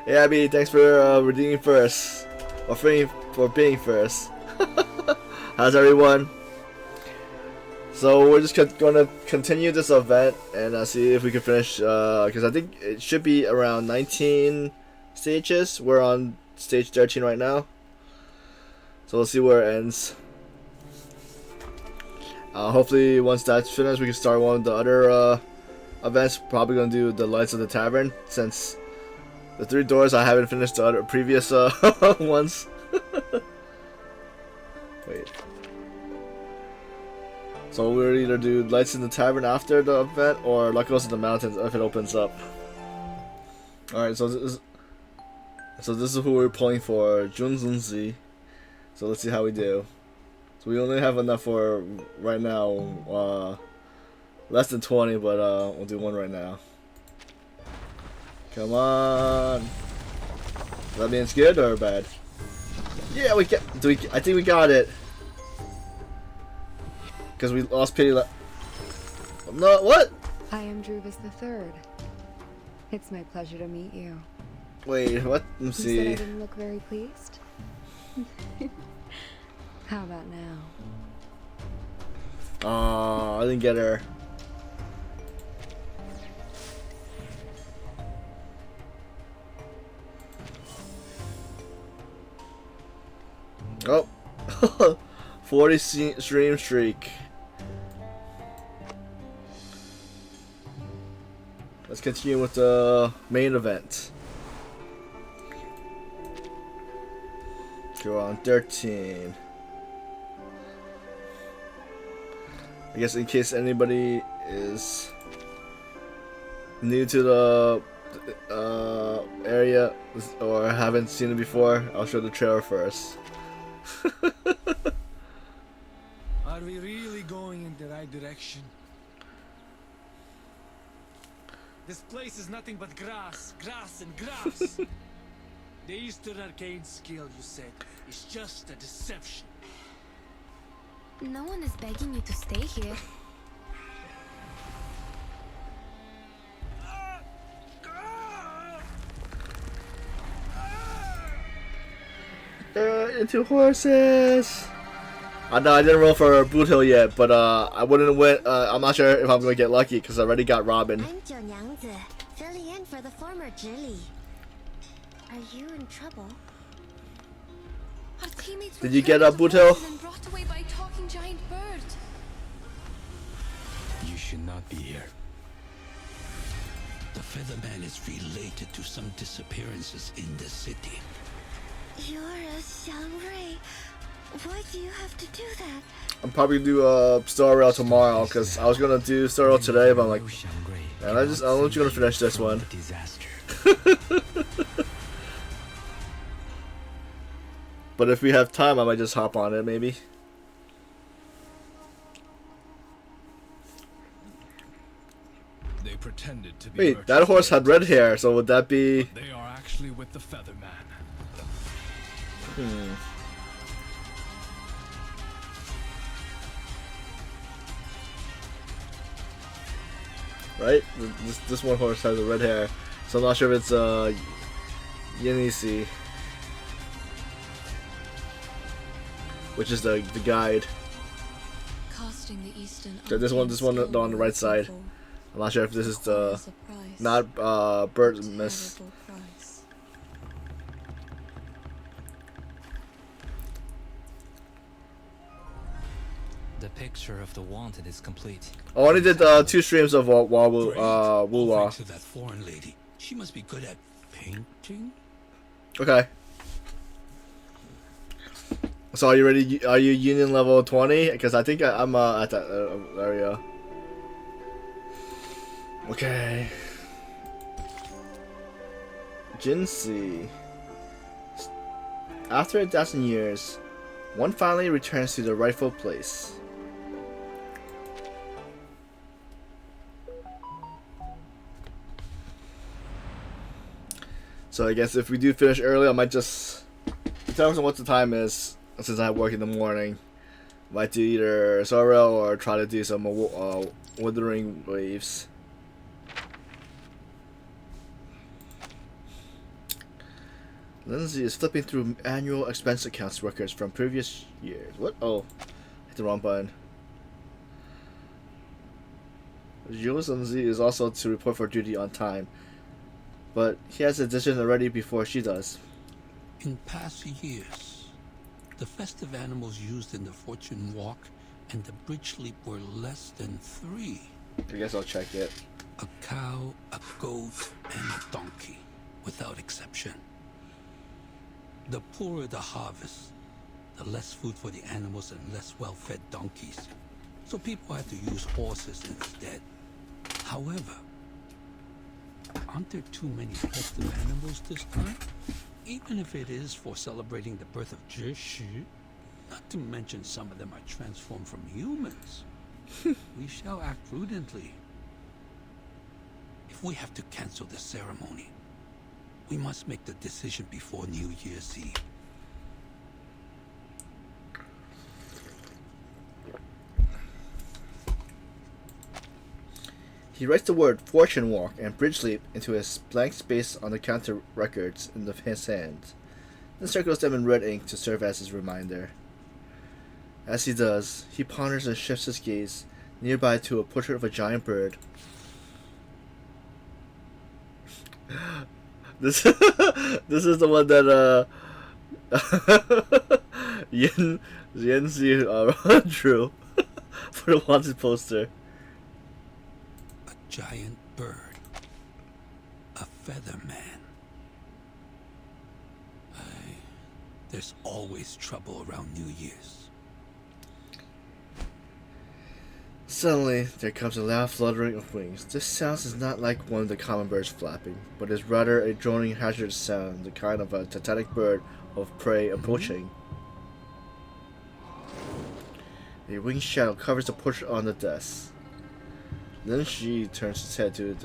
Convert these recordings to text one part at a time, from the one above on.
Hey Abby, thanks for redeeming first. Or for being first. How's everyone? So we're just gonna continue this event and see if we can finish, because I think it should be around 19 stages. We're on stage 13 right now. So we'll see where it ends. Hopefully once that's finished we can start one of the other events. Probably gonna do the Lights of the Tavern, since the 3 doors I haven't finished the other previous ones. Wait. So we'll either do Lights in the Tavern after the event, or Luck Goes to the Mountains if it opens up. Alright, so this is who we're pulling for, Junzunzi. So let's see how we do. So we only have enough for right now, less than 20, but we'll do one right now. Come on. That means good or bad? Yeah, we get. I think we got it. Because we lost pity. No, what? I am Druvis the Third. It's my pleasure to meet you. Wait, what? Let me see. You said I didn't look very pleased. How about now? Oh, I didn't get her. Oh, 40 stream streak. Let's continue with the main event. Go on 13. I guess in case anybody is new to the area or haven't seen it before, I'll show the trailer first. Are we really going in the right direction? This place is nothing but grass, grass and grass. The Eastern arcane skill, you said, is just a deception. No one is begging you to stay here. Into horses. No, I didn't roll for Boot Hill yet, but I wouldn't win. I'm not sure if I'm gonna get lucky because I already got Robin. I'm Jiu Nyangzi, filling in for the former Zhili. Are you in trouble? Our teammates Did you get a Boot Hill? brought away by a talking giant bird. You should not be here. The Featherman is related to some disappearances in the city. You're a Xiangrui. Why do you have to do that? I'm probably gonna do Star Rail tomorrow because I was gonna do Star Rail today, but I'm like, man, I'm just gonna finish this one. Disaster. But if we have time, I might just hop on it, maybe. They pretended to be. Wait, that horse had red hair, so would that be? They are actually with the Featherman. Right? This one horse has a red hair, so I'm not sure if it's Yenisi, which is the guide. Casting the Eastern So this one on the right side. I'm not sure if this is the not Bird Miss. The picture of the wanted is complete. I only did 2 streams of Wulwa. To that foreign lady. She must be good at painting. Okay. So are you ready? Are you union level 20? Because I think I'm at that area. Okay. Jinsi. After 1,000 years, one finally returns to the rightful place. So I guess if we do finish early, I might just, it depends on what the time is, since I have work in the morning. Might do either Sorrel or try to do some Withering Waves. Lindsay is flipping through annual expense accounts records from previous years. What? Oh, hit the wrong button. Jules Lindsay is also to report for duty on time, but he has a decision already before she does. In past years, the festive animals used in the fortune walk and the bridge leap were less than 3. I guess I'll check it. A cow, a goat, and a donkey, without exception. The poorer the harvest, the less food for the animals and less well-fed donkeys. So people had to use horses instead. However, aren't there too many festive animals this time? Even if it is for celebrating the birth of Shuri, not to mention some of them are transformed from humans. We shall act prudently. If we have to cancel the ceremony, we must make the decision before New Year's Eve. He writes the word fortune walk and bridge leap into a blank space on the counter records in his hand, then circles them in red ink to serve as his reminder. As he does, he ponders and shifts his gaze nearby to a portrait of a giant bird. This this is the one that Yanzi drew for the wanted poster. A giant bird. A feather man. There's always trouble around New Year's. Suddenly, there comes a loud fluttering of wings. This sound is not like one of the common birds flapping, but is rather a droning, hazardous sound, the kind of a titanic bird of prey approaching. A winged shadow covers the portrait on the desk. Then she turns his head to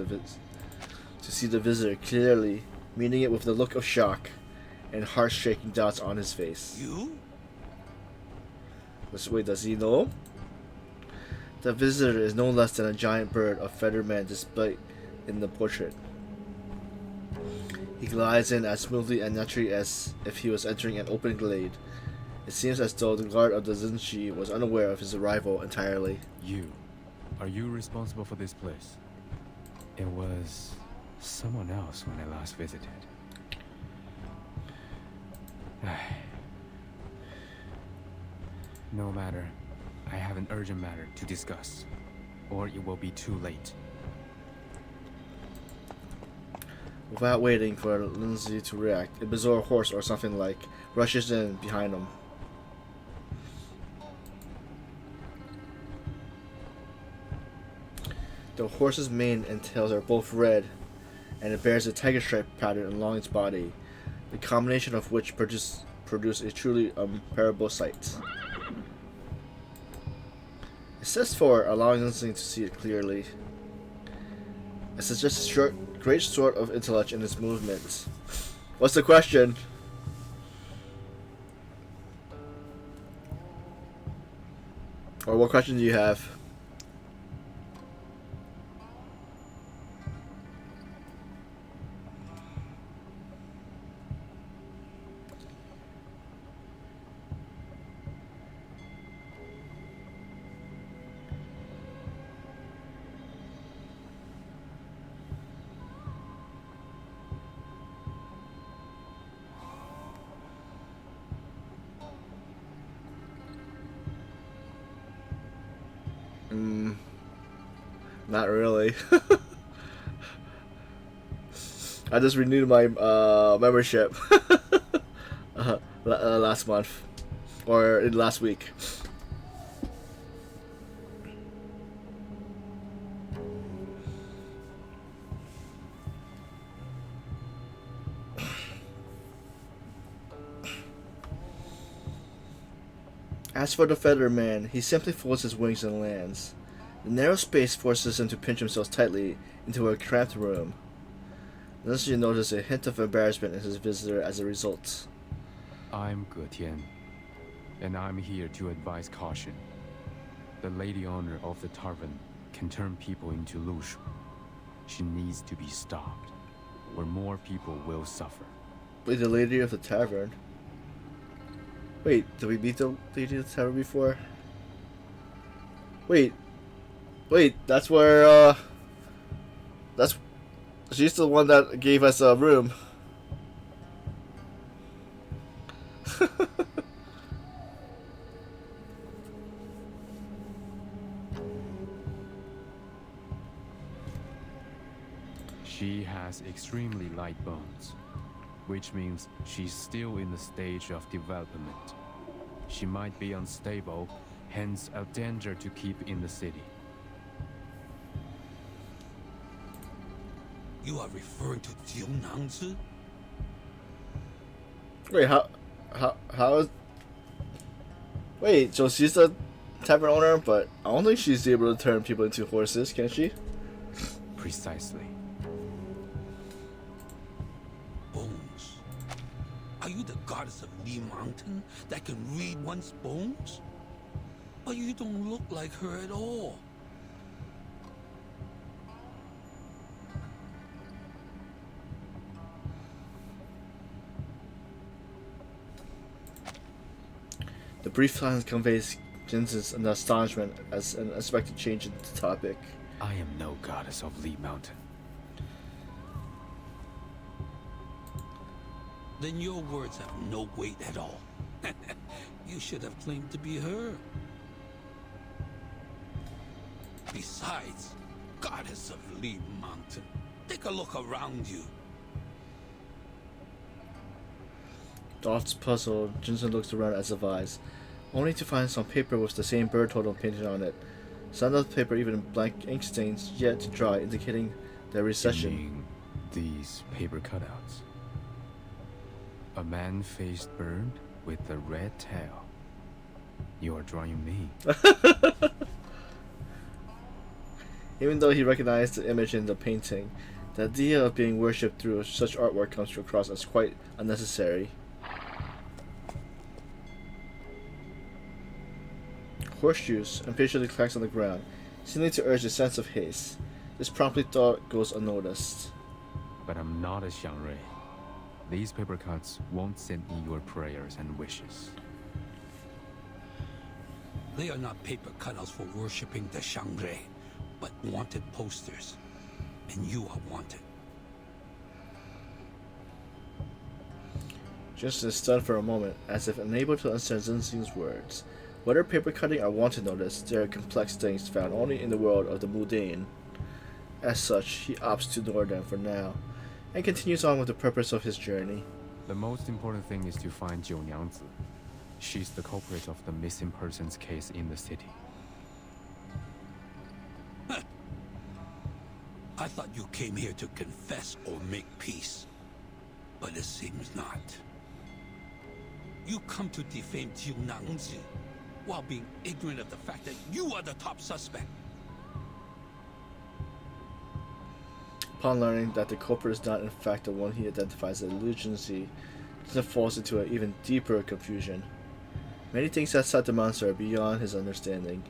see the visitor clearly, meeting it with a look of shock and heart-shaking doubts on his face. You? Wait, does he know? The visitor is no less than a giant bird of feather man displayed in the portrait. He glides in as smoothly and naturally as if he was entering an open glade. It seems as though the guard of the Zinchi was unaware of his arrival entirely. Are you responsible for this place? It was someone else when I last visited. No matter. I have an urgent matter to discuss, or it will be too late. Without waiting for Lindsay to react, a bizarre horse or something like rushes in behind him. The horse's mane and tails are both red, and it bears a tiger stripe pattern along its body, the combination of which produce a truly unparalleled sight. It says for allowing Lindsay to see it clearly. It suggests a great sort of intellect in its movements. What's the question? Or what question do you have? Not really. I just renewed my membership last month, or last week. As for the feather man, he simply folds his wings and lands. The narrow space forces him to pinch himself tightly into a cramped room. Then she noticed a hint of embarrassment in his visitor as a result. I'm Getian, and I'm here to advise caution. The lady owner of the tavern can turn people into lushu. She needs to be stopped, or more people will suffer. Wait, the lady of the tavern. Wait, did we meet the lady of the tavern before? Wait, that's where, she's the one that gave us a room. She has extremely light bones, which means she's still in the stage of development. She might be unstable, hence a danger to keep in the city. You are referring to Jiu Nangzi? Wait, how is... Wait, so she's the tavern owner, but I don't think she's able to turn people into horses, can she? Precisely. Bones. Are you the goddess of Lee Mountain that can read one's bones? But you don't look like her at all. The brief silence conveys Jensen's astonishment as an unexpected change in the topic. I am no goddess of Lee Mountain. Then your words have no weight at all. You should have claimed to be her. Besides, goddess of Lee Mountain, take a look around you. Thoughts puzzled, Jensen looks around as advised, only to find some paper with the same bird totem painted on it. Some of the paper even blank ink stains yet to dry, indicating their recession. You mean these paper cutouts? A man-faced bird with a red tail. You are drawing me. Even though he recognized the image in the painting, the idea of being worshipped through such artwork comes across as quite unnecessary. Horseshoes impatiently clacks on the ground, seeming to urge a sense of haste. This promptly thought goes unnoticed. But I'm not a Xiangrui. These paper cuts won't send me your prayers and wishes. They are not paper cutouts for worshipping the Shangre, but wanted posters. And you are wanted. Just is stunned for a moment, as if unable to understand Zinxing's words. Whether paper cutting or wanted notice, they are complex things found only in the world of the Mundane. As such, he opts to ignore them for now, and continues on with the purpose of his journey. The most important thing is to find Jiu Niangzi. She's the culprit of the missing persons case in the city. I thought you came here to confess or make peace. But it seems not. You come to defame Jiu Nangzi while being ignorant of the fact that you are the top suspect. Upon learning that the culprit is not in fact the one he identifies as Lugenzi, he falls into an even deeper confusion. Many things outside the monster are beyond his understanding.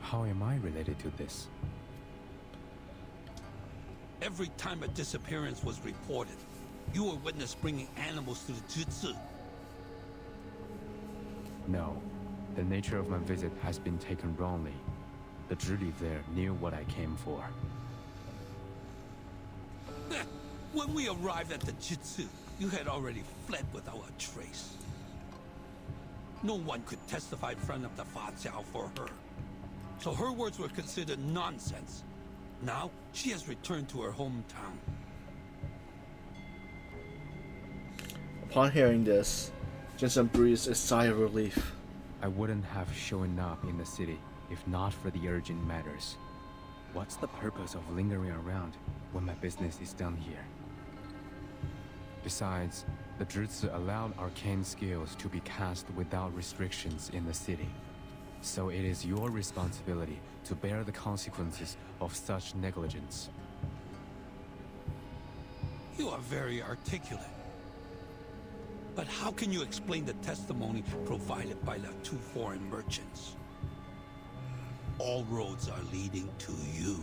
How am I related to this? Every time a disappearance was reported, you were witness bringing animals to the Jutsu. No. The nature of my visit has been taken wrongly. The Zhili there knew what I came for. When we arrived at the Jutsu, you had already fled without a trace. No one could testify in front of the Fa Jiao for her. So her words were considered nonsense. Now, she has returned to her hometown. Upon hearing this, Jensen breathes a sigh of relief. I wouldn't have shown up in the city if not for the urgent matters. What's the purpose of lingering around when my business is done here? Besides, the Jutsu allowed arcane skills to be cast without restrictions in the city. So it is your responsibility to bear the consequences of such negligence. You are very articulate. But how can you explain the testimony provided by the two foreign merchants? All roads are leading to you.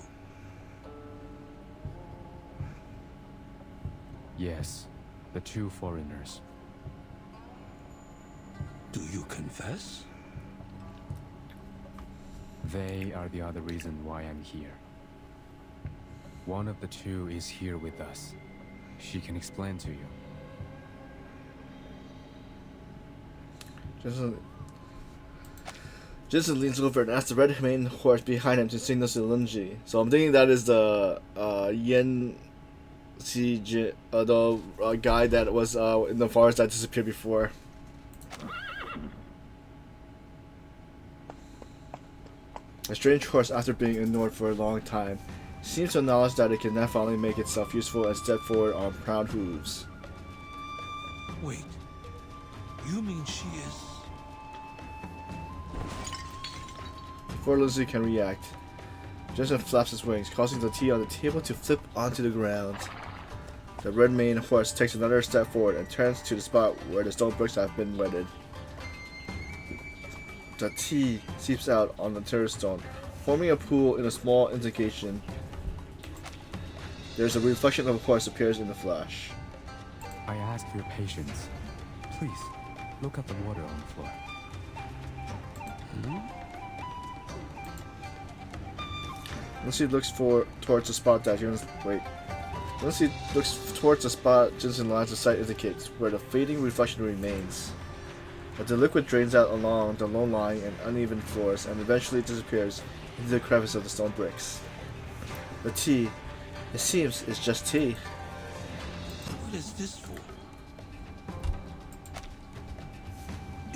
Yes, the two foreigners. Do you confess? They are the other reason why I'm here. One of the two is here with us. She can explain to you. Jensen leans over and asks the red maned horse behind him to signal to Linji. So I'm thinking that is the Yen Si the guy that was in the forest that disappeared before. A strange horse, after being ignored for a long time, seems to acknowledge that it can now finally make itself useful and step forward on proud hooves. Wait. You mean she is... Before Lindsay can react, Jensen flaps his wings, causing the tea on the table to flip onto the ground. The red maned horse takes another step forward and turns to the spot where the stone bricks have been wetted. The tea seeps out on the turnstone, forming a pool in a small indication. There's a reflection of a horse appears in the flash. I ask for your patience. Please, look at the water on the floor. Lindsay looks towards the spot that Lindsay looks towards the spot Jensen lines of sight indicates, where the fading reflection remains. But the liquid drains out along the low-lying and uneven floors and eventually disappears into the crevice of the stone bricks. The tea, it seems, is just tea. What is this for?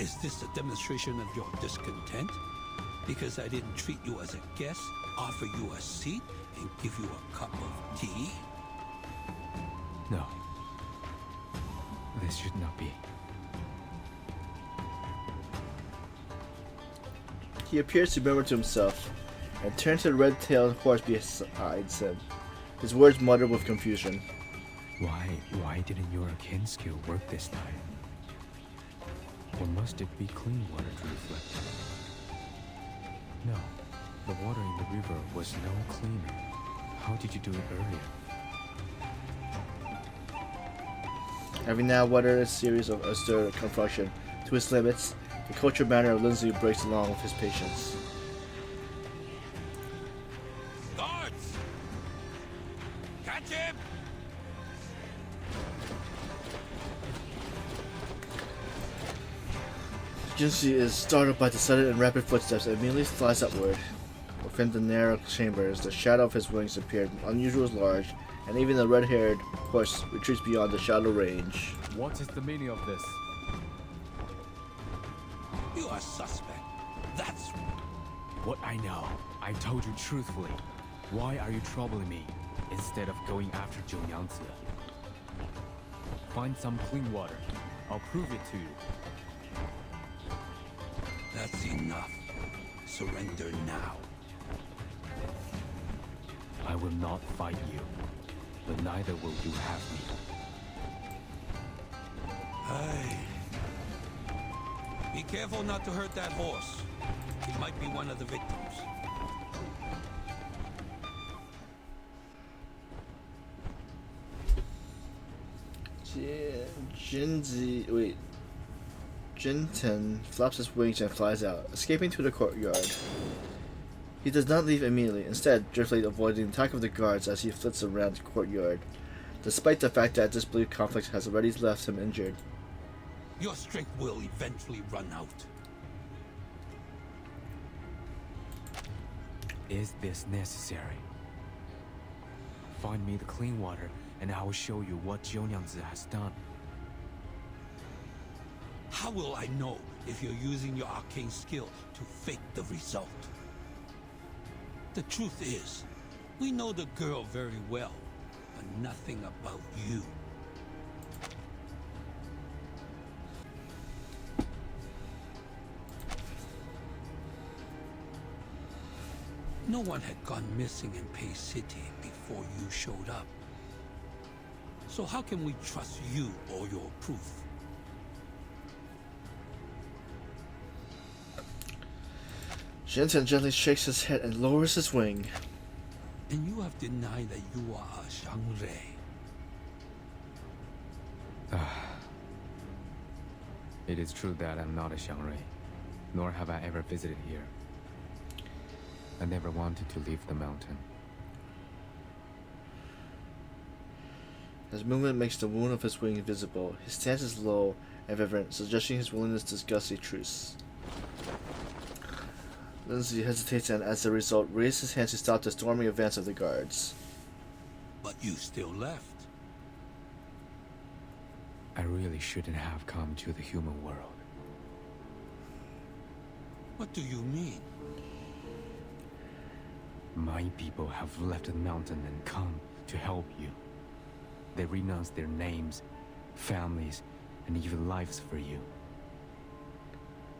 Is this a demonstration of your discontent? Because I didn't treat you as a guest, offer you a seat, and give you a cup of tea? No. This should not be. He appears to murmur to himself, and turns to the red-tailed horse beside him. His words muttered with confusion. Why didn't your arcane skill work this time? Or must it be clean water to reflect? No, the water in the river was no cleaner. How did you do it earlier? Having now weathered a series of austere confrontation to his limits, the cultured manner of Lindsay breaks along with his patience. Guards! Catch him! Jinxie is startled by the sudden and rapid footsteps and immediately flies upward. Within the narrow chambers, the shadow of his wings appeared unusually large, and even the red-haired horse retreats beyond the shadow range. What is the meaning of this? You are suspect. That's... What I know. I told you truthfully. Why are you troubling me, instead of going after Zhou Yangzi? Find some clean water. I'll prove it to you. That's enough. Surrender now. I will not fight you, but neither will you have me. Aye. Be careful not to hurt that horse. He might be one of the victims. Jinten flaps his wings and flies out, escaping to the courtyard. He does not leave immediately, instead driftily avoiding the attack of the guards as he flits around the courtyard, despite the fact that this brief conflict has already left him injured. Your strength will eventually run out. Is this necessary? Find me the clean water, and I will show you what Zhou Yangzi has done. How will I know if you're using your arcane skill to fake the result? The truth is, we know the girl very well, but nothing about you. No one had gone missing in Pei City before you showed up. So how can we trust you or your proof? Jinten gently shakes his head and lowers his wing. And you have denied that you are a Shangre. It is true that I'm not a Xiangrui, nor have I ever visited here. I never wanted to leave the mountain. His movement makes the wound of his wing visible. His stance is low and vibrant, suggesting his willingness to discuss a truce. Lindsay hesitates and, as a result, raises his hand to stop the storming advance of the guards. But you still left. I really shouldn't have come to the human world. What do you mean? My people have left the mountain and come to help you. They renounced their names, families, and even lives for you.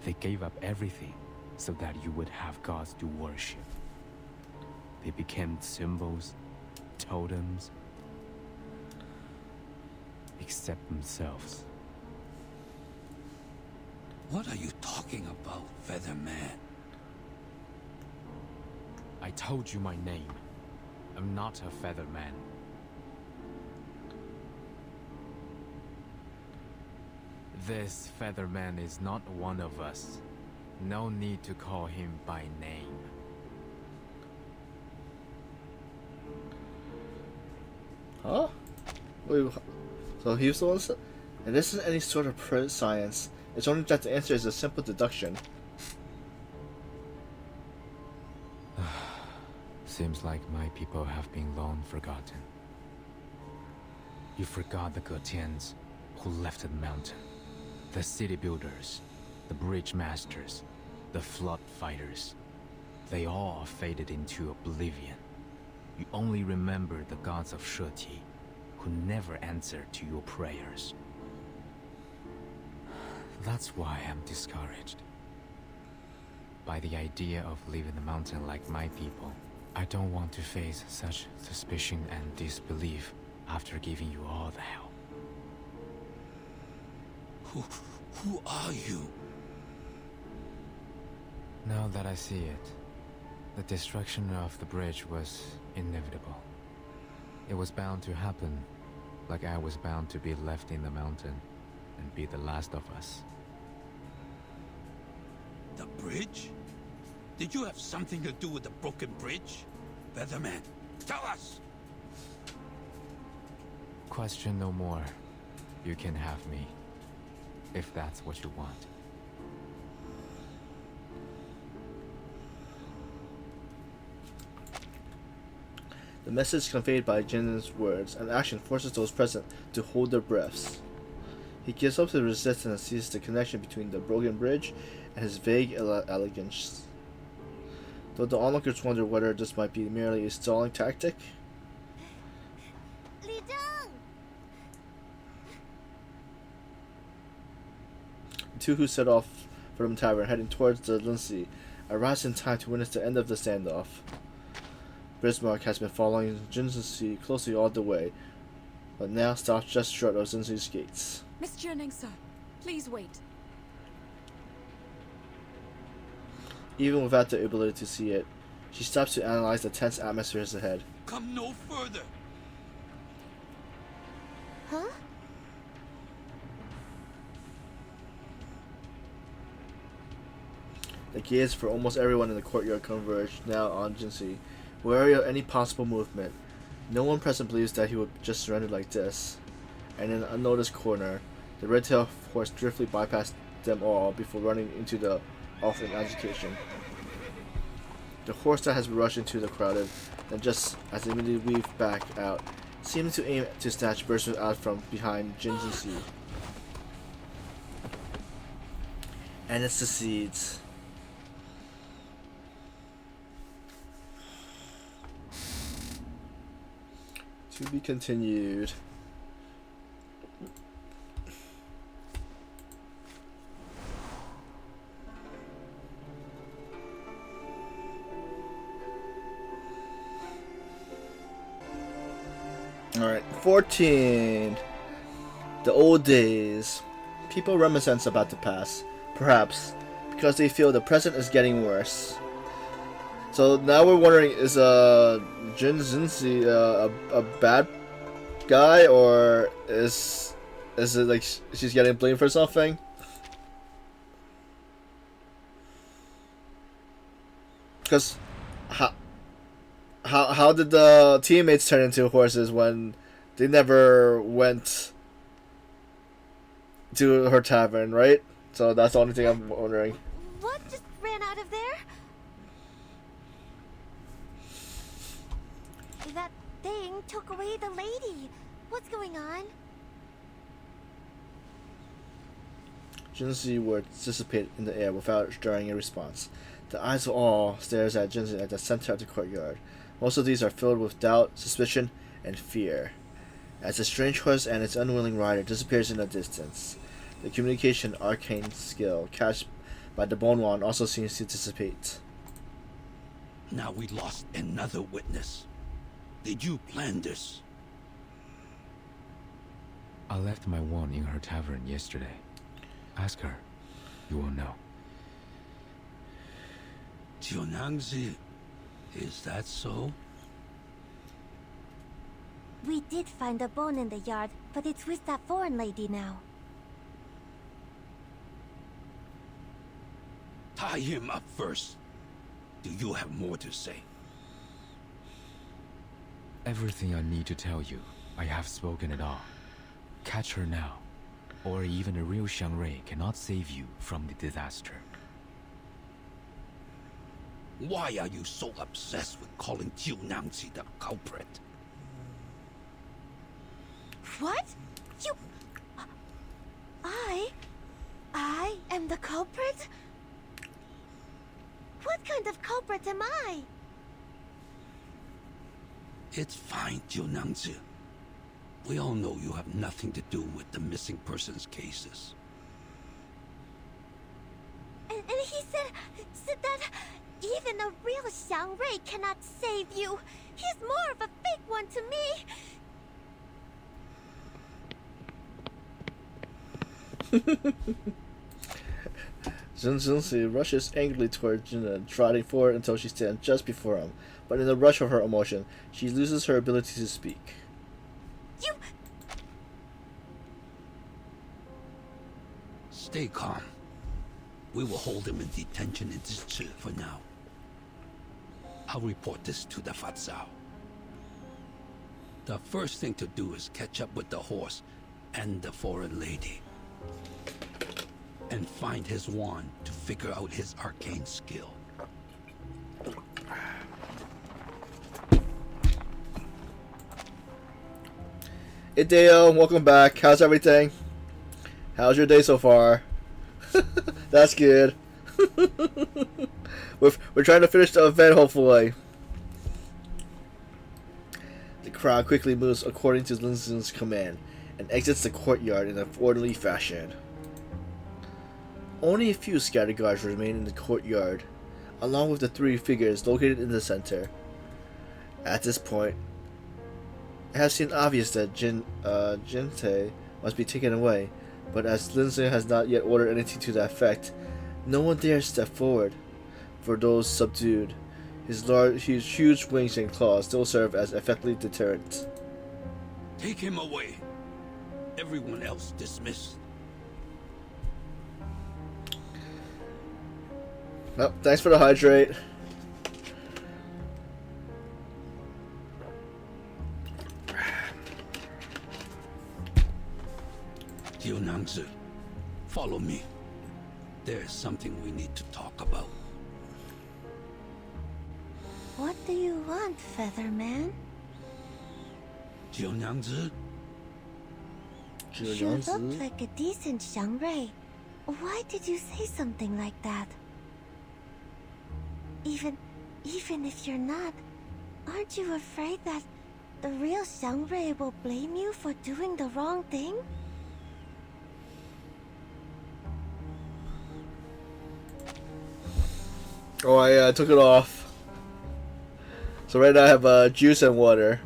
They gave up everything so that you would have gods to worship. They became symbols, totems, except themselves. What are you talking about, Featherman? I told you my name. I'm not a Featherman. This Featherman is not one of us. No need to call him by name. Huh? Wait, so he was the one that... And this isn't any sort of science. It's only that the answer is a simple deduction. Seems like my people have been long forgotten. You forgot the Getians who left the mountain. The city builders, the bridge masters, the flood fighters. They all faded into oblivion. You only remember the gods of Shuri, who never answered to your prayers. That's why I'm discouraged by the idea of leaving the mountain like my people. I don't want to face such suspicion and disbelief after giving you all the help. Who are you? Now that I see it, the destruction of the bridge was inevitable. It was bound to happen, like I was bound to be left in the mountain and be the last of us. The bridge? Did you have something to do with the broken bridge? Featherman, tell us! Question no more. You can have me, if that's what you want. The message conveyed by Jin's words and action forces those present to hold their breaths. He gives up to resistance and sees the connection between the broken bridge and his vague elegance. Though the onlookers wonder whether this might be merely a stalling tactic. Li Dong! The two who set off from the tavern, heading towards the Lindsay, arrives in time to witness the end of the standoff. Bismarck has been following Jinzi closely all the way, but now stops just short of Jinzi's gates. Miss Jerning, sir, please wait. Even without the ability to see it, she stops to analyze the tense atmospheres ahead. Come no further! Huh? The gaze for almost everyone in the courtyard converge now on Jinzi, wary of any possible movement. No one present believes that he would just surrender like this. And in an unnoticed corner, the red-tailed horse driftily bypassed them all before running into the offering agitation. The horse that has rushed into the crowded, and just as they immediately weaved back out, seemed to aim to snatch Berserk out from behind Jinzi. And it succeeds. To be continued. Alright, 14. The old days. People reminisce about the past, perhaps because they feel the present is getting worse. So now we're wondering, is Jin Zinzi a bad guy, or is it like she's getting blamed for something? Because how did the teammates turn into horses when they never went to her tavern, right? So that's the only thing I'm wondering. What just ran out of there? That thing took away the lady. What's going on? Jinzi words dissipate in the air without stirring a response. The eyes of all stares at Jinzi at the center of the courtyard. Most of these are filled with doubt, suspicion, and fear. As the strange horse and its unwilling rider disappears in the distance, the communication arcane skill cast by the Bone Wand also seems to dissipate. Now we lost another witness. Did you plan this? I left my wand in her tavern yesterday. Ask her. You will know. Jiunangzi, is that so? We did find a bone in the yard, but it's with that foreign lady now. Tie him up first. Do you have more to say? Everything I need to tell you, I have spoken it all. Catch her now, or even a real Xiangrui cannot save you from the disaster. Why are you so obsessed with calling Jiunangzi the culprit? What? You... I am the culprit? What kind of culprit am I? It's fine, Jiunangzi. We all know you have nothing to do with the missing persons cases. And he said that even a real Xiangrui cannot save you. He's more of a fake one to me. Jinzi rushes angrily toward Jin, trotting forward until she stands just before him. But in the rush of her emotion, she loses her ability to speak. You... Stay calm. We will hold him in detention in Zhichi for now. I'll report this to the Fatsao. The first thing to do is catch up with the horse and the foreign lady. And find his wand to figure out his arcane skill. Hey Dale, welcome back. How's everything? How's your day so far? That's good. We're trying to finish the event, hopefully. The crowd quickly moves according to Linzen's command and exits the courtyard in an orderly fashion. Only a few scattered guards remain in the courtyard, along with the three figures located in the center. At this point, it has seemed obvious that Jinte must be taken away, but as Linzen has not yet ordered anything to that effect, no one dares step forward. For those subdued, his huge wings and claws still serve as effective deterrent. Take him away. Everyone else dismissed. Nope, thanks for the hydrate. Jiunangzi, follow me. There is something we need to talk about. What do you want, Featherman? Jiunangzi? You look like a decent Xiangrui. Why did you say something like that? Even if you're not, aren't you afraid that the real Xiangrui will blame you for doing the wrong thing? Oh, I took it off. So right now I have juice and water.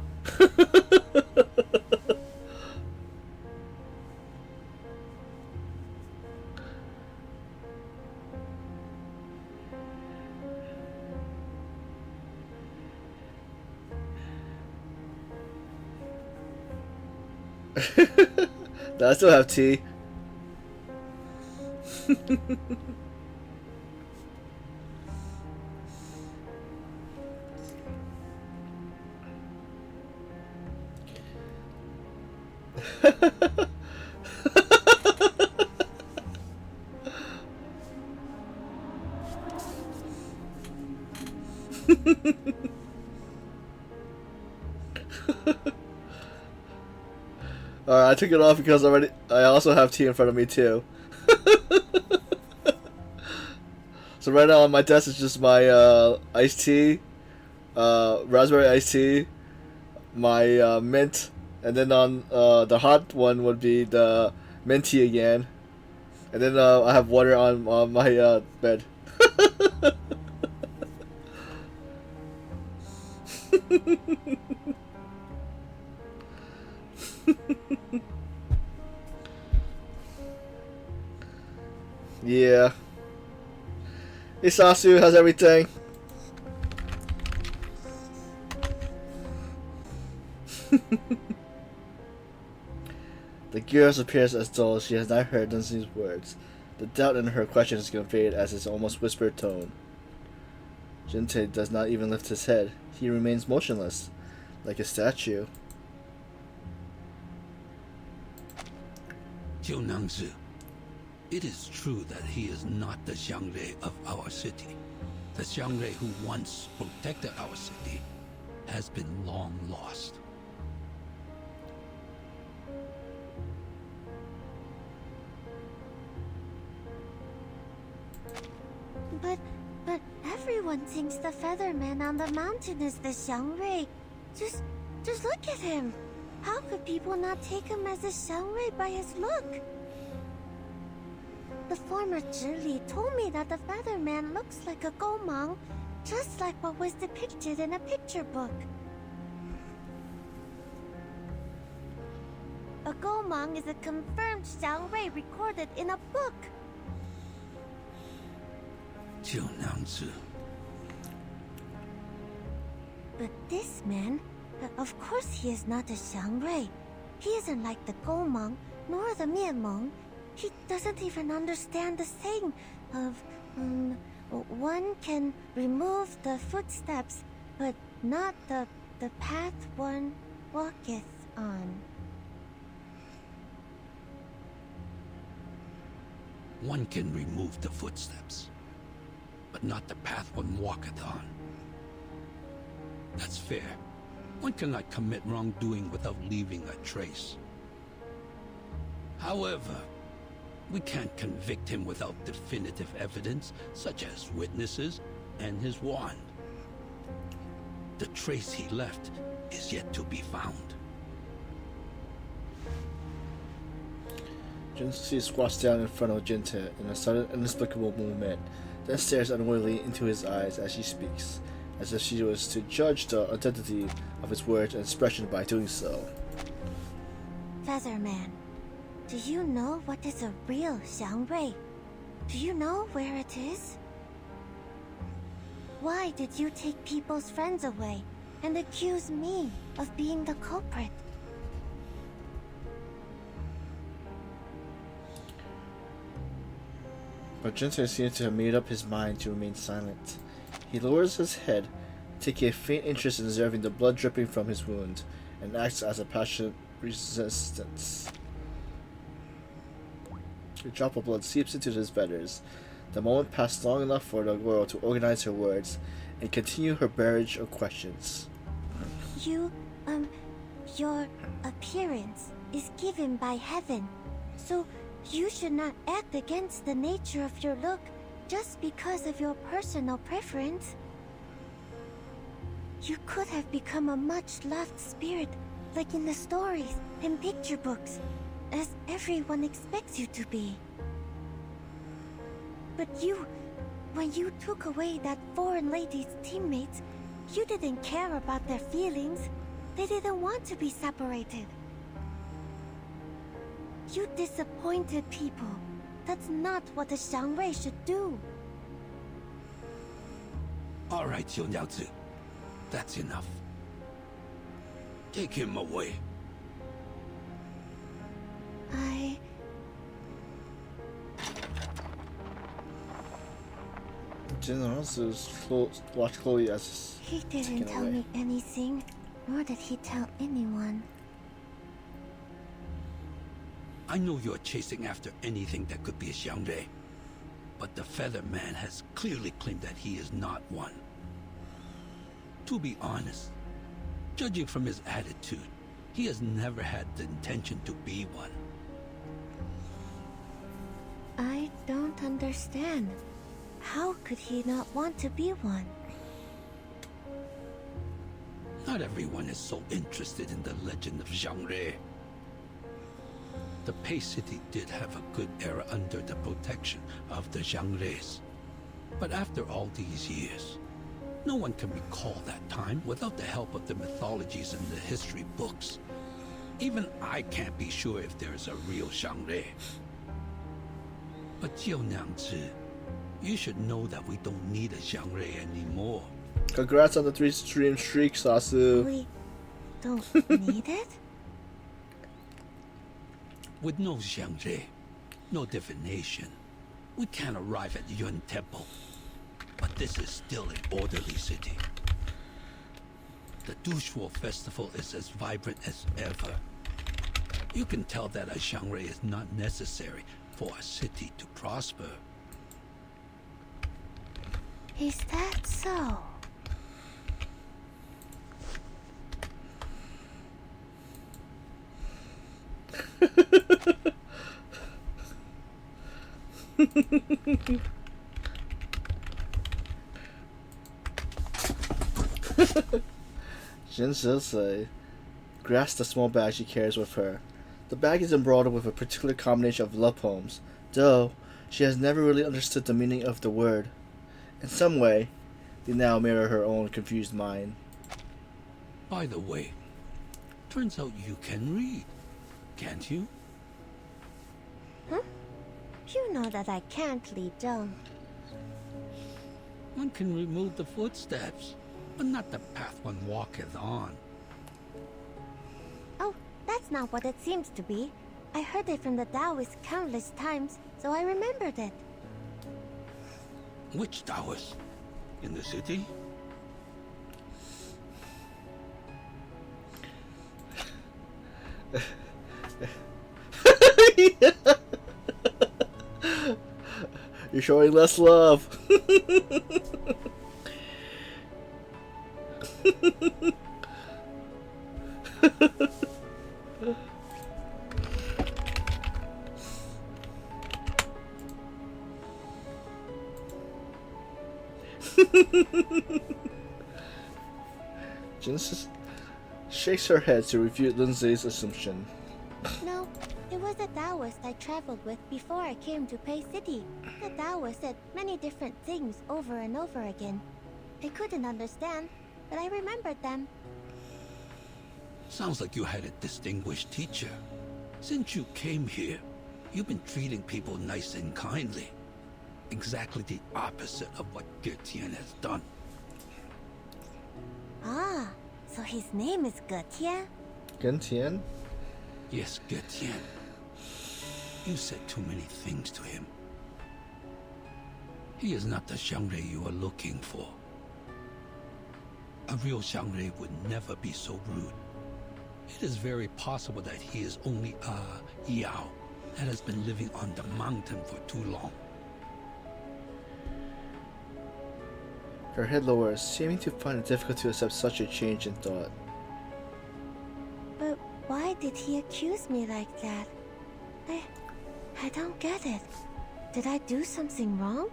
No, I still have tea. Alright, I took it off because I also have tea in front of me too. So right now on my desk is just my iced tea, raspberry iced tea, my mint, and then on the hot one would be the mint tea again, and then I have water on my bed. Yeah. Hey Sasu, how's everything? The girl appears as though she has not heard Dunsin's words. The doubt in her question is conveyed as his almost whispered tone. Jinte does not even lift his head. He remains motionless, like a statue. Jiu Nangzi, it is true that he is not the Xiangrei of our city. The Xiangrei who once protected our city has been long lost. But everyone thinks the Featherman on the mountain is the Xiangrei. Just look at him. How could people not take him as a Xiangrei by his look? The former Zhili told me that the Featherman looks like a Gomang, just like what was depicted in a picture book. A Gomang is a confirmed Xiangrei recorded in a book. Jiu Nangzi. But this man, of course he is not a Xiangrei. He isn't like the Gomang, nor the Mianmeng. He doesn't even understand the saying of, one can remove the footsteps, but not the path one walketh on. One can remove the footsteps, but not the path one walketh on. That's fair. One cannot commit wrongdoing without leaving a trace. However, we can't convict him without definitive evidence, such as witnesses and his wand. The trace he left is yet to be found. Jinsi squats down in front of Jinta in a sudden, inexplicable movement, then stares unwillingly into his eyes as she speaks, as if she was to judge the identity of his words and expression by doing so. Featherman, do you know what is a real Xiangrei? Do you know where it is? Why did you take people's friends away and accuse me of being the culprit? But Jinta seems to have made up his mind to remain silent. He lowers his head, taking a faint interest in observing the blood dripping from his wound, and acts as a passionate resistance. A drop of blood seeps into his feathers. The moment passed long enough for the girl to organize her words and continue her barrage of questions. Your appearance is given by heaven, so you should not act against the nature of your look just because of your personal preference. You could have become a much-loved spirit, like in the stories and picture books, as everyone expects you to be. But when you took away that foreign lady's teammates, you didn't care about their feelings. They didn't want to be separated. You disappointed people. That's not what a Xiangrei should do. All right, Jiu Nangzi. That's enough. Take him away. Jinta also watched Chloe as He didn't taken tell away. me anything, nor did he tell anyone. I know you're chasing after anything that could be a Xiangre, but the Feather Man has clearly claimed that he is not one. To be honest, judging from his attitude, he has never had the intention to be one. I don't understand. How could he not want to be one? Not everyone is so interested in the legend of Xiangre. The Pei City did have a good era under the protection of the Xiangres. But after all these years, no one can recall that time without the help of the mythologies and the history books. Even I can't be sure if there's a real Xiangre. But Jiu Niangzi, you should know that we don't need a Xiangre anymore. Congrats on the 3 stream streak, Sasu. We don't need it? With no Xiangre, no divination, we can't arrive at Yun Temple. But this is still an orderly city. The Dushuo festival is as vibrant as ever. You can tell that a Xiangre is not necessary for a city to prosper. Is that so? Jin Zizui grasps the small bag she carries with her. The bag is embroidered with a particular combination of love poems, though she has never really understood the meaning of the word. In some way, they now mirror her own confused mind. By the way, turns out you can read, can't you? Huh? You know that I can't lead Zheng. One can remove the footsteps, but not the path one walketh on. Oh, that's not what it seems to be. I heard it from the Taoist countless times, so I remembered it. Which Taoist? In the city? You're showing less love. Genesis shakes her head to refute Lindsay's assumption. No, it was a Taoist I traveled with before I came to Pei City. The Taoist said many different things over and over again. I couldn't understand, but I remembered them. Sounds like you had a distinguished teacher. Since you came here, you've been treating people nice and kindly. Exactly the opposite of what Getian has done. Ah, so his name is Getian? Gentian? Yes, Getian. You said too many things to him. He is not the Xiangre you are looking for. A real Xiangre would never be so rude. It is very possible that he is only a Yao that has been living on the mountain for too long. Her head lowers, seeming to find it difficult to accept such a change in thought. But why did he accuse me like that? I don't get it. Did I do something wrong?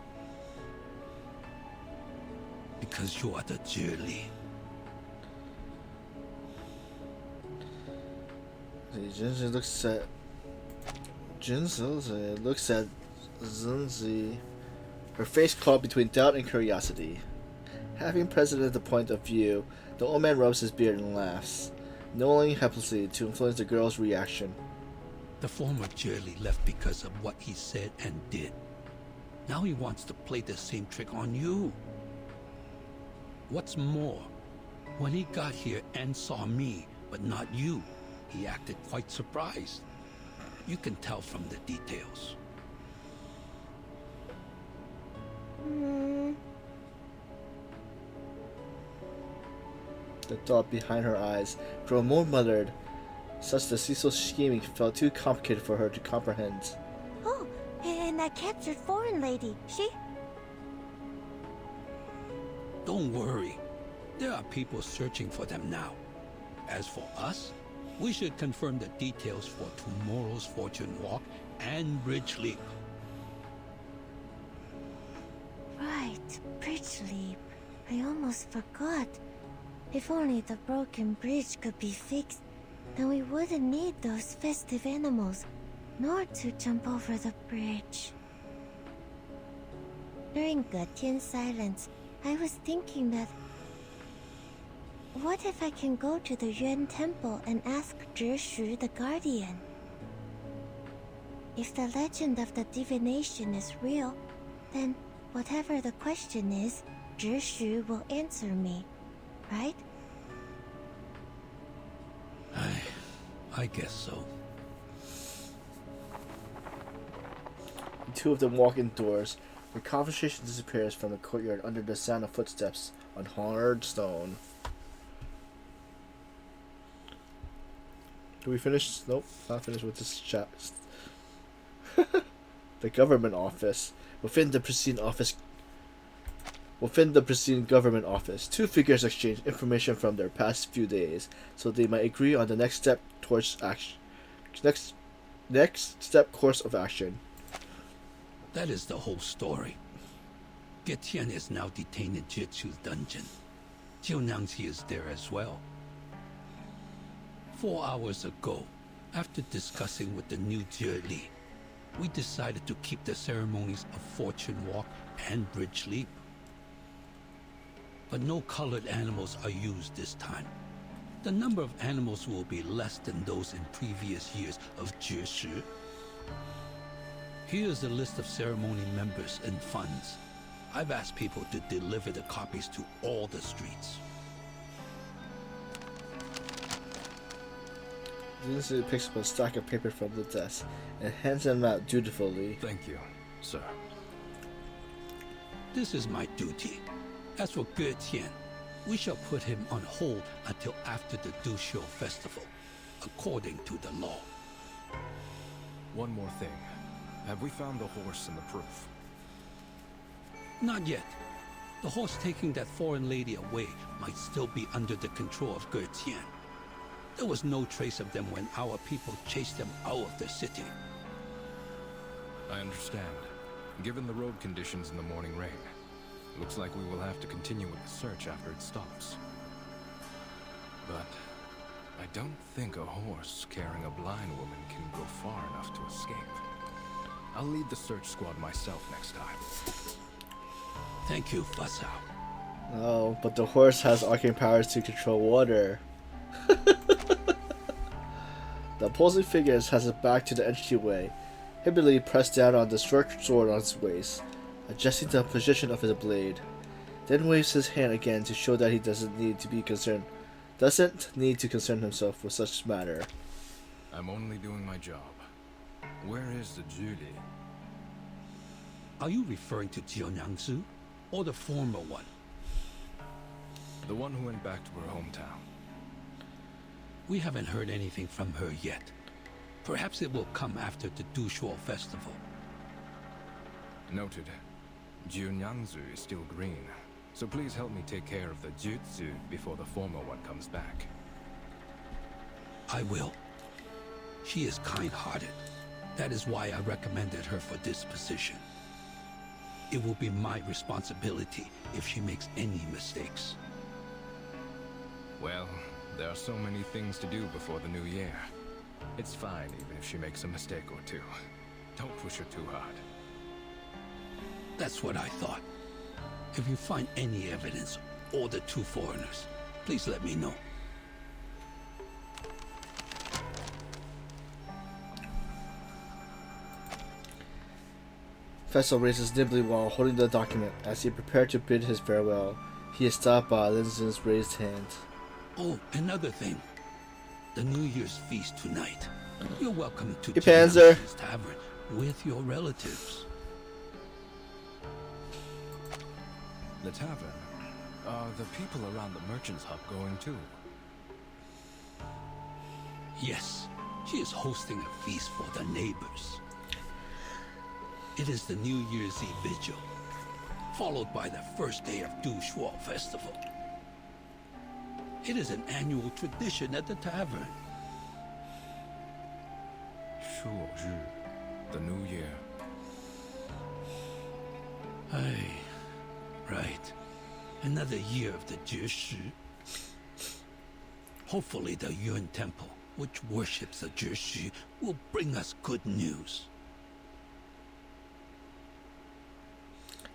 Because you are the Zhili. Jinzi looks at Zunzi, her face caught between doubt and curiosity. Having presented the point of view, the old man rubs his beard and laughs, knowing helplessly to influence the girl's reaction. The former Zhili left because of what he said and did. Now he wants to play the same trick on you. What's more, when he got here and saw me, but not you, he acted quite surprised. You can tell from the details. The thought behind her eyes grow more muttered Such the Cecil's scheming felt too complicated for her to comprehend. Oh, and that captured foreign lady, she? Don't worry. There are people searching for them now. As for us, we should confirm the details for tomorrow's Fortune Walk and Bridge Leap. Right, Bridge Leap. I almost forgot. If only the broken bridge could be fixed, then we wouldn't need those festive animals, nor to jump over the bridge. During Getian's silence, I was thinking that... What if I can go to the Yuan Temple and ask Zhishu the Guardian? If the legend of the divination is real, then whatever the question is, Zhishu will answer me, right? I guess so. The two of them walk indoors. The conversation disappears from the courtyard under the sound of footsteps on hard stone. Do we finish? Nope, not finished with this chat. The government office. Within the pristine government office, two figures exchange information from their past few days, so they might agree on the next step towards action. Next step course of action. That is the whole story. Getian is now detained in Jitsu's dungeon. Jiunyangzi is there as well. 4 hours ago, after discussing with the new Jie, we decided to keep the ceremonies of Fortune Walk and Bridge Leap. But no colored animals are used this time. The number of animals will be less than those in previous years of Jie. Here's a list of ceremony members and funds. I've asked people to deliver the copies to all the streets. Lindsay picks up a stack of paper from the desk and hands them out dutifully. Thank you, sir. This is my duty. As for Getian, we shall put him on hold until after the Dusho festival, according to the law. One more thing. Have we found the horse and the proof? Not yet. The horse taking that foreign lady away might still be under the control of Getian. There was no trace of them when our people chased them out of the city. I understand. Given the road conditions in the morning rain, looks like we will have to continue with the search after it stops. But I don't think a horse carrying a blind woman can go far enough to escape. I'll lead the search squad myself next time. Thank you, Fasao. Oh, but the horse has arcane powers to control water. The opposing figure has his back to the entryway, hibitally pressed down on the short sword on his waist, adjusting the position of his blade. Then waves his hand again to show that he doesn't need to concern himself with such matter. I'm only doing my job. Where is the Julie? Are you referring to Jiunyangzi or the former one? The one who went back to her hometown. We haven't heard anything from her yet. Perhaps it will come after the Dushuo festival. Noted. Jiunyangzi is still green, so please help me take care of the Jutsu before the former one comes back. I will. She is kind-hearted. That is why I recommended her for this position. It will be my responsibility if she makes any mistakes. Well, there are so many things to do before the new year. It's fine even if she makes a mistake or two. Don't push her too hard. That's what I thought. If you find any evidence, or the two foreigners, please let me know. Fessel raises nimbly while holding the document. As he prepared to bid his farewell, he is stopped by Linzen's raised hand. Oh, another thing. The New Year's feast tonight. You're welcome to Hey, Panzer. Jiunyangzi's tavern with your relatives. The tavern? Are the people around the merchant's hub going too? Yes, she is hosting a feast for the neighbors. It is the New Year's Eve vigil, followed by the first day of Du Shuo Festival. It is an annual tradition at the tavern. 朔日, the new year. Aye, right. Another year of the Jeshi. Hopefully the Yuan Temple, which worships the Jeshi, will bring us good news.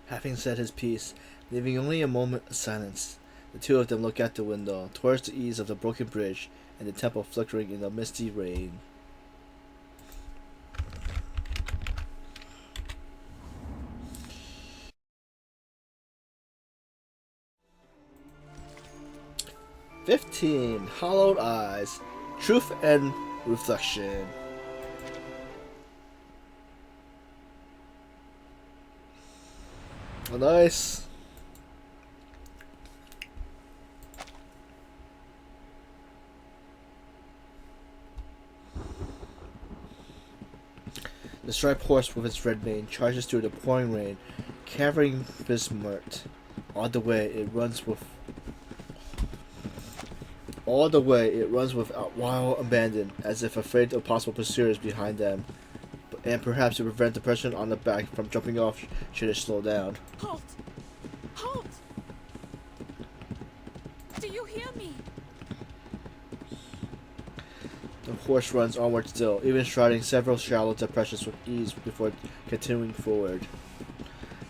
Having said his piece, leaving only a moment of silence, the two of them look out the window, towards the ease of the broken bridge and the temple flickering in the misty rain. "15 Hollowed Eyes, Truth and Reflection." Oh, nice. The striped horse with its red mane charges through the pouring rain, carrying Bismarck. All the way it runs with wild abandon, as if afraid of possible pursuers behind them, and perhaps to prevent the person on the back from jumping off should it slow down. Halt! Halt! Do you hear me? The horse runs onward still, even striding several shallow depressions with ease before continuing forward.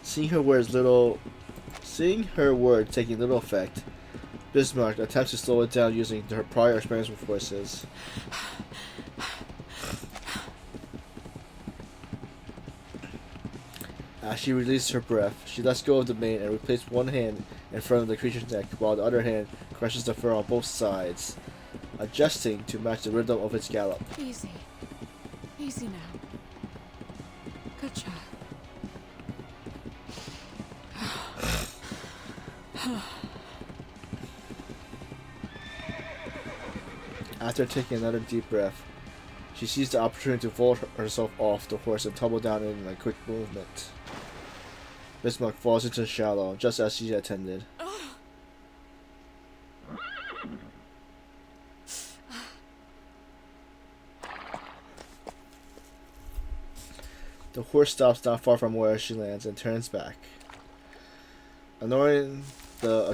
Seeing her words taking little effect, Bismarck attempts to slow it down using her prior experience with horses. As she releases her breath, she lets go of the mane and replaces one hand in front of the creature's neck, while the other hand crushes the fur on both sides, adjusting to match the rhythm of its gallop. Easy. Easy now. Good job. After taking another deep breath, she sees the opportunity to vault herself off the horse and tumble down in a quick movement. Bismarck falls into the shallow, just as she intended. The horse stops not far from where she lands and turns back. Ignoring the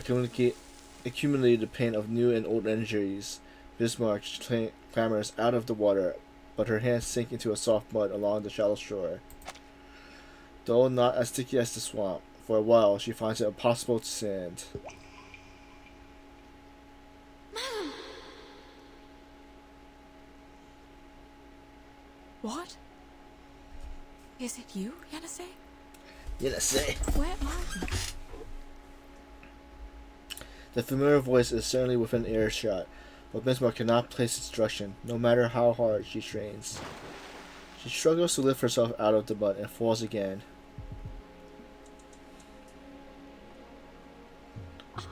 accumulated pain of new and old injuries, Bismarck clambers out of the water, but her hands sink into a soft mud along the shallow shore. Though not as sticky as the swamp, for a while she finds it impossible to stand. Madam! What? Is it you, Yanase? Yanase. Where are you? The familiar voice is certainly within earshot, but Bismarck cannot place its direction, no matter how hard she strains. She struggles to lift herself out of the mud and falls again.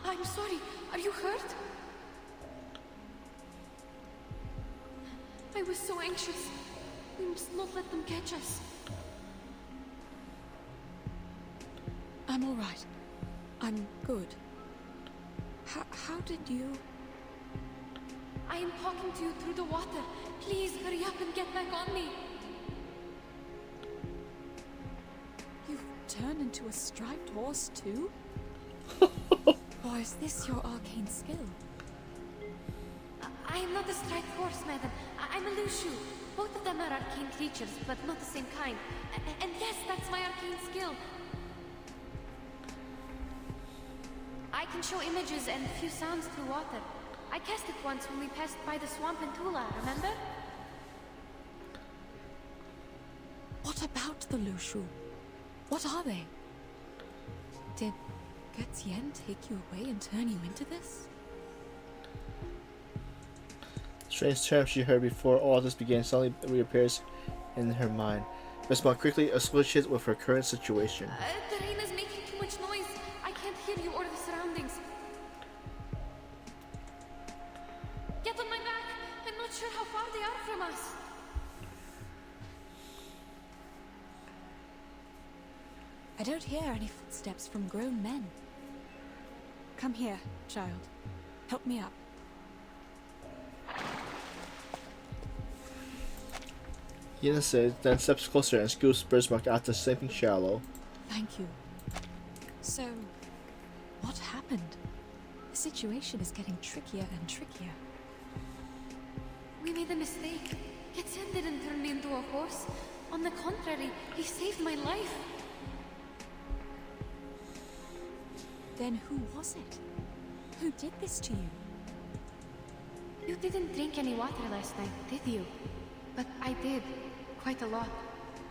I'm sorry. Are you hurt? I was so anxious. We must not let them catch us. I'm all right. I'm good. How did you... I am talking to you through the water. Please hurry up and get back on me. You've turned into a striped horse too? Or is this your arcane skill? I am not a striped horse, madam. I'm a Lushu. Both of them are arcane creatures, but not the same kind. And yes, that's my arcane skill. I can show images and a few sounds through water. I cast it once when we passed by the swamp in Tula, remember? What about the Lushu? What are they? Did Getien take you away and turn you into this? Strange terms she heard before all this began suddenly reappears in her mind. Bismarck quickly associates with her current situation. The rain is making too much noise. I can't hear you or the surroundings. Get on my back. I'm not sure how far they I don't hear any footsteps from grown men. Come here, child. Help me up. Yennefer then steps closer and scoops Bismarck out to something shallow. Thank you. So, what happened? The situation is getting trickier and trickier. We made a mistake. Getsen didn't turn me into a horse. On the contrary, he saved my life. Then who was it? Who did this to you? You didn't drink any water last night, did you? But I did. Quite a lot.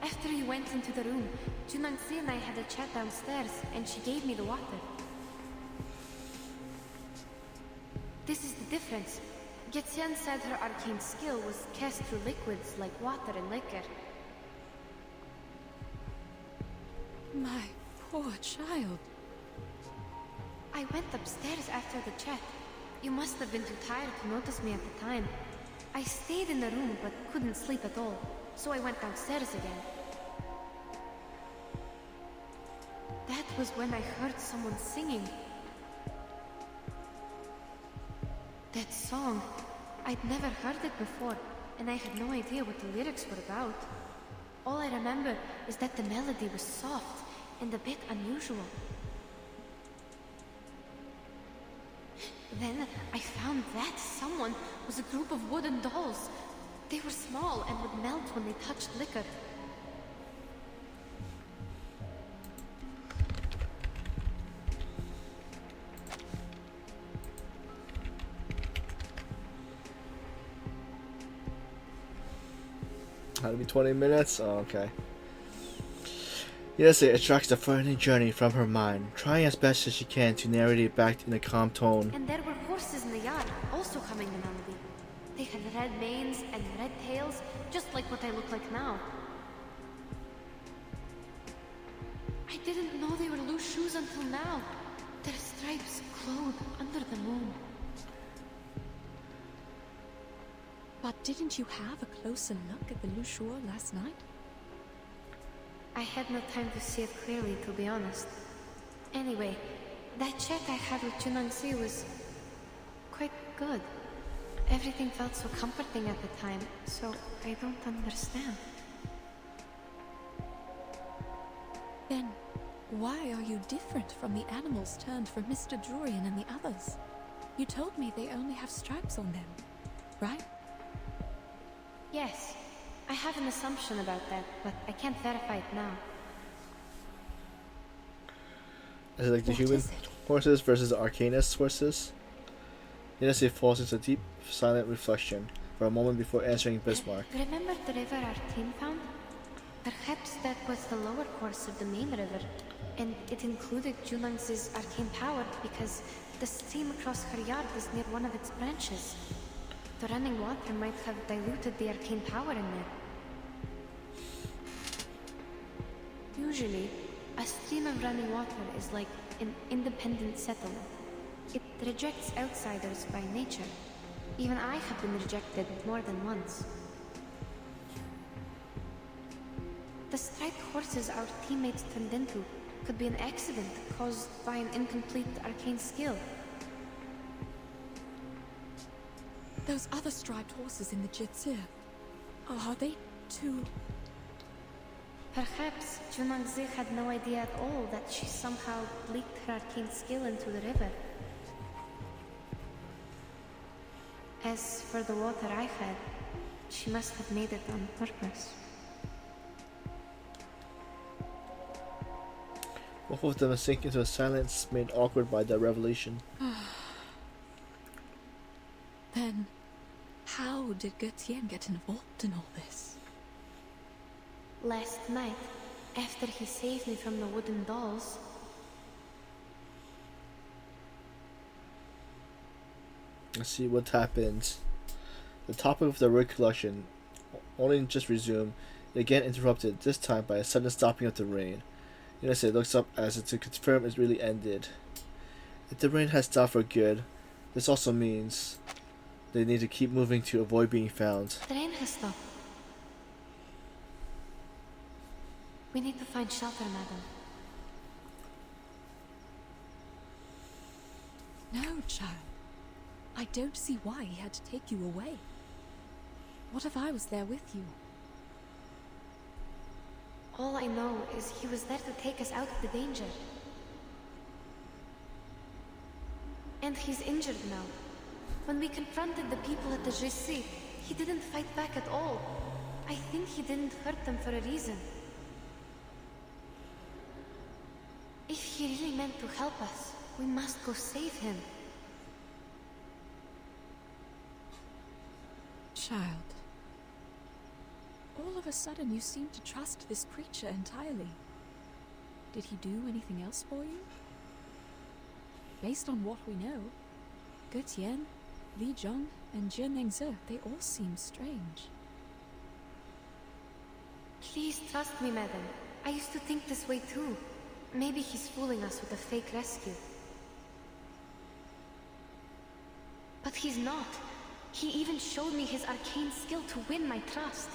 After you went into the room, Junangsi and I had a chat downstairs, and she gave me the water. This is the difference. Getsen said her arcane skill was cast through liquids like water and liquor. My poor child. I went upstairs after the chat. You must have been too tired to notice me at the time. I stayed in the room but couldn't sleep at all, so I went downstairs again. That was when I heard someone singing. That song, I'd never heard it before, and I had no idea what the lyrics were about. All I remember is that the melody was soft and a bit unusual. Then I found that someone was a group of wooden dolls. They were small and would melt when they touched liquor. Had to be 20 minutes? Oh, okay. Yes, it extracts the frightening journey from her mind, trying as best as she can to narrate it back in a calm tone. And there were horses in the yard, also humming the melody. They had red manes and red tails, just like what I look like now. I didn't know they were loose shoes until now. Their stripes glowed under the moon. But didn't you have a closer look at the Lushore last night? I had no time to see it clearly, to be honest. Anyway, that chat I had with Junangsi was quite good. Everything felt so comforting at the time, so I don't understand. Then, why are you different from the animals turned from Mr. Dorian and the others? You told me they only have stripes on them, right? Yes, I have an assumption about that, but I can't verify it now. Is it like the What human is it? horses versus the Arcanist horses? Yennefer falls into deep, silent reflection for a moment before answering Bismarck. Remember the river our team found? Perhaps that was the lower course of the main river, and it included Junang's arcane power because the stream across her yard is near one of its branches. The running water might have diluted the arcane power in there. Usually, a stream of running water is like an independent settlement. It rejects outsiders by nature. Even I have been rejected more than once. The striped horses our teammates turned into could be an accident caused by an incomplete arcane skill. Those other striped horses in the Jitsu, are they too... Perhaps Junangzi had no idea at all that she somehow leaked her arcane skill into the river. As for the water I had, she must have made it on purpose. Both of them sink into a silence made awkward by the revelation. Then, how did Getien get involved in all this? Last night, after he saved me from the wooden dolls, Let's see what happens. The topic of the recollection only just resumed, again interrupted, this time by a sudden stopping of the rain. Yennefer looks up as if to confirm it really ended. If the rain has stopped for good, this also means they need to keep moving to avoid being found. the rain has stopped. We need to find shelter, madam. No, child. I don't see why he had to take you away. What if I was there with you? All I know is he was there to take us out of the danger. And he's injured now. When we confronted the people at the Jessie, he didn't fight back at all. I think he didn't hurt them for a reason. If he really meant to help us, we must go save him. Child. All of a sudden you seem to trust this creature entirely. Did he do anything else for you? Based on what we know, Ge Tian, Li Zhong, and Jie Ningzi, they all seem strange. Please trust me, madam. I used to think this way too. Maybe he's fooling us with a fake rescue. But he's not. He even showed me his arcane skill to win my trust.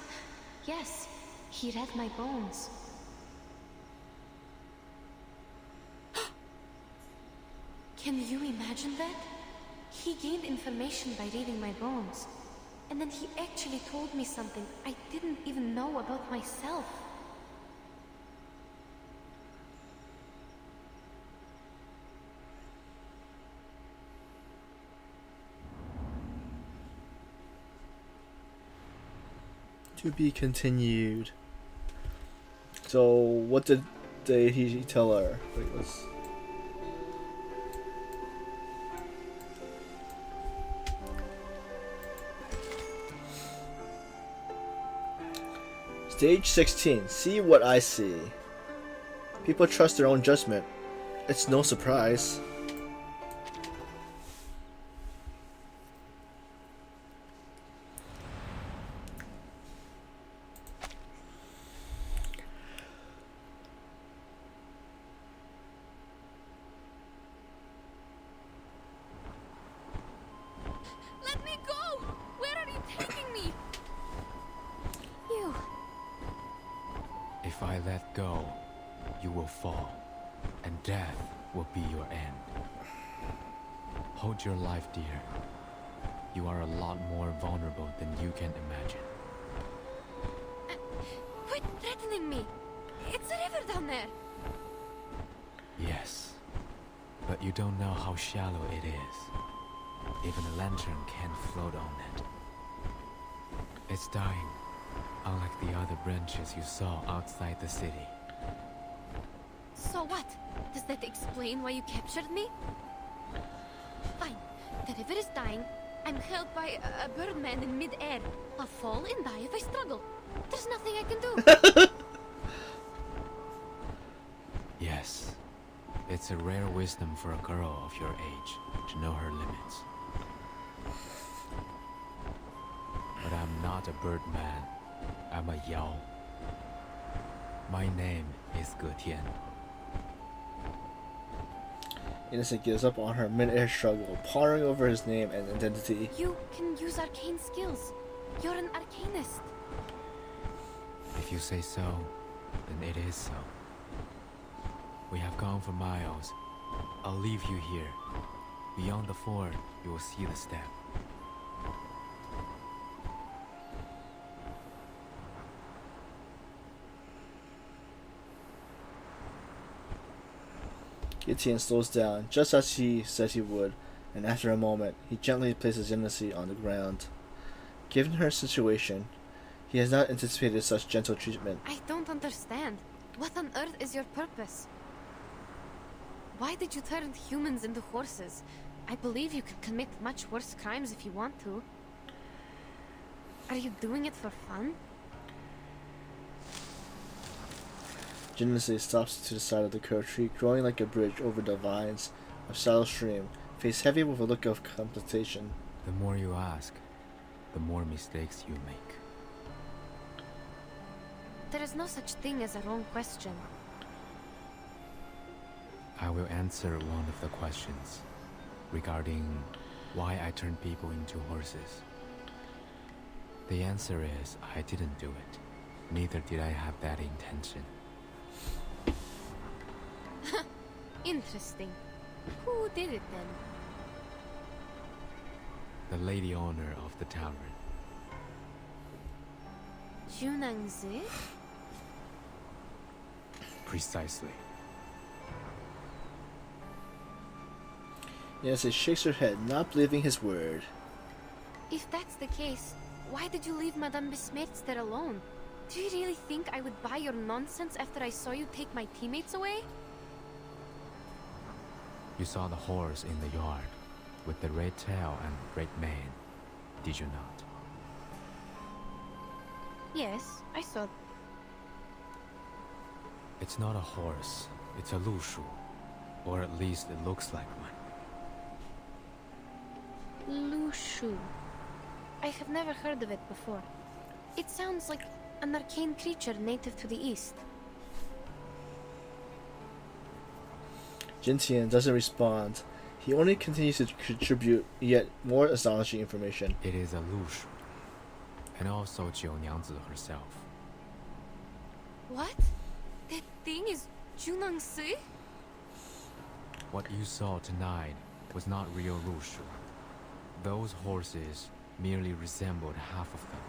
Yes, he read my bones. Can you imagine that? He gained information by reading my bones. And then he actually told me something I didn't even know about myself. To be continued. So, what did he tell her? Wait, let's... Stage 16. See what I see. People trust their own judgment. It's no surprise. Let me go! Where are you taking me? You. If I let go, you will fall, and death will be your end. Hold your life dear. You are a lot more vulnerable than you can imagine. Quit threatening me. It's a river down there. Yes, but you don't know how shallow it is. Even a lantern can't float on it. It's dying, unlike the other branches you saw outside the city. So what? Does that explain why you captured me? Fine. The river is dying. I'm held by a birdman in mid-air. I'll fall and die if I struggle. There's nothing I can do. Yes, it's a rare wisdom for a girl of your age to know her limits. But I'm not a birdman. I'm a Yao. My name is Ge Tian. Innocent gives up on her mid-air struggle, pondering over his name and identity. You can use arcane skills. You're an arcanist. If you say so, then it is so. We have gone for miles. I'll leave you here. Beyond the ford, you will see the step. Ge Tian slows down, just as he said he would, and after a moment, he gently places Genesee on the ground. Given her situation, he has not anticipated such gentle treatment. I don't understand. What on earth is your purpose? Why did you turn humans into horses? I believe you could commit much worse crimes if you want to. Are you doing it for fun? Genesee stops to the side of the curved tree, growing like a bridge over the vines of shallow stream, face heavy with a look of contemplation. The more you ask, the more mistakes you make. There is no such thing as a wrong question. I will answer one of the questions regarding why I turned people into horses. The answer is I didn't do it. Neither did I have that intention. Interesting. Who did it then? the lady owner of the tavern. Junangzi? Precisely. Yes, he shakes her head, not believing his word. If that's the case, why did you leave Madame Besmertz there alone? Do you really think I would buy your nonsense after I saw you take my teammates away? You saw the horse in the yard, with the red tail and red mane, did you not? Yes, I saw. It's not a horse, it's a lushu. Or at least it looks like one. Lushu. I have never heard of it before. It sounds like an arcane creature native to the east. Jintian doesn't respond. He only continues to contribute yet more astonishing information. It is a lushu. And also Jiu Niangzi herself. What? That thing is Junangzi? What you saw tonight was not real lushu. Those horses merely resembled half of them.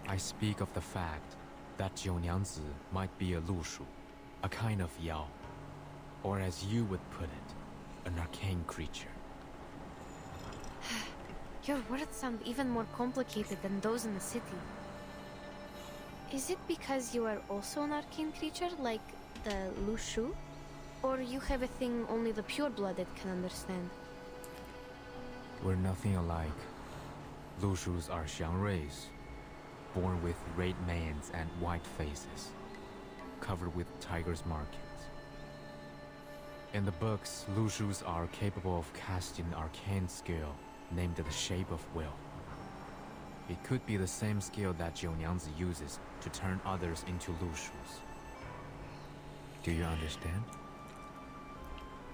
I speak of the fact that Jiu Niangzi might be a lushu, a kind of yao, or as you would put it, an arcane creature. Your words sound even more complicated than those in the city. Is it because you are also an arcane creature, like the Lushu? Or you have a thing only the pure-blooded can understand? We're nothing alike. Lushus are xiangruis, born with red manes and white faces, covered with tiger's markings. In the books, Lushus are capable of casting an arcane skill named the Shape of Will. It could be the same skill that Jiu Niangzi uses to turn others into Lushus. Do you understand?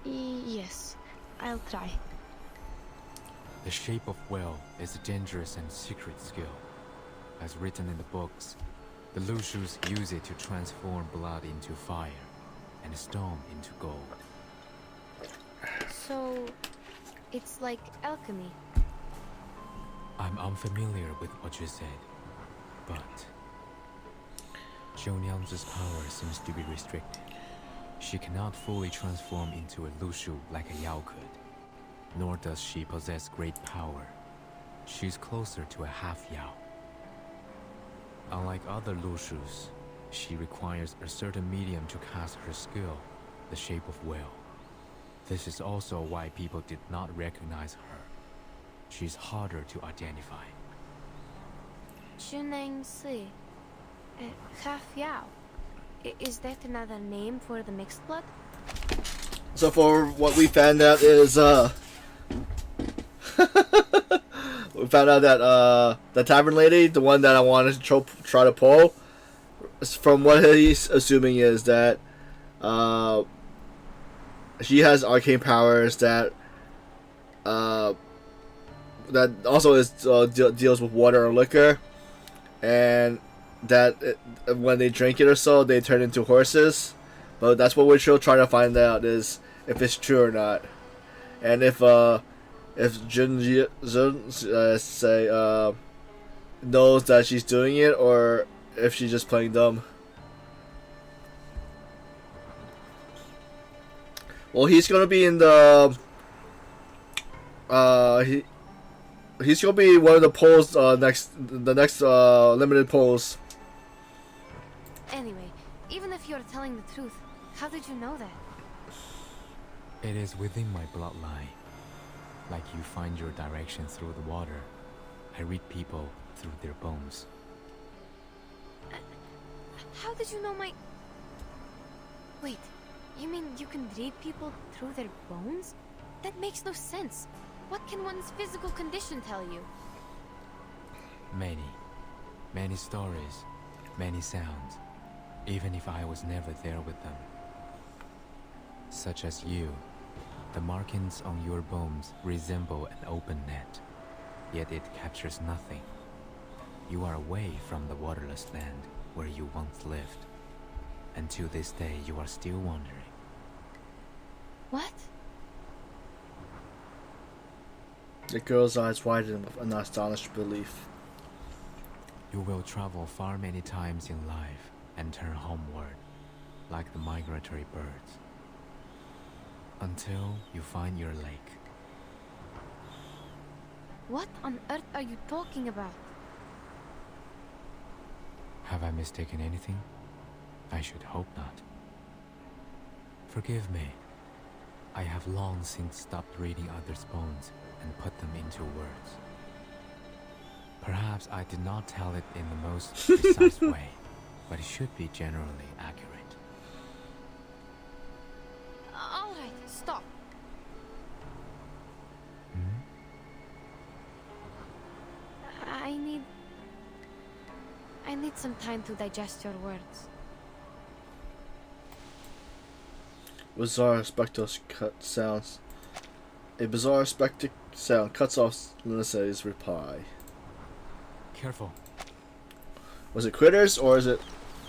Yes, I'll try. The Shape of Will is a dangerous and secret skill. As written in the books, the Lushus use it to transform blood into fire and stone into gold. So, it's like alchemy. I'm unfamiliar with what you said, but Jiu Niangzi's power seems to be restricted. She cannot fully transform into a Lushu like a Yao could, nor does she possess great power. She's closer to a half Yao. Unlike other Lushus, she requires a certain medium to cast her skill, the Shape of Will. This is also why people did not recognize her. She's harder to identify. Junangzi. Half Yao. Is that another name for the mixed blood? So for what we found out is, we found out that the tavern lady, the one that I wanted to try to pull, from what he's assuming is that she has arcane powers that that also is deals with water or liquor, and that when they drink it or so, they turn into horses. But that's what we're still trying to find out, is if it's true or not, and if Jun say knows that she's doing it, or if she's just playing dumb. Well, he's gonna be in the he's gonna be one of the polls the next limited polls. Anyway, even if you're telling the truth, how did you know that? It is within my bloodline. Like you find your direction through the water, I read people through their bones. How did you know my... Wait, you mean you can read people through their bones? That makes no sense. What can one's physical condition tell you? Many stories, many sounds, even if I was never there with them. Such as you, the markings on your bones resemble an open net, yet it captures nothing. You are away from the waterless land where you once lived, and to this day you are still wandering. What? The girl's eyes widen with an astonished belief. You will travel far many times in life and turn homeward, like the migratory birds, until you find your lake. What on earth are you talking about? Have I mistaken anything? I should hope not. Forgive me. I have long since stopped reading others' bones and put them into words. Perhaps I did not tell it in the most precise way, but it should be generally accurate. All right, stop. I need some time to digest your words. Bizarre spectacle cut sounds. A bizarre spectacle sound cuts off Lindsay's reply. Careful. Was it critters or is it?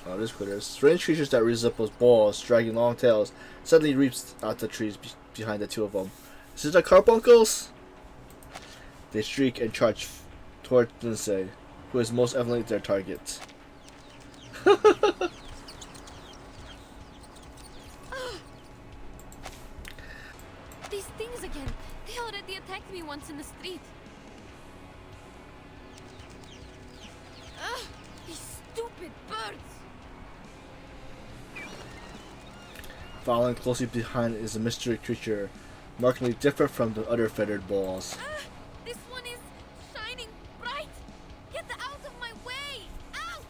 Oh, it is critters. Strange creatures that resemble balls, dragging long tails, suddenly reaps out the trees behind the two of them. Is it the carbuncles? They shriek and charge toward Lindsay, who is most evidently their target. These things again. They already attacked me once in the street. Ugh, these stupid birds. Following closely behind is a mystery creature, markedly different from the other feathered balls. This one is shining bright. Get out of my way. Out!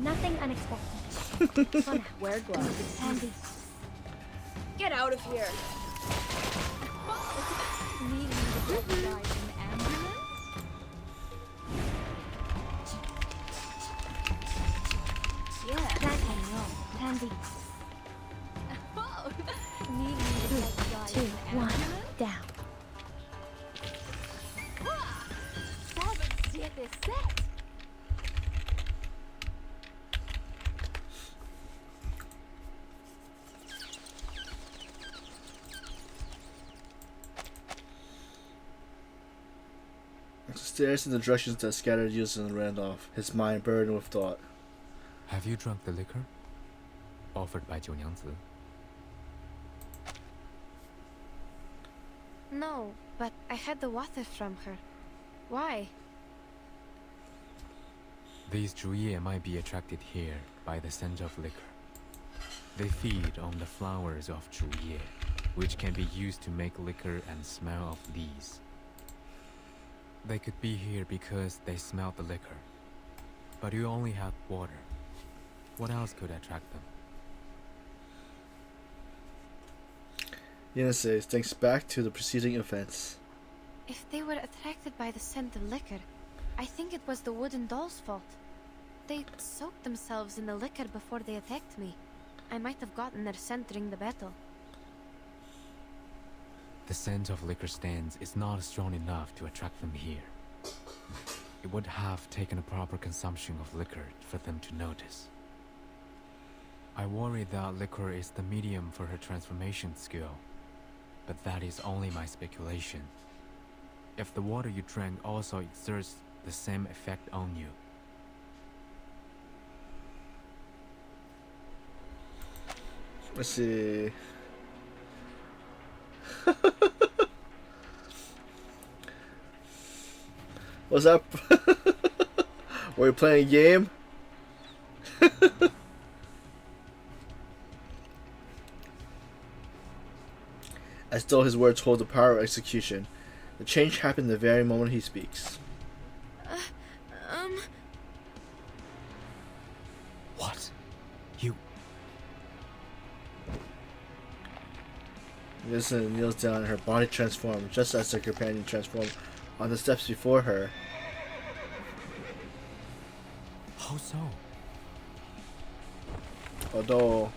Nothing unexpected. Wear gloves. Handy. Get out of here. Needing to get the guy in ambulance? Yeah. That I know. Handy. Oh, needing to get the guy 2, in 1, ambulance? down. Robert, siete, set. Stares in the directions that scattered Yusun and ran off, his mind burdened with thought. Have you drunk the liquor? Offered by Jiu Nyangzi. No, but I had the water from her. Why? These Zhuye might be attracted here by the scent of liquor. They feed on the flowers of Zhuye, which can be used to make liquor and smell of these. They could be here because they smelled the liquor. But you only have water. What else could attract them? Yenase thinks back to the preceding events. If they were attracted by the scent of liquor, I think it was the wooden doll's fault. They soaked themselves in the liquor before they attacked me. I might have gotten their scent during the battle. The scent of liquor stands is not strong enough to attract them here. It would have taken a proper consumption of liquor for them to notice. I worry that liquor is the medium for her transformation skill, but that is only my speculation. If the water you drank also exerts the same effect on you. Let's see. What's up? Were you playing a game? As though his words hold the power of execution, the change happened the very moment he speaks. Listen kneels down and her body transforms, just as her companion transformed on the steps before her. How so? Although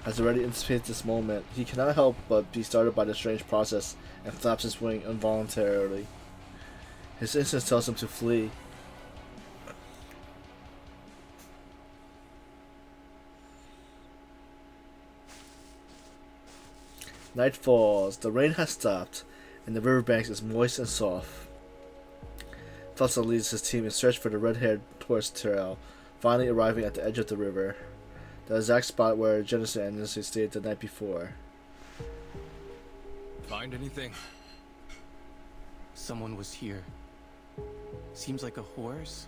has already anticipated this moment, he cannot help but be startled by the strange process and flaps his wing involuntarily. His instinct tells him to flee. Night falls, the rain has stopped, and the riverbanks is moist and soft. Tulsa leads his team in search for the red-haired tourist trail, finally arriving at the edge of the river, the exact spot where Genesis and Nancy stayed the night before. Find anything? Someone was here. Seems like a horse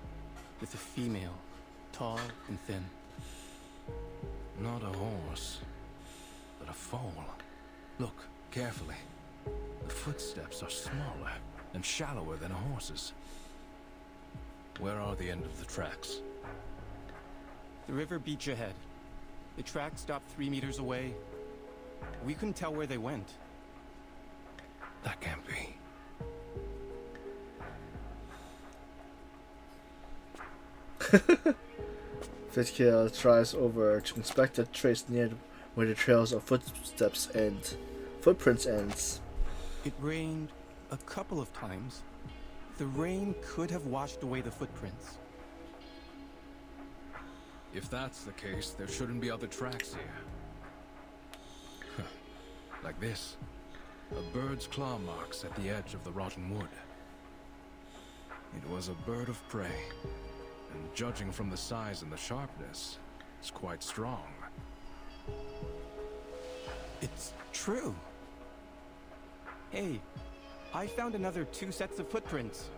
with a female, tall and thin. Not a horse, but a foal. Look carefully. The footsteps are smaller and shallower than a horse's. Where are the end of the tracks? The river beach ahead. The track stopped 3 meters away. We couldn't tell where they went. That can't be. Fitzgerald tries over to inspect the trace near where the trails of footprints ends. It rained a couple of times. The rain could have washed away the footprints. If that's the case, there shouldn't be other tracks here. Like this. A bird's claw marks at the edge of the rotten wood. It was a bird of prey, and judging from the size and the sharpness, it's quite strong. It's true. Hey, I found another 2 sets of footprints.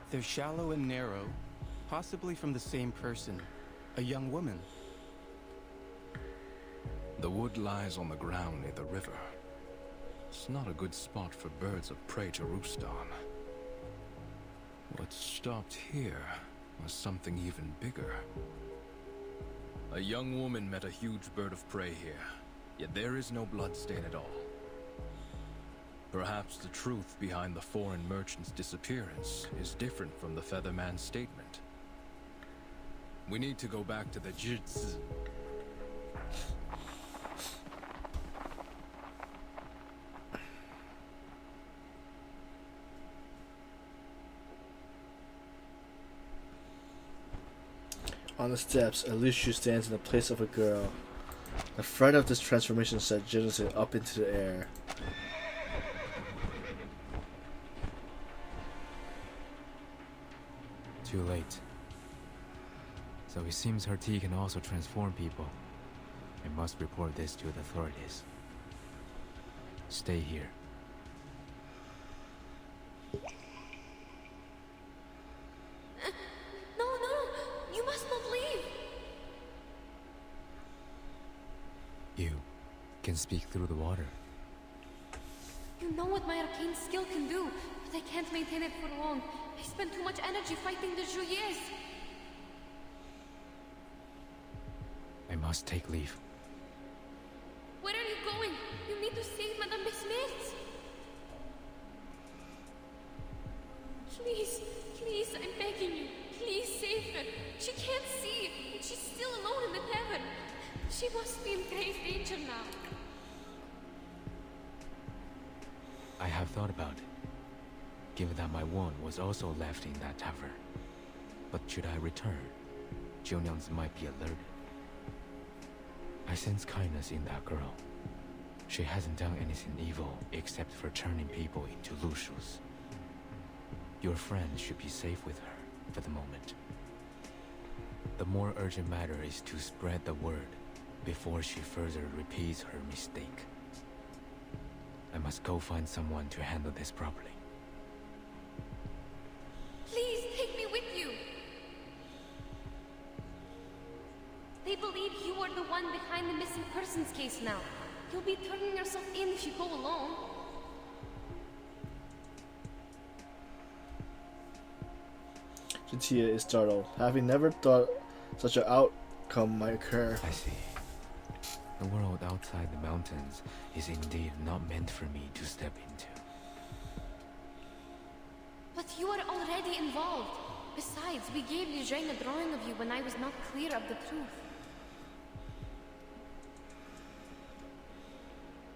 They're shallow and narrow, possibly from the same person, a young woman. The wood lies on the ground near the river. It's not a good spot for birds of prey to roost on. What stopped here was something even bigger. A young woman met a huge bird of prey here, yet there is no bloodstain at all. Perhaps the truth behind the foreign merchant's disappearance is different from the Featherman's statement. We need to go back to the Jits. On the steps, Alishu stands in the place of a girl. The fright of this transformation sent Genesis up into the air. Too late. So it seems her tea can also transform people. I must report this to the authorities. Stay here. No, you must not leave. You can speak through the water. You know what my arcane skill can do, but I can't maintain it for long. I spend too much energy fighting the Juliers. I must take leave. Where are you going? You need to save Madame Besmet. Please, I'm begging you. Please save her. She can't see, and she's still alone in the tavern. She must be in grave danger now. I have thought about it. Given that my wound was also left in that tavern. But should I return, Jiunyang's might be alerted. I sense kindness in that girl. She hasn't done anything evil except for turning people into Lushus. Your friend should be safe with her for the moment. The more urgent matter is to spread the word before she further repeats her mistake. I must go find someone to handle this properly. Please take me with you. They believe you are the one behind the missing persons case now. You'll be turning yourself in if you go alone. Jintia is startled, having never thought such an outcome might occur. I see. The world outside the mountains is indeed not meant for me to step into. But you are already involved. Besides, we gave Eugene a drawing of you when I was not clear of the truth.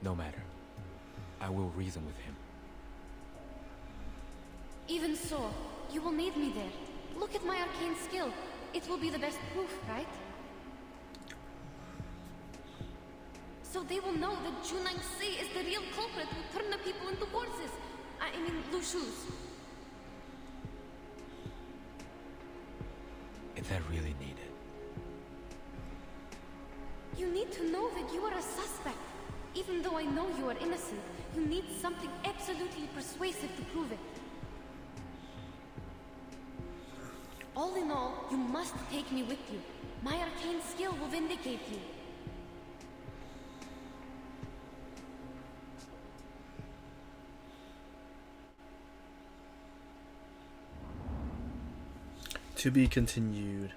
No matter. I will reason with him. Even so, you will need me there. Look at my arcane skill. It will be the best proof, right? So they will know that Junang-si is the real culprit who turned the people into horses. I mean, Lushus. Is that really needed? You need to know that you are a suspect. Even though I know you are innocent, you need something absolutely persuasive to prove it. All in all, you must take me with you. My arcane skill will vindicate you. To be continued.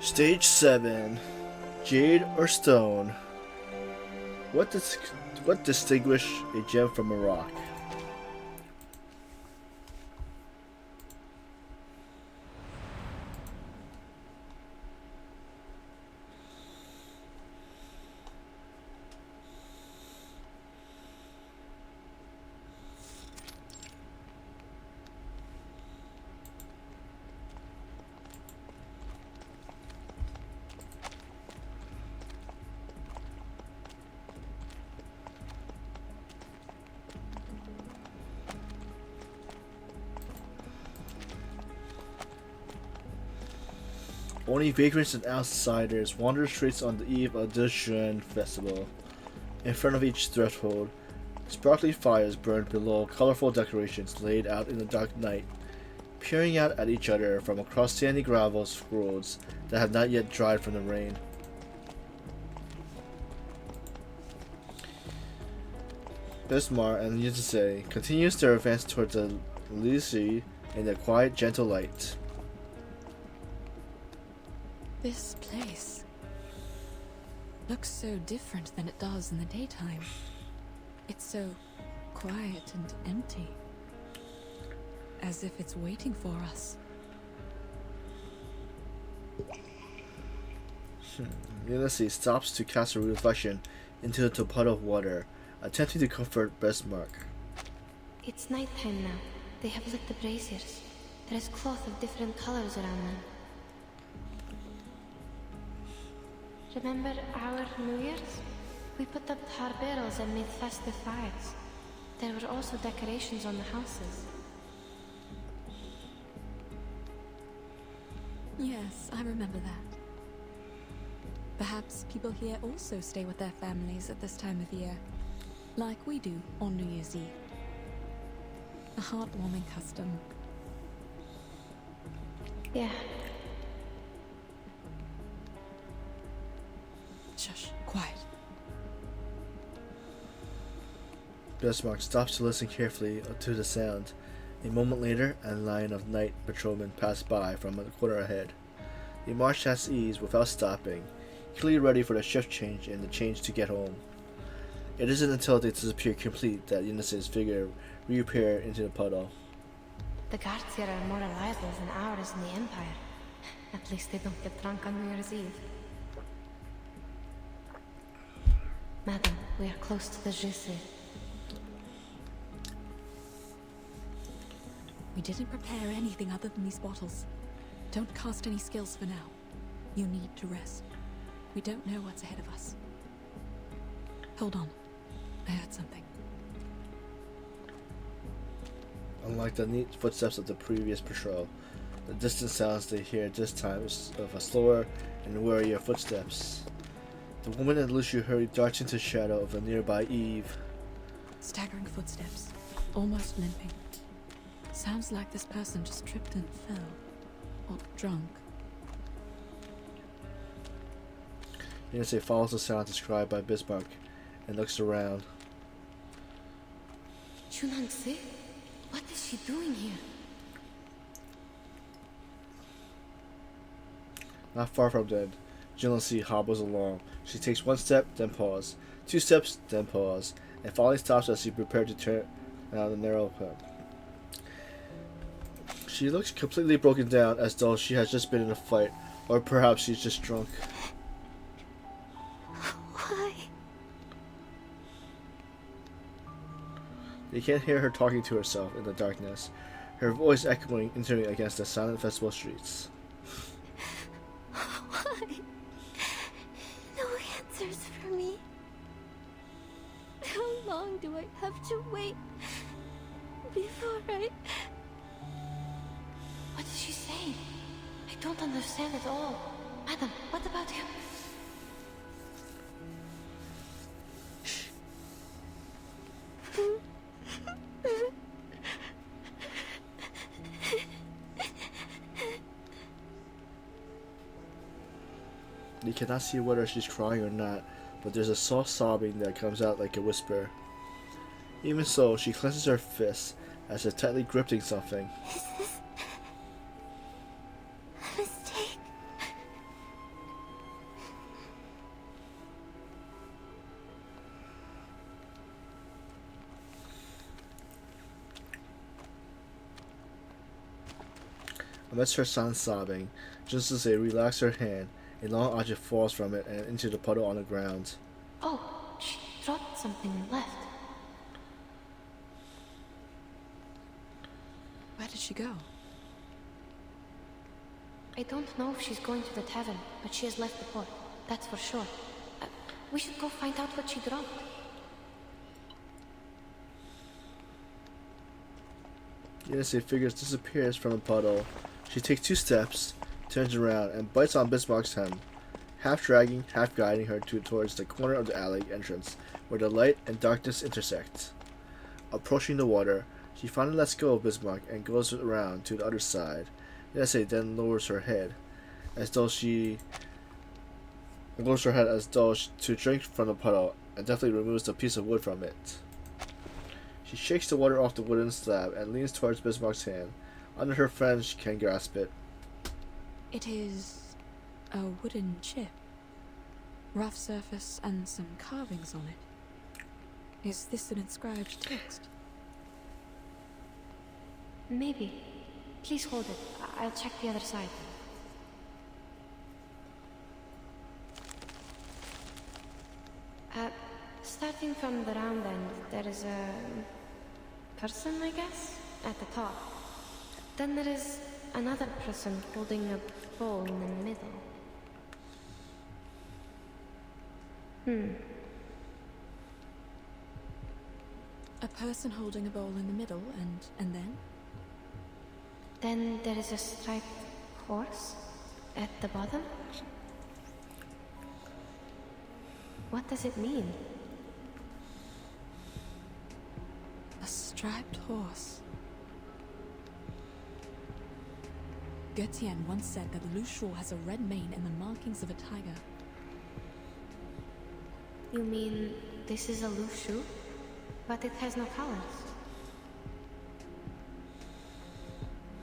Stage 7. Jade or stone? What distinguish a gem from a rock? Only vagrants and outsiders wander the streets on the eve of the Shun festival. In front of each threshold, sparkling fires burn below colorful decorations laid out in the dark night, peering out at each other from across sandy gravel roads that have not yet dried from the rain. Bismarck and Yuzuse continues their advance towards the Lycée in the quiet, gentle light. This place looks so different than it does in the daytime. It's so quiet and empty, as if it's waiting for us. Ulysses stops to cast a reflection into the puddle of water, attempting to comfort Bismarck. It's nighttime now. They have lit the braziers. There is cloth of different colors around them. Remember our New Year's? We put up tar barrels and made festive fires. There were also decorations on the houses. Yes, I remember that. Perhaps people here also stay with their families at this time of year, like we do on New Year's Eve. A heartwarming custom. Yeah. Shush, quiet. Bismarck stops to listen carefully to the sound. A moment later, a line of night patrolmen pass by from a corner ahead. They march at ease without stopping, clearly ready for the shift change and the change to get home. It isn't until they disappear complete that Eunice's figure reappears into the puddle. The guards here are more reliable than ours in the Empire. At least they don't get drunk on New Year's Eve. Madam, we are close to the Jisse. We didn't prepare anything other than these bottles. Don't cast any skills for now. You need to rest. We don't know what's ahead of us. Hold on. I heard something. Unlike the neat footsteps of the previous patrol, the distant sounds they hear this time is of a slower and warier footsteps. The woman and Lucio hurry darts into the shadow of a nearby eave. Staggering footsteps, almost limping. Sounds like this person just tripped and fell. Or drunk. Yunase follows the sound described by Bismarck and looks around. Junansi? What is she doing here? Not far from dead, Yunase hobbles along. She takes one step, then pause. 2 steps, then pause. And finally stops as she prepares to turn down the narrow path. She looks completely broken down, as though she has just been in a fight, or perhaps she's just drunk. Why? You can't hear her talking to herself in the darkness, her voice echoing entering against the silent festival streets. Why? No answers for me. How long do I have to wait before I... What is she saying? I don't understand at all. Madam, what about him? You cannot see whether she's crying or not, but there's a soft sobbing that comes out like a whisper. Even so, she clenches her fists as if tightly gripping something. Is this a mistake? Amidst her son's sobbing, just as they relax her hand, a long object falls from it and into the puddle on the ground. Oh, she dropped something and left. Where did she go? I don't know if she's going to the tavern, but she has left the port. That's for sure. We should go find out what she dropped. Yunase figures disappears from the puddle. She takes 2 steps, turns around, and bites on Bismarck's hem, half dragging, half guiding her towards the corner of the alley entrance, where the light and darkness intersect. Approaching the water, she finally lets go of Bismarck and goes around to the other side. Yunase then lowers her head, as though to drink from the puddle, and deftly removes the piece of wood from it. She shakes the water off the wooden slab and leans towards Bismarck's hand. Under her friend, she can grasp it. It is a wooden chip. Rough surface and some carvings on it. Is this an inscribed text? Maybe. Please hold it. I'll check the other side. Starting from the round end, there is a person, I guess, at the top. Then there is another person holding a bowl in the middle. A person holding a bowl in the middle, and then? Then there is a striped horse at the bottom. What does it mean? A striped horse. Gertien once said that Lu Shu has a red mane and the markings of a tiger. You mean this is a Lu Shu? But it has no colors.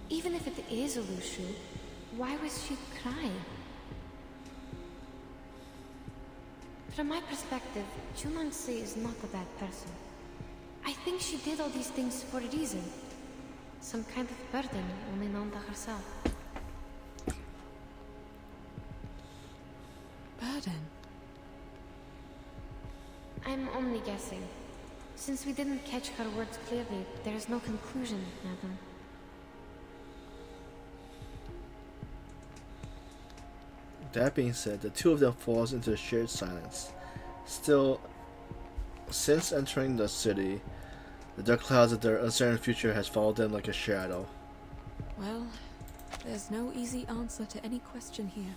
Even if it is a Lu Shu, why was she crying? From my perspective, Junansi is not a bad person. I think she did all these things for a reason. Some kind of burden only known to herself. Burden? I'm only guessing. Since we didn't catch her words clearly, there is no conclusion, madam. That being said, the two of them falls into a shared silence. Still, since entering the city, the dark clouds of their uncertain future has followed them like a shadow. Well, there's no easy answer to any question here.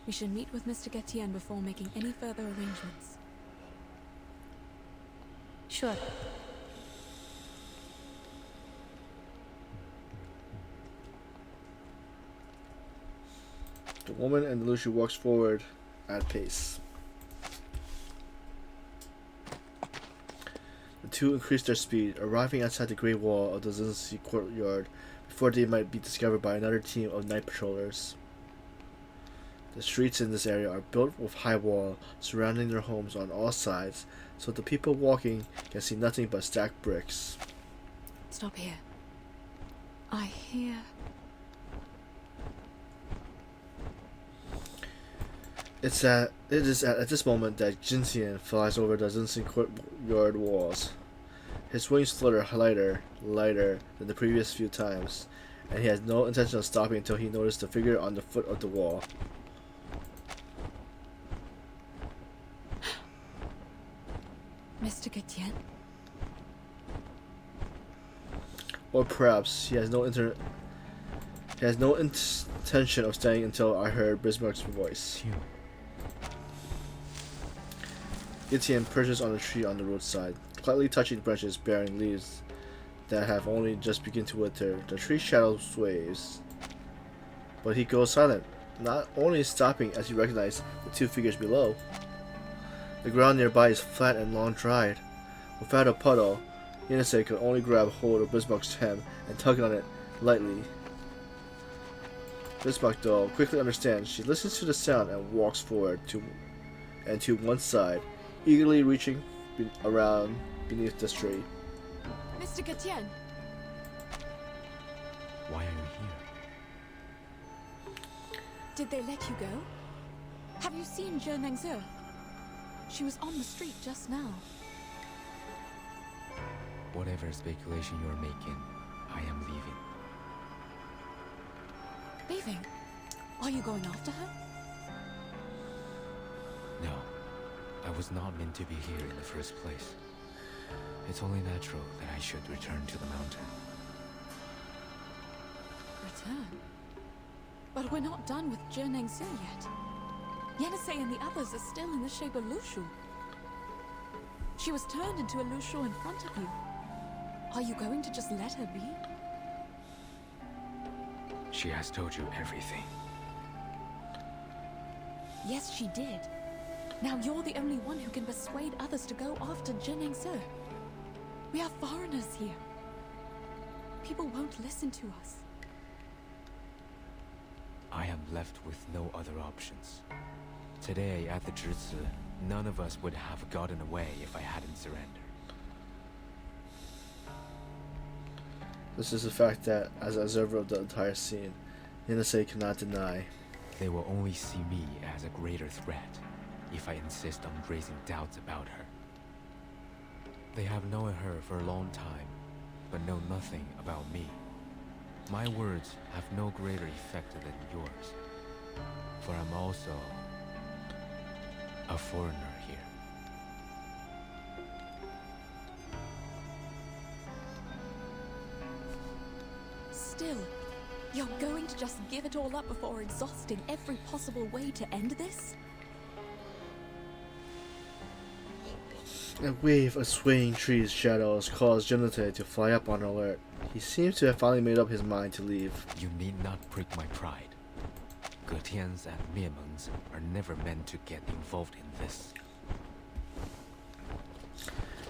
We should meet with Mr. Getien before making any further arrangements. Sure. The woman and Lucy walks forward at pace. The two increase their speed, arriving outside the Great Wall of the Zinzi courtyard before they might be discovered by another team of night patrollers. The streets in this area are built with high wall surrounding their homes on all sides, so the people walking can see nothing but stacked bricks. Stop here. I hear... It is at this moment that Jinxian flies over the Zinzi courtyard walls. His wings flutter lighter than the previous few times, and he has no intention of stopping until he notices the figure on the foot of the wall. Mr. Gatian? Or perhaps he has no intention of staying until I heard Bismarck's voice. Etienne perches on a tree on the roadside, lightly touching branches bearing leaves that have only just begun to wither. The tree shadow sways, but he goes silent, not only stopping as he recognizes the two figures below. The ground nearby is flat and long-dried. Without a puddle, Yanase could only grab hold of Bismarck's hem and tug on it lightly. Bismarck, though, quickly understands. She listens to the sound and walks forward to one side, eagerly reaching around beneath this tree. Mr. Gatian! Why are you here? Did they let you go? Have you seen Zhou Nengzi? She was on the street just now. Whatever speculation you're making, I am leaving. Leaving? Are you going after her? No. I was not meant to be here in the first place. It's only natural that I should return to the mountain. Return? But we're not done with Zhou Nengzi yet. Yanase and the others are still in the shape of Lushu. She was turned into a Lushu in front of you. Are you going to just let her be? She has told you everything. Yes, she did. Now you're the only one who can persuade others to go after Zhou Nengzi. We are foreigners here. People won't listen to us. I am left with no other options. Today, at the Zhizi, none of us would have gotten away if I hadn't surrendered. This is a fact that, as an observer of the entire scene, Yanase cannot deny. They will only see me as a greater threat if I insist on raising doubts about her. They have known her for a long time, but know nothing about me. My words have no greater effect than yours, for I'm also a foreigner here. Still, you're going to just give it all up before exhausting every possible way to end this? A wave of swaying trees shadows caused Jonathan to fly up on alert. He seems to have finally made up his mind to leave. You need not prick my pride. Getians and Miemongs are never meant to get involved in this.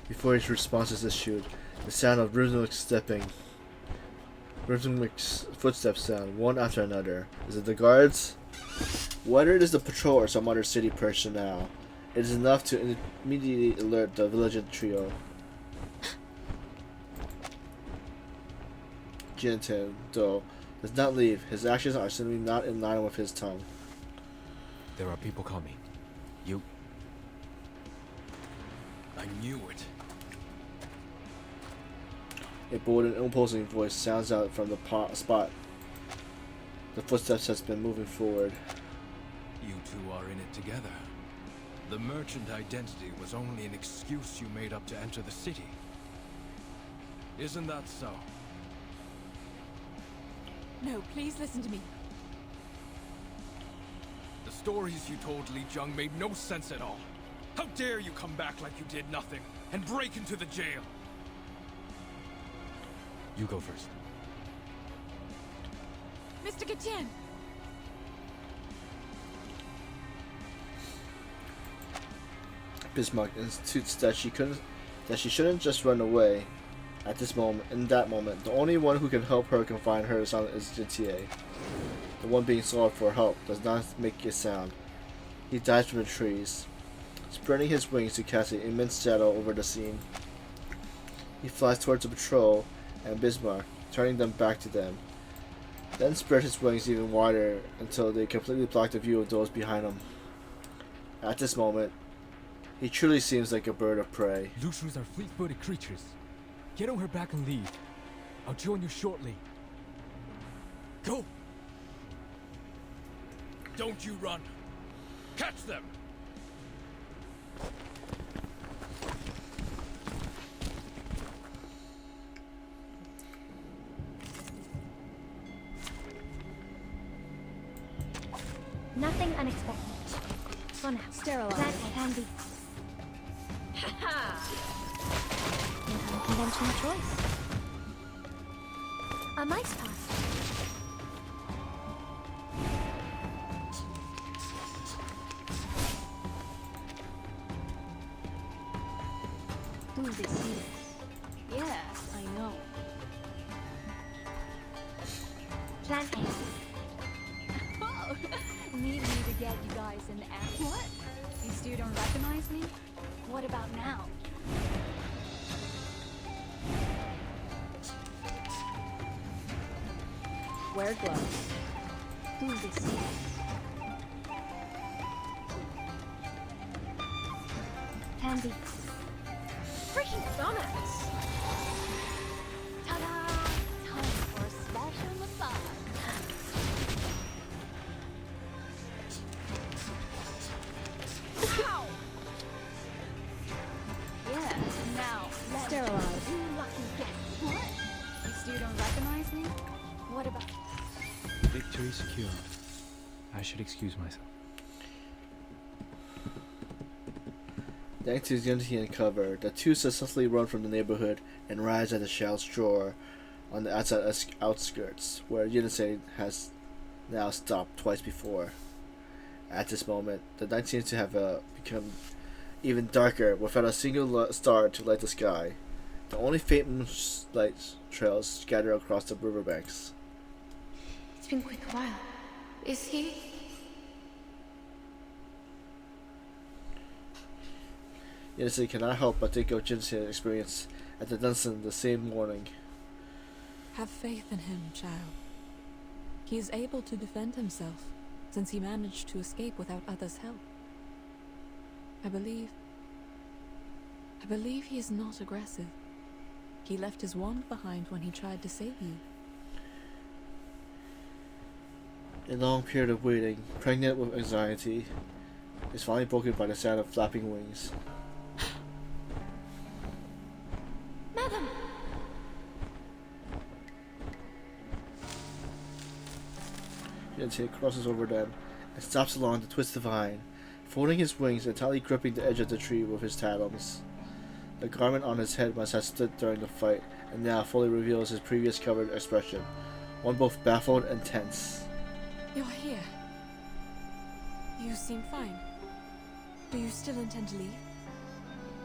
Before his response is issued, the sound of rhythmic footsteps sound, one after another. Is it the guards? Whether it is the patrol or some other city personnel, it is enough to immediately alert the vigilant trio. Jinten, though, does not leave. His actions are simply not in line with his tongue. There are people coming. You... I knew it. A bold and imposing voice sounds out from the spot. The footsteps has been moving forward. You two are in it together. The merchant identity was only an excuse you made up to enter the city. Isn't that so? No, please listen to me. The stories you told Li Jung made no sense at all. How dare you come back like you did nothing and break into the jail? You go first. Mr. Katian! Bismarck institutes that she shouldn't just run away. At this moment, in that moment, the only one who can help her confine her sound is GTA. The one being sought for help does not make a sound. He dives from the trees, spreading his wings to cast an immense shadow over the scene. He flies towards the patrol and Bismarck, turning them back to them. Then spread his wings even wider until they completely block the view of those behind him. At this moment, he truly seems like a bird of prey. Lushus are fleet-footed creatures. Get on her back and leave. I'll join you shortly. Go! Don't you run! Catch them! Nothing unexpected. For now. Sterilize. That can be. An unconventional choice. A mice pot. Do they see this? Yes, I know. Plant haste. Oh, need me to get you guys in the act? What? You still don't recognize me? What about now? Wear gloves. Do they see this? Handy. Freaking dumbass! Ta-da! Time for a special massage. Ow! Yeah, now let's Sterilize. you lucky guess. What? You still don't recognize me? What about? Victory secure. I should excuse myself. Thanks to his unity and cover, the two successfully run from the neighborhood and rise at the shell's shore on the outside outskirts, where Unity has now stopped twice before. At this moment, the night seems to have become even darker, without a single star to light the sky. The only faint moonlight trails scatter across the riverbanks. It's been quite a while. Is he? Unity cannot help but think of Jin's experience at the dungeon the same morning. Have faith in him, child. He is able to defend himself, since he managed to escape without others' help. I believe he is not aggressive. He left his wand behind when he tried to save you. A long period of waiting, pregnant with anxiety, is finally broken by the sound of flapping wings. Madam! Unity crosses over them and stops along the twisted vine, folding his wings and tightly gripping the edge of the tree with his talons. The garment on his head must have stood during the fight, and now fully reveals his previous covered expression, one both baffled and tense. You're here. You seem fine. Do you still intend to leave?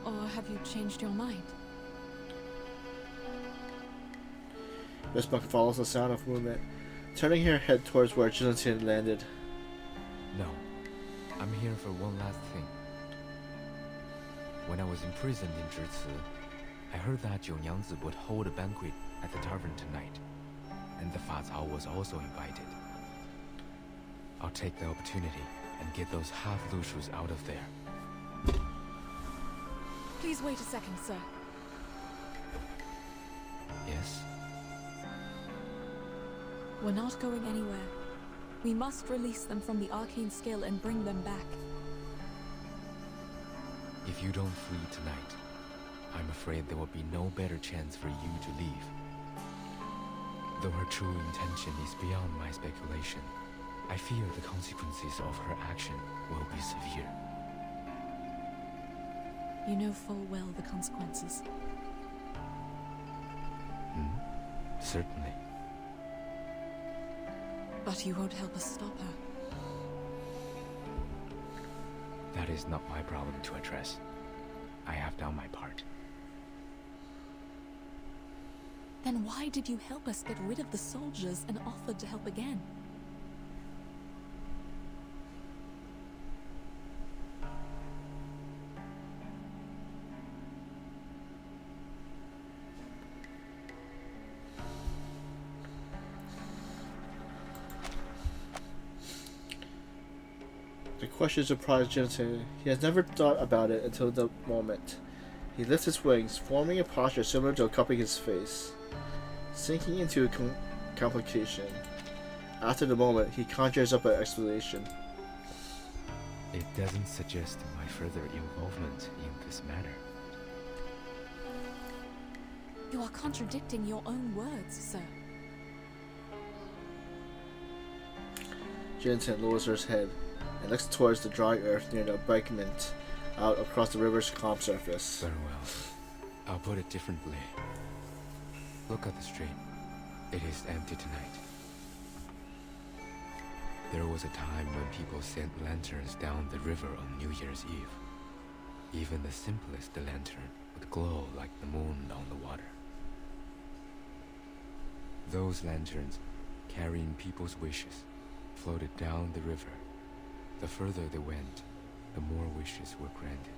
Or have you changed your mind? Bismarck follows the sound of movement, turning her head towards where Jillian landed. No. I'm here for one last thing. When I was imprisoned in Zhici, I heard that Yongyangzi would hold a banquet at the tavern tonight, and the Fa Cao was also invited. I'll take the opportunity and get those half-Lushus out of there. Please wait a second, sir. Yes? We're not going anywhere. We must release them from the arcane skill and bring them back. If you don't flee tonight, I'm afraid there will be no better chance for you to leave. Though her true intention is beyond my speculation, I fear the consequences of her action will be severe. You know full well the consequences. Certainly. But you won't help us stop her. That is not my problem to address. I have done my part. Then why did you help us get rid of the soldiers and offered to help again? The question surprised Jensen. He has never thought about it until the moment. He lifts his wings, forming a posture similar to cupping his face, sinking into a complication. After the moment, he conjures up an explanation. It doesn't suggest my further involvement in this matter. You are contradicting your own words, sir. Jensen lowers her head and looks towards the dry earth near the embankment out across the river's calm surface. Very well. I'll put it differently. Look at the stream. It is empty tonight. There was a time when people sent lanterns down the river on New Year's Eve. Even the simplest lantern would glow like the moon on the water. Those lanterns, carrying people's wishes, floated down the river. The further they went, the more wishes were granted.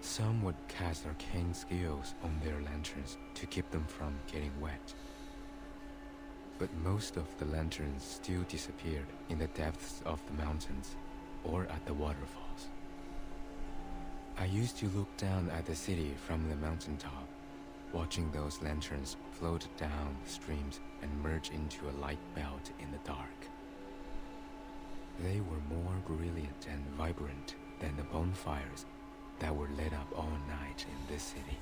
Some would cast arcane skills on their lanterns to keep them from getting wet. But most of the lanterns still disappeared in the depths of the mountains or at the waterfalls. I used to look down at the city from the mountaintop, watching those lanterns float down the streams and merge into a light belt in the dark. They were more brilliant and vibrant than the bonfires that were lit up all night in this city.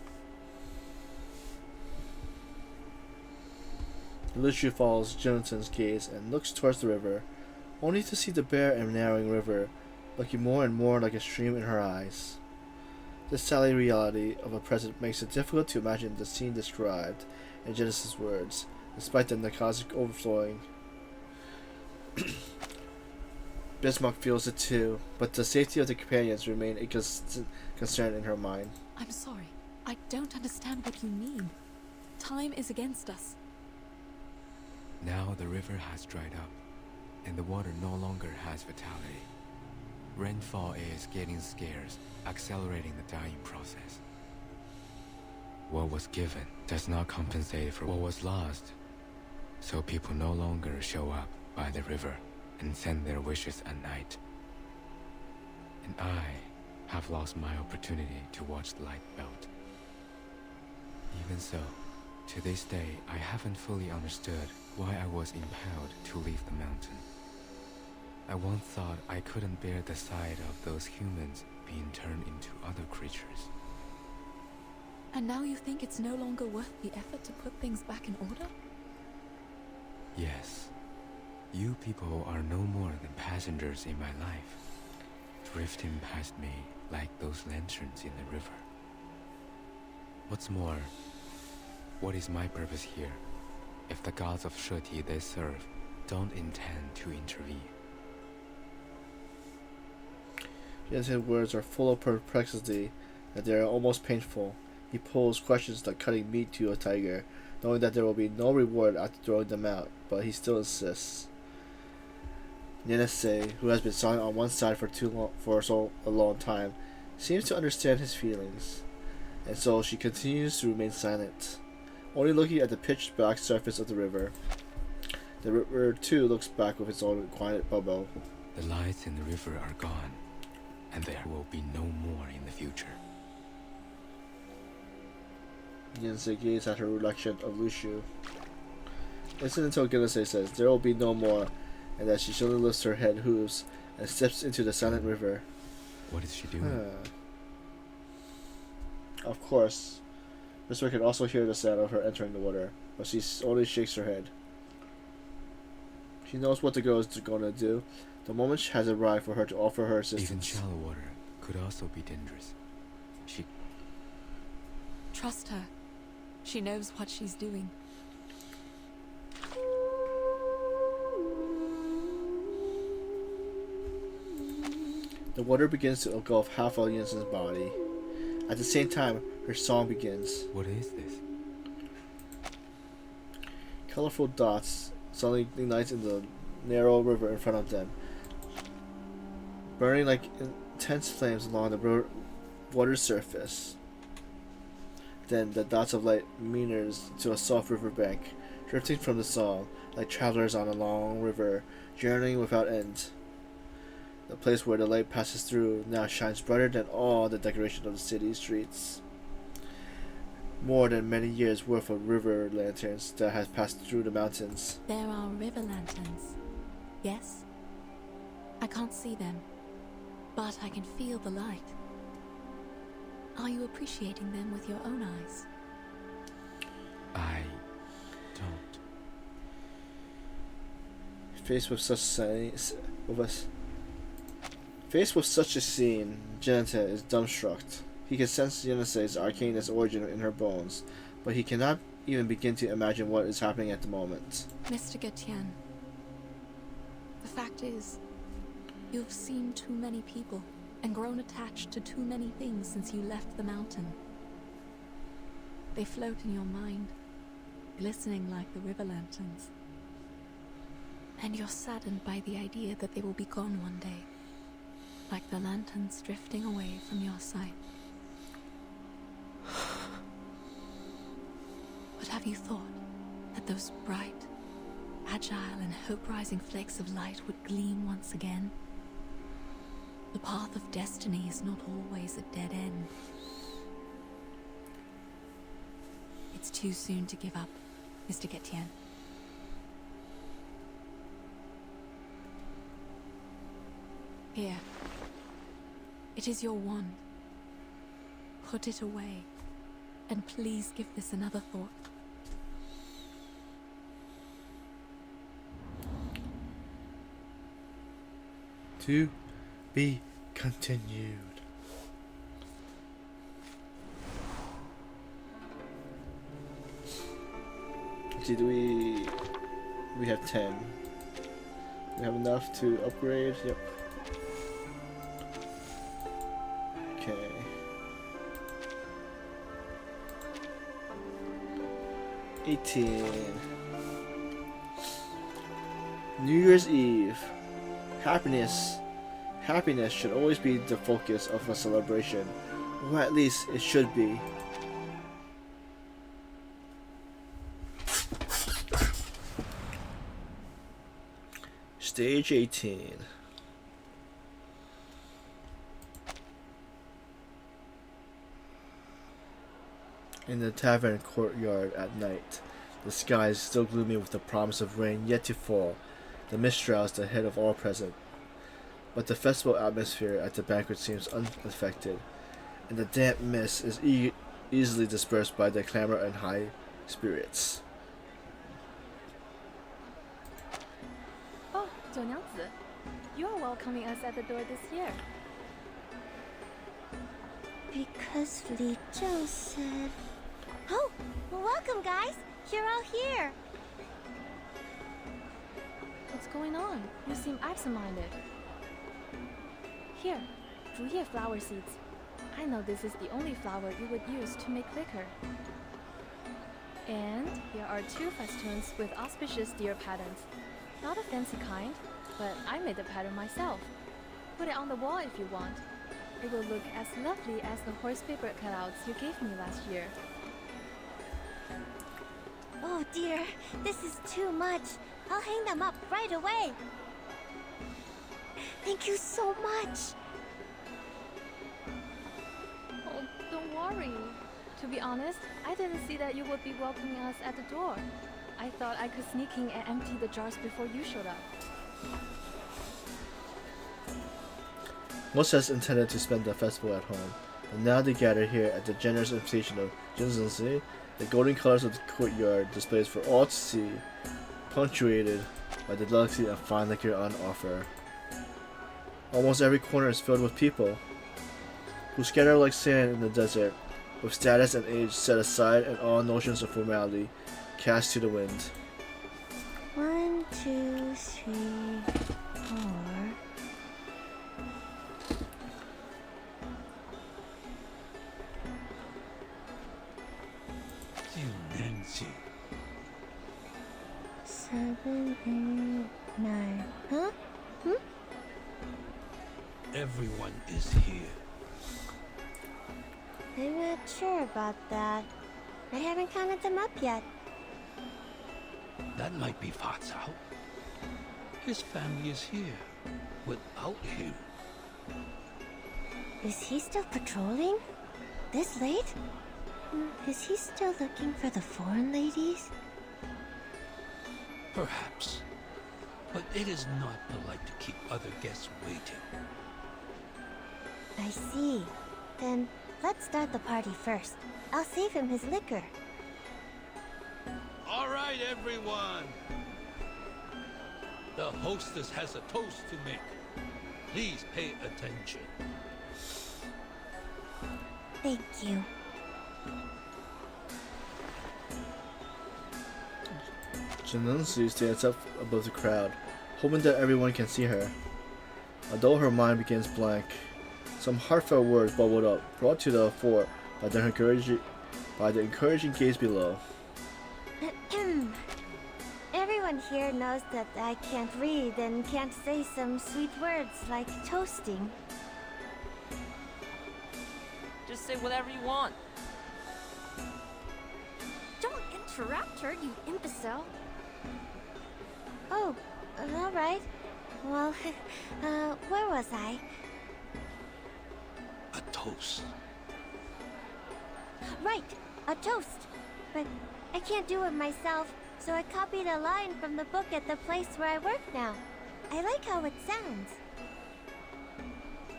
Lucia follows Jonathan's gaze and looks towards the river, only to see the bare and narrowing river looking more and more like a stream in her eyes. This sadly reality of a present makes it difficult to imagine the scene described in Genesis' words, despite the cosmic overflowing. Bismarck feels it too, but the safety of the companions remain a concern in her mind. I'm sorry. I don't understand what you mean. Time is against us. Now the river has dried up, and the water no longer has vitality. Rainfall is getting scarce, accelerating the dying process. What was given does not compensate for what was lost, so people no longer show up by the river and send their wishes at night. And I have lost my opportunity to watch the light belt. Even so, to this day, I haven't fully understood why I was impelled to leave the mountain. I once thought I couldn't bear the sight of those humans being turned into other creatures. And now you think it's no longer worth the effort to put things back in order? Yes. You people are no more than passengers in my life, drifting past me like those lanterns in the river. What's more, what is my purpose here if the gods of Shuri they serve don't intend to intervene? Jensen's words are full of perplexity, and they are almost painful. He pulls questions like cutting meat to a tiger, knowing that there will be no reward after throwing them out, but he still insists. Ninase, who has been silent on one side for a long time, seems to understand his feelings, and so she continues to remain silent, only looking at the pitched black surface of the river. The river too looks back with its own quiet bubble. The lights in the river are gone, and there will be no more in the future. Gense gazes at her reflection of Lushu. Listen until Gense says there will be no more, and that she suddenly lifts her head hooves and steps into the silent river. What is she doing? Of course. Mister can also hear the sound of her entering the water, but she only shakes her head. She knows what the girl is going to do. The moment has arrived for her to offer her assistance. Even shallow water could also be dangerous. She... Trust her. She knows what she's doing. The water begins to engulf half of Yinsen's body. At the same time, her song begins. What is this? Colorful dots suddenly ignite in the narrow river in front of them, burning like intense flames along the water's surface. Then the dots of light meanders to a soft riverbank, drifting from the song, like travelers on a long river, journeying without end. The place where the light passes through now shines brighter than all the decoration of the city streets. More than many years' worth of river lanterns that has passed through the mountains. There are river lanterns. Yes? I can't see them, but I can feel the light. Are you appreciating them with your own eyes? I don't. Faced with such a scene, Geneta is dumbstruck. He can sense Yenese's arcanist origin in her bones, but he cannot even begin to imagine what is happening at the moment. Mr. Gatian, the fact is, you've seen too many people and grown attached to too many things since you left the mountain. They float in your mind, glistening like the river lanterns. And you're saddened by the idea that they will be gone one day, like the lanterns drifting away from your sight. But have you thought that those bright, agile and hope-rising flakes of light would gleam once again? The path of destiny is not always a dead end. It's too soon to give up, Mr. Getienne. Here. It is your wand. Put it away, and please give this another thought. To be continued. See, we have 10. We have enough to upgrade. Yep. Okay. New Year's Eve. Happiness should always be the focus of a celebration, or at least it should be. Stage 18. In the tavern courtyard at night, the sky is still gloomy with the promise of rain yet to fall. The mistral is the head of all present. But the festival atmosphere at the banquet seems unaffected, and the damp mist is easily dispersed by the clamor and high spirits. Oh, 九娘子, you are welcoming us at the door this year. Because Li Zhou said... Oh, welcome guys! You're all here! What's going on? You seem absent-minded. Here, 竹叶 flower seeds. I know this is the only flower you would use to make liquor. And here are 2 festoons with auspicious deer patterns. Not a fancy kind, but I made the pattern myself. Put it on the wall if you want. It will look as lovely as the horse paper cutouts you gave me last year. Oh dear, this is too much. I'll hang them up right away. Thank you so much. Oh, don't worry. To be honest, I didn't see that you would be welcoming us at the door. I thought I could sneak in and empty the jars before you showed up. Most has intended to spend the festival at home, but now they gather here at the generous invitation of Jinzhensi. The golden colors of the courtyard displays for all to see, punctuated by the delicacy of fine liquor on offer. Almost every corner is filled with people. who scatter like sand in the desert, with status and age set aside and all notions of formality cast to the wind. 1, 2, 3, 4. Nancy. 7, 8, 9. Huh? Everyone is here. I'm not sure about that. I haven't counted them up yet. That might be Fatsao. His family is here, without him. Is he still patrolling? This late? Is he still looking for the foreign ladies? Perhaps. But it is not polite to keep other guests waiting. I see. Then let's start the party first. I'll save him his liquor. All right, everyone. The hostess has a toast to make. Please pay attention. Thank you. Jinunsu stands up above the crowd, hoping that everyone can see her. Although her mind begins blank, some heartfelt words bubbled up, brought to the fore by the encouraging gaze below. Everyone here knows that I can't read and can't say some sweet words like toasting. Just say whatever you want. Don't interrupt her, you imbecile. Oh, all right. Well, where was I? A toast. Right, a toast. But I can't do it myself, so I copied a line from the book at the place where I work now. I like how it sounds.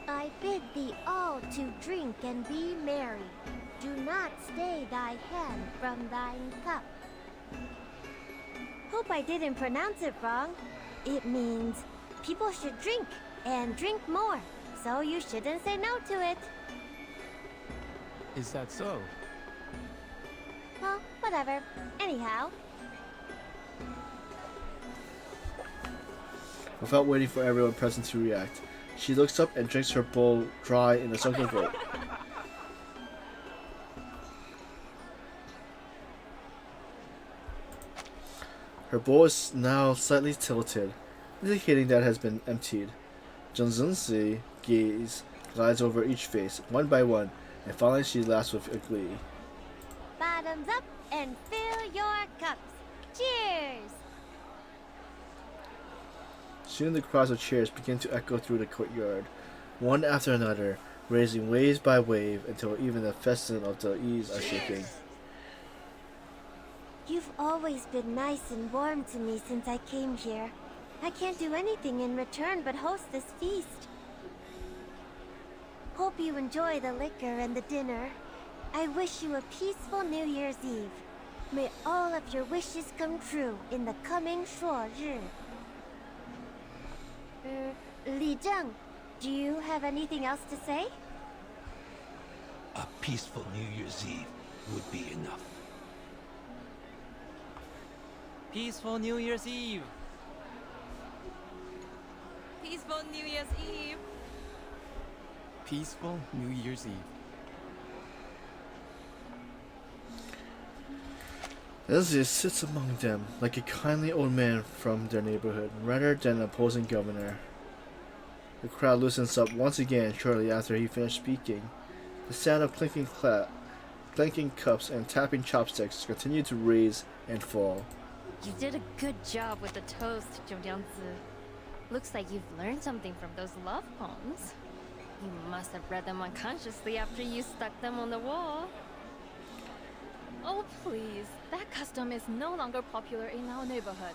I bid thee all to drink and be merry. Do not stay thy hand from thine cup. Hope I didn't pronounce it wrong. It means people should drink and drink more, so you shouldn't say no to it. Is that so? Well, whatever. Anyhow. Without waiting for everyone present to react, she looks up and drinks her bowl dry in a sunken throat. Her bowl is now slightly tilted, indicating that it has been emptied. Junzunsi gaze glides over each face, one by one, and finally she laughs with glee. Bottoms up and fill your cups. Cheers! Soon the cries of cheers begin to echo through the courtyard, one after another, raising wave by wave until even the festin of the eaves are shaking. You've always been nice and warm to me since I came here. I can't do anything in return but host this feast. Hope you enjoy the liquor and the dinner. I wish you a peaceful New Year's Eve. May all of your wishes come true in the coming 说日. Li Zheng, do you have anything else to say? A peaceful New Year's Eve would be enough. Peaceful New Year's Eve. Peaceful New Year's Eve. Peaceful New Year's Eve. Ezio sits among them like a kindly old man from their neighborhood, rather than an opposing governor. The crowd loosens up once again shortly after he finished speaking. The sound of clanking cups and tapping chopsticks continue to raise and fall. You did a good job with the toast, Zhou Jiangzi. Looks like you've learned something from those love poems. You must have read them unconsciously after you stuck them on the wall. Oh, please. That custom is no longer popular in our neighborhood.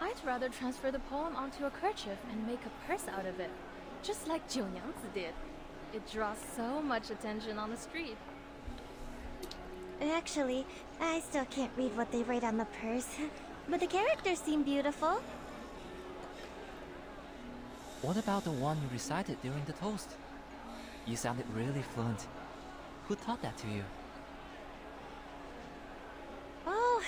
I'd rather transfer the poem onto a kerchief and make a purse out of it, just like Zhou Nyangzi did. It draws so much attention on the street. Actually, I still can't read what they write on the purse, but the characters seem beautiful. What about the one you recited during the toast? You sounded really fluent. Who taught that to you? Oh,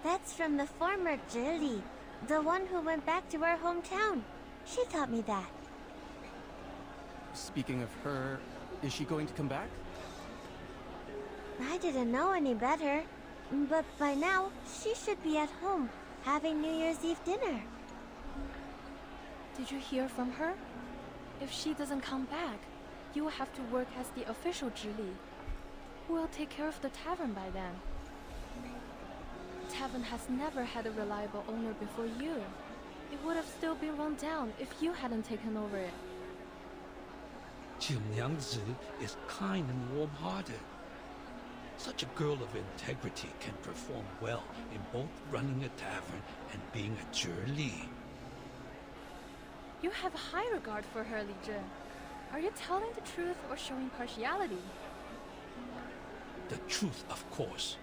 that's from the former Julie, the one who went back to her hometown. She taught me that. Speaking of her, is she going to come back? I didn't know any better, but by now, she should be at home, having New Year's Eve dinner. Did you hear from her? If she doesn't come back, you will have to work as the official Zhili. Who will take care of the tavern by then? Tavern has never had a reliable owner before you. It would have still been run down if you hadn't taken over it. Jiunyangzi is kind and warm-hearted. Such a girl of integrity can perform well in both running a tavern and being a Zhili. You have high regard for her, Li Zhen. Are you telling the truth or showing partiality? The truth, of course.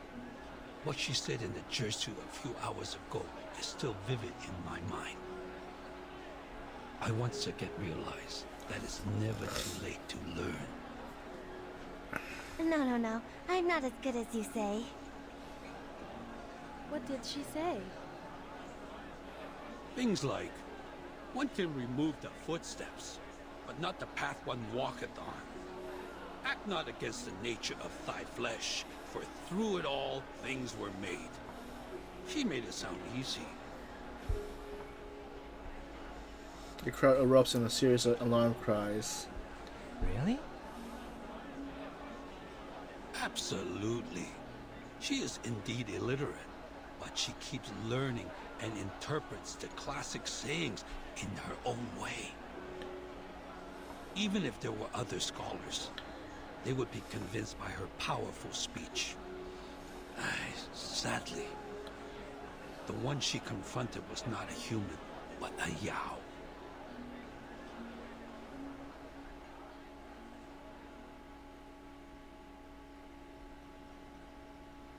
What she said in the Jersey a few hours ago is still vivid in my mind. I once again realized that it's never too late to learn. No. I'm not as good as you say. What did she say? Things like, one can remove the footsteps, but not the path one walketh on. Act not against the nature of thy flesh, for through it all things were made. She made it sound easy. The crowd erupts in a series of alarm cries. Really? Absolutely. She is indeed illiterate, but she keeps learning and interprets the classic sayings in her own way. Even if there were other scholars, they would be convinced by her powerful speech. Sadly, the one she confronted was not a human, but a Yao.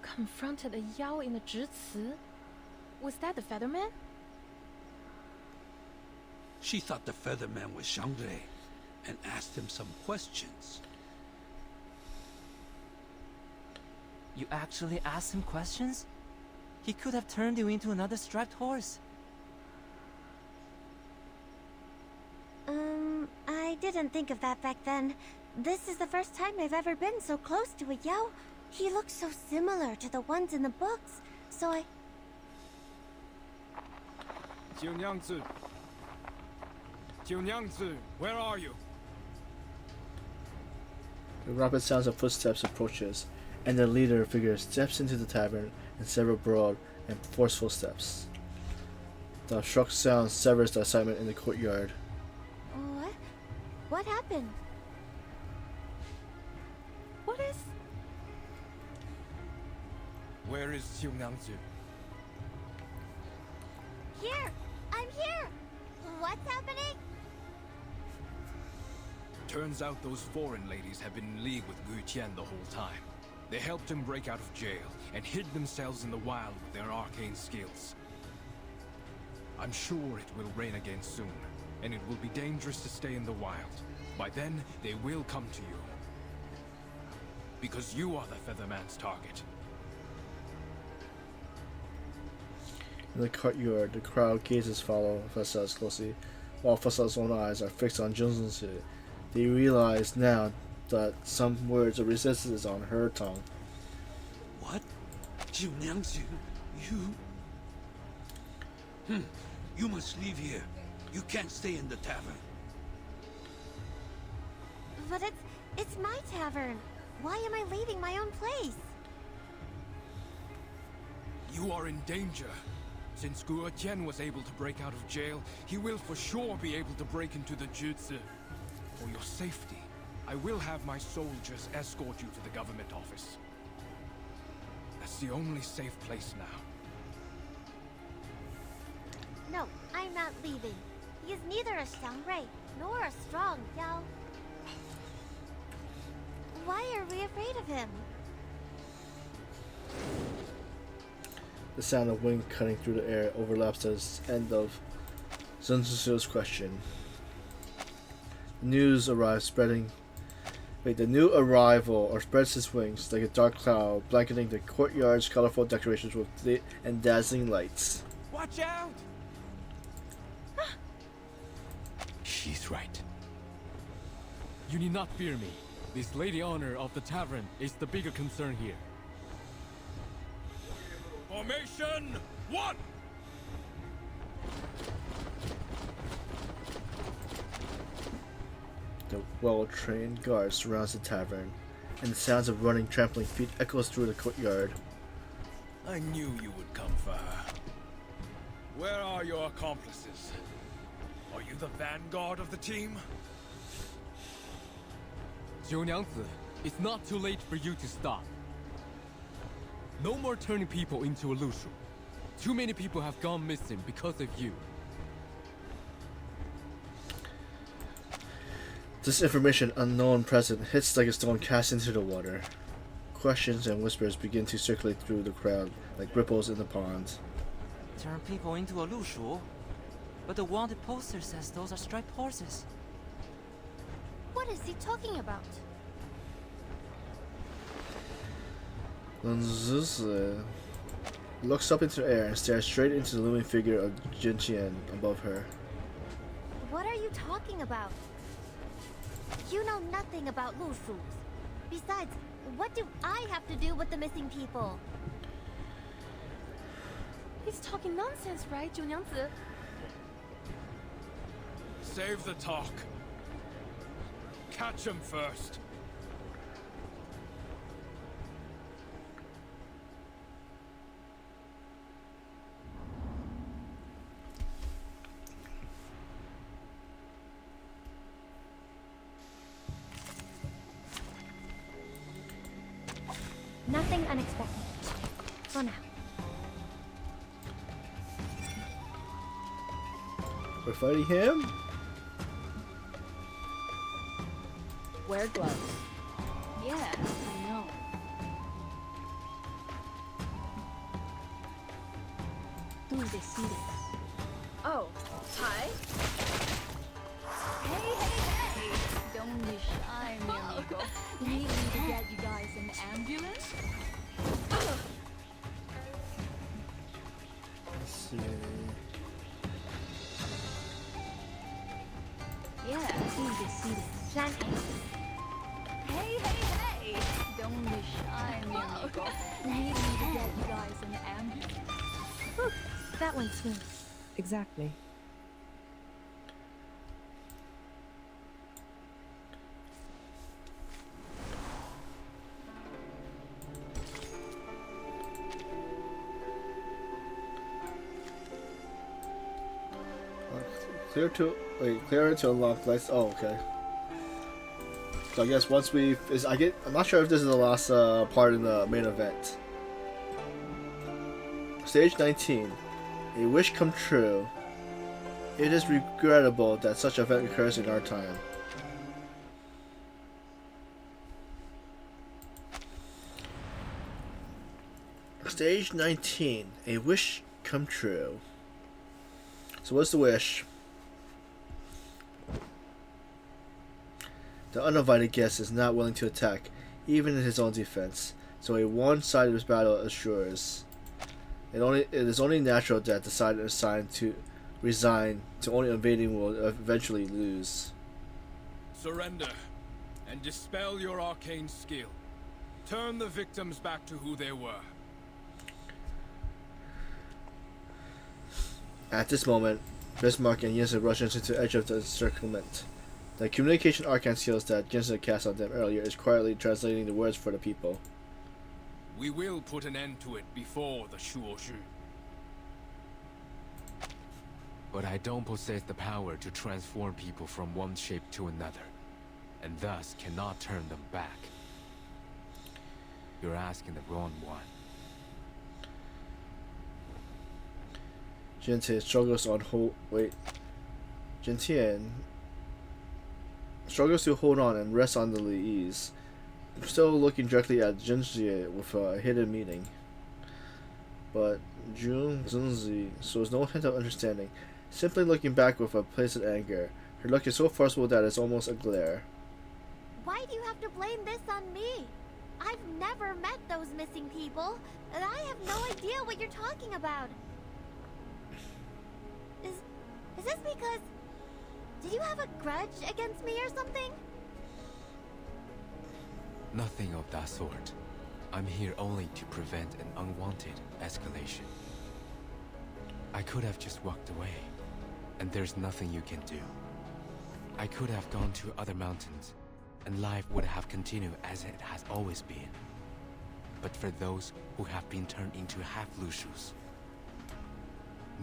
Confronted a Yao in a Zhici? Was that the Featherman? She thought the Featherman was Shangre and asked him some questions. You actually asked him questions? He could have turned you into another striped horse. I didn't think of that back then. This is the first time I've ever been so close to a Yao. He looks so similar to the ones in the books, so I... Jiunyangzi, where are you? The rapid sounds of footsteps approaches, and the leader figure steps into the tavern in several broad and forceful steps. The shock sound severs the excitement in the courtyard. What? What happened? What is... Where is Jiunyangzi? Here! I'm here! What's happening? Turns out those foreign ladies have been in league with Gu Qian the whole time. They helped him break out of jail and hid themselves in the wild with their arcane skills. I'm sure it will rain again soon, and it will be dangerous to stay in the wild. By then, they will come to you. Because you are the Featherman's target. In the courtyard, the crowd gazes follow Fasad's closely, while Fasad's own eyes are fixed on Junzunzi. They realize now that some words of resistance on her tongue. What? Jiunyangzi, you... You must leave here. You can't stay in the tavern. But it's my tavern. Why am I leaving my own place? You are in danger. Since Gu Qian was able to break out of jail, he will for sure be able to break into the Jutsu. For your safety, I will have my soldiers escort you to the government office. That's the only safe place now. No, I'm not leaving. He is neither a Xiangrui nor a strong Yao. Why are we afraid of him? The sound of wind cutting through the air overlaps the end of Sun Tzu's question. News arrives, spreading Wait, the new arrival or spreads his wings like a dark cloud, blanketing the courtyard's colorful decorations with lit and dazzling lights. Watch out! She's right. You need not fear me. This lady honor of the tavern is the bigger concern here. Formation 1! The well-trained guard surrounds the tavern, and the sounds of running, trampling feet echoes through the courtyard. I knew you would come for her. Where are your accomplices? Are you the vanguard of the team? Jiunyangzi, it's not too late for you to stop. No more turning people into a Lushu. Too many people have gone missing because of you. This information, unknown present, hits like a stone cast into the water. Questions and whispers begin to circulate through the crowd like ripples in the pond. Turn people into a Lushu? But the wanted poster says those are striped horses. What is he talking about? Lanzuzi looks up into the air and stares straight into the looming figure of Jin Qian above her. What are you talking about? You know nothing about Lushus. Besides, what do I have to do with the missing people? He's talking nonsense, right, Jiunyangzi? Save the talk. Catch him first. Nothing unexpected. For now. We're fighting him? Wear gloves. Yeah, I know. Oh, hi. Hey. Don't be shy, mi amigo. Need me to get you guys an ambulance? Let's see. Yeah, Plan A. Hey. Don't be shy, mi amigo. Need me to get you guys an ambulance? Whew, that went smooth. Exactly. Clear to unlock lights. Oh, okay. So I guess once I'm not sure if this is the last part in the main event. Stage 19. A wish come true. It is regrettable that such event occurs in our time. Stage 19. A wish come true. So what's the wish? The uninvited guest is not willing to attack, even in his own defense, so a one-sided battle assures. It is only natural that the side assigned to resign to only invading will eventually lose. Surrender, and dispel your arcane skill. Turn the victims back to who they were. At this moment, Bismarck and Yinsa rush into the edge of the encirclement. The communication arcane skills that Yinsa cast on them earlier is quietly translating the words for the people. We will put an end to it before the Shuoshu. But I don't possess the power to transform people from one shape to another, and thus cannot turn them back. You're asking the wrong one. Jintian struggles Jintian struggles to hold on and rest on the ease, still looking directly at Jinjie with a hidden meaning. But Jun Zunzi shows no hint of understanding, simply looking back with a placid anger. Her look is so forceful that it's almost a glare. Why do you have to blame this on me? I've never met those missing people, and I have no idea what you're talking about. Is this because... Did you have a grudge against me or something? Nothing of that sort. I'm here only to prevent an unwanted escalation. I could have just walked away, and there's nothing you can do. I could have gone to other mountains, and life would have continued as it has always been. But for those who have been turned into half-Lushus,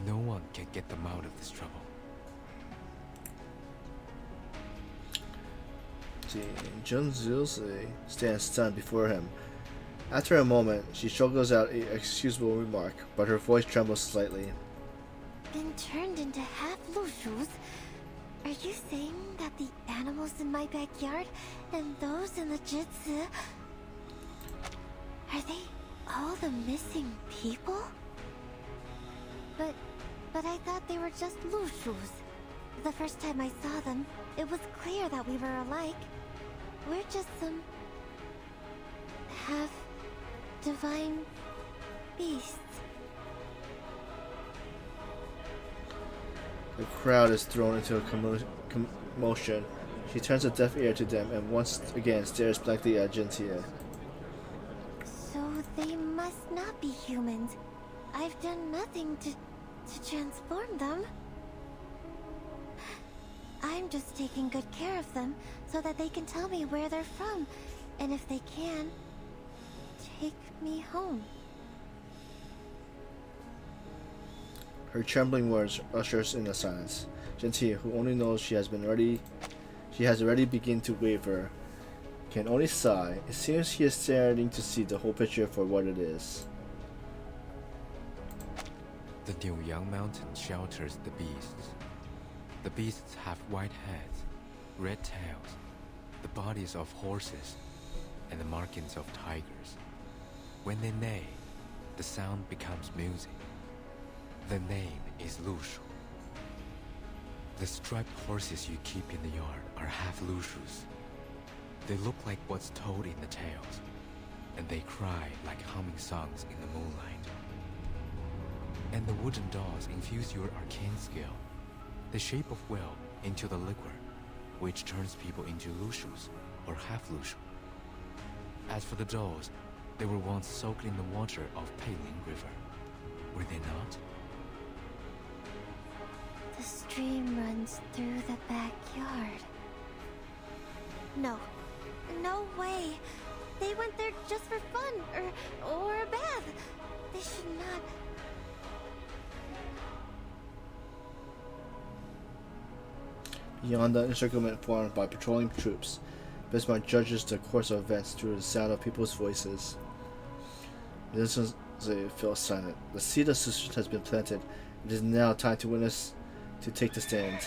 no one can get them out of this trouble. Jun Zilze stands stunned before him. After a moment, she struggles out an excusable remark, but her voice trembles slightly. Been turned into half-Lushus? Are you saying that the animals in my backyard and those in the Jitsu... Are they all the missing people? But I thought they were just Lushus. The first time I saw them, it was clear that we were alike. We're just some... half-divine beasts. The crowd is thrown into a commotion. She turns a deaf ear to them and once again stares blankly at Gentia. So they must not be humans. I've done nothing to transform them. I'm just taking good care of them so that they can tell me where they're from, and if they can, take me home. Her trembling words ushers in a silence. Gentia, who only knows she has already begun to waver, can only sigh. It seems he is starting to see the whole picture for what it is. The Niuyang Mountain shelters the beasts. The beasts have white heads, red tails, the bodies of horses, and the markings of tigers. When they neigh, the sound becomes music. The name is Lushu. The striped horses you keep in the yard are half Lushus. They look like what's told in the tales, and they cry like humming songs in the moonlight. And the wooden dolls infuse your arcane skill, the shape of will, into the liquor, which turns people into Lushus, or half-Lushu. As for the dolls, they were once soaked in the water of Peiling River. Were they not? The stream runs through the backyard. No. No way. They went there just for fun, or a bath. They should not... Beyond the encirclement formed by patrolling troops, Bismarck judges the course of events through the sound of people's voices. The listeners fell silent. The seed of suspicion has been planted. It is now time to take the stand.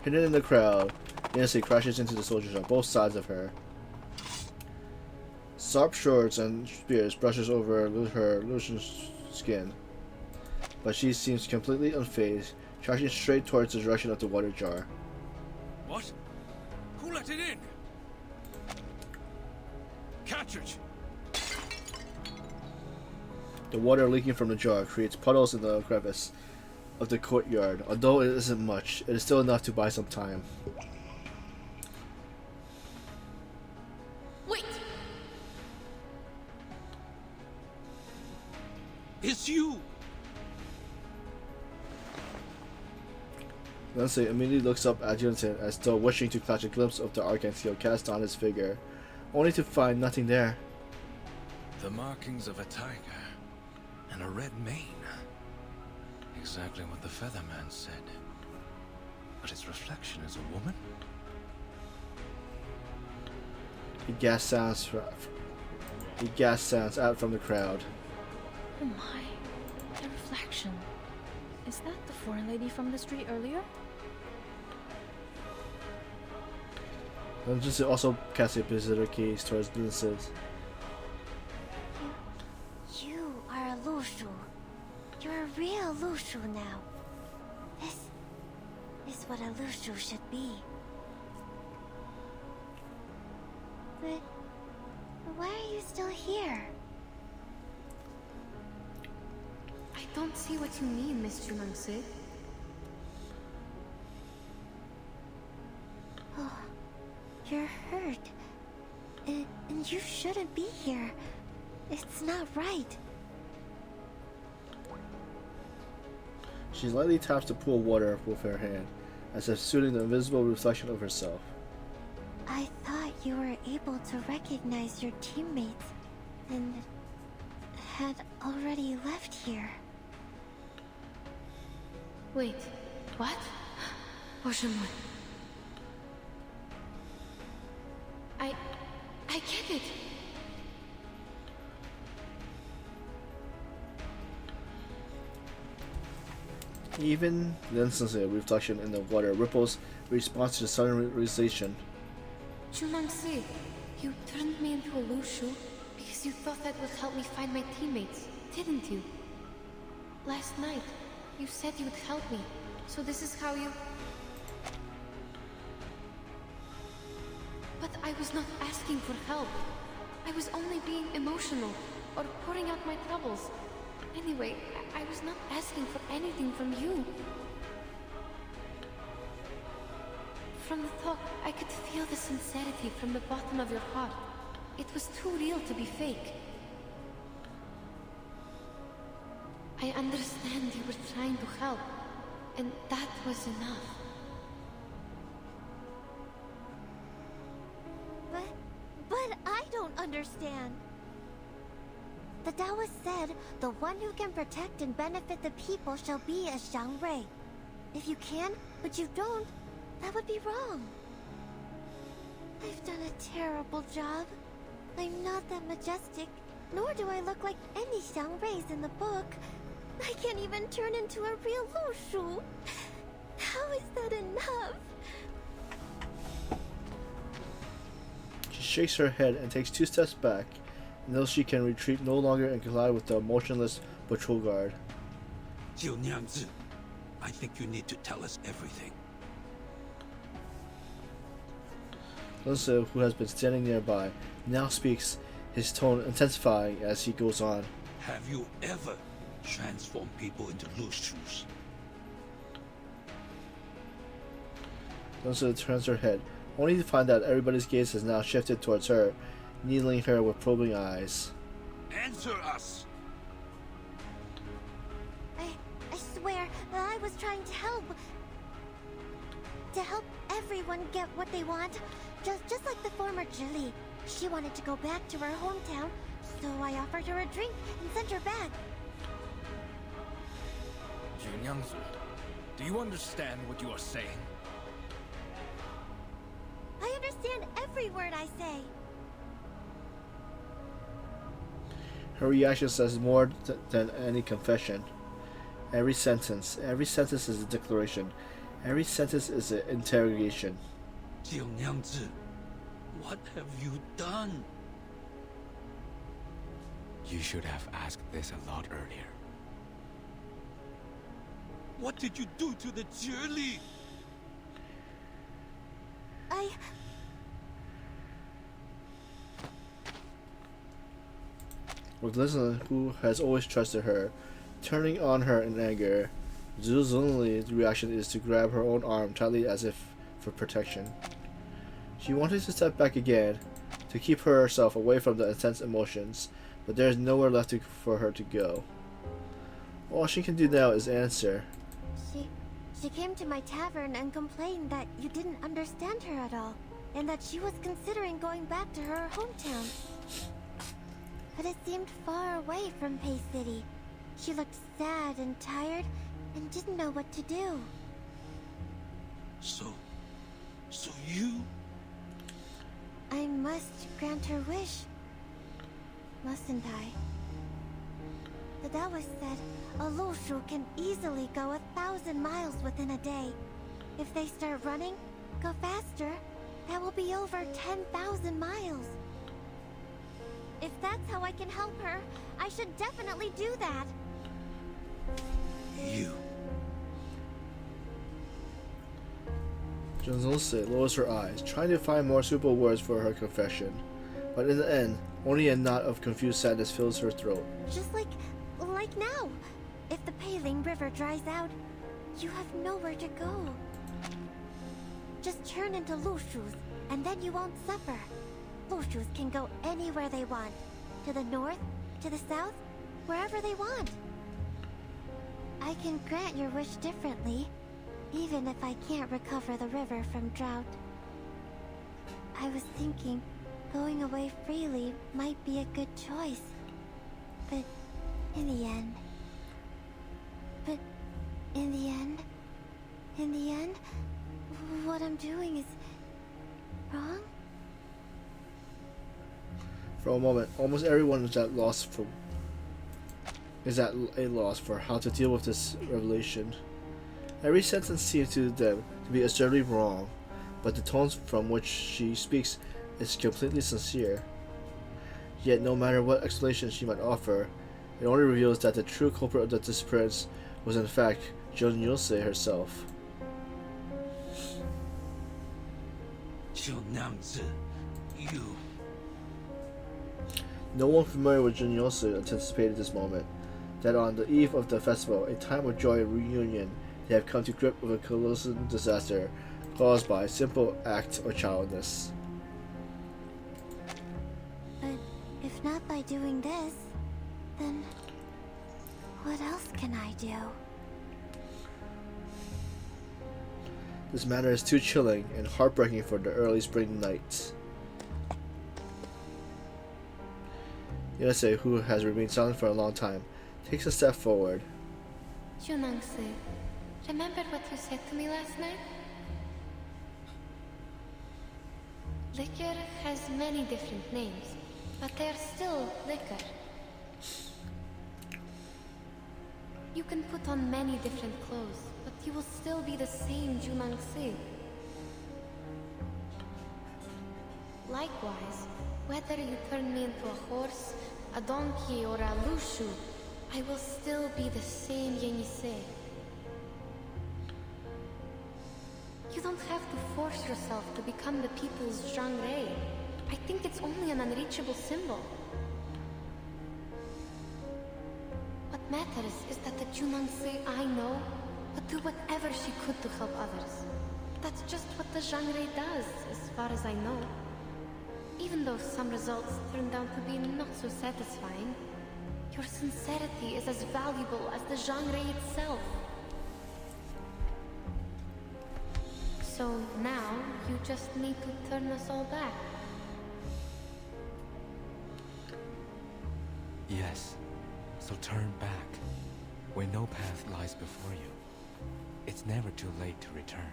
Hidden in the crowd, Nancy crashes into the soldiers on both sides of her. Sharp swords and spears brushes over her loosened skin, but she seems completely unfazed, charging straight towards the direction of the water jar. What? Who let it in? Catch it! The water leaking from the jar creates puddles in the crevice of the courtyard. Although it isn't much, it is still enough to buy some time. Wait! It's you! Nancy immediately looks up at Jonathan as though wishing to catch a glimpse of the arcane seal cast on his figure, only to find nothing there. The markings of a tiger and a red mane. Exactly what the Featherman said. But its reflection is a woman? He gasps sounds out from the crowd. Oh my, the reflection. Is that the foreign lady from the street earlier? Nancy also casts a visitor gaze towards Vincent. You are a Lushu. You're a real Lushu now. This is what a Lushu should be. But why are you still here? I don't see what you mean, Miss Junangse. Oh, you're hurt. And you shouldn't be here. It's not right. She lightly taps the pool of water with her hand, as if soothing the invisible reflection of herself. I thought you were able to recognize your teammates and had already left here. Wait, what? Oceanwood. I get it. Even the instantly, a reflection in the water ripples in response to the sudden realization. Junangse, you turned me into a Lushu because you thought that would help me find my teammates, didn't you? Last night, you said you would help me, so this is how you... But I was not asking for help. I was only being emotional, or pouring out my troubles. Anyway, I was not asking for anything from you. From the talk, I could feel the sincerity from the bottom of your heart. It was too real to be fake. I understand you were trying to help, and that was enough. But I don't understand. The Taoist said, the one who can protect and benefit the people shall be a Xiangrui. If you can, but you don't, that would be wrong. I've done a terrible job. I'm not that majestic, nor do I look like any Xiangruis in the book. I can't even turn into a real Lushu. How is that enough? She shakes her head and takes 2 steps back, and though she can retreat no longer and collide with the motionless patrol guard. Jiu Niangzi, I think you need to tell us everything. Linsu, who has been standing nearby, now speaks, his tone intensifying as he goes on. Have you ever transformed people into Lushus? Linsu turns her head, only to find that everybody's gaze has now shifted towards her, needling her with probing eyes. Answer us! I swear, I was trying to help. To help everyone get what they want. Just like the former Julie. She wanted to go back to her hometown, so I offered her a drink and sent her back. Junyangzu, do you understand what you are saying? I understand every word I say. Her reaction says more than any confession. Every sentence is a declaration. Every sentence is an interrogation. Jiu Niangzi, what have you done? You should have asked this a lot earlier. What did you do to the Julie? With Liz, who has always trusted her, turning on her in anger, Zhuli's reaction is to grab her own arm tightly as if for protection. She wanted to step back again, to keep herself away from the intense emotions, but there is nowhere left for her to go. All she can do now is answer. She came to my tavern and complained that you didn't understand her at all, and that she was considering going back to her hometown. But it seemed far away from Pei City. She looked sad and tired, and didn't know what to do. So you... I must grant her wish, mustn't I? The Taoist said a Lushu can easily go 1,000 miles within a day. If they start running, go faster, that will be over 10,000 miles. If that's how I can help her, I should definitely do that. You... Junzose lowers her eyes, trying to find more suitable words for her confession. But in the end, only a knot of confused sadness fills her throat. Just like now. If the Peiling River dries out, you have nowhere to go. Just turn into Lushus, and then you won't suffer. Lushus can go anywhere they want. To the north, to the south, wherever they want. I can grant your wish differently, even if I can't recover the river from drought. I was thinking, going away freely might be a good choice. But in the end, what I'm doing is wrong? For a moment, almost everyone is at a loss for how to deal with this revelation. Every sentence seems to them to be absurdly wrong, but the tones from which she speaks is completely sincere. Yet no matter what explanation she might offer, it only reveals that the true culprit of the disappearance was in fact Jun Yose herself. You. No one familiar with Jun Yose anticipated this moment, that on the eve of the festival, a time of joy and reunion, they have come to grip with a colossal disaster caused by a simple act of childishness. But if not by doing this, then what else can I do? This matter is too chilling and heartbreaking for the early spring nights. Yose, who has remained silent for a long time, takes a step forward. Junangse, remember what you said to me last night? Liquor has many different names, but they're still liquor. You can put on many different clothes, but you will still be the same Junangse. Likewise, whether you turn me into a horse, a donkey, or a lushu, I will still be the same Yenise. You don't have to force yourself to become the people's Zhang-Rei. I think it's only an unreachable symbol. What matters is that the Junangse I know would do whatever she could to help others. That's just what the Zhang-Rei does, as far as I know. Even though some results turned out to be not so satisfying, your sincerity is as valuable as the Zhang-Rei itself. So now, you just need to turn us all back. Yes. So turn back. Where no path lies before you. It's never too late to return.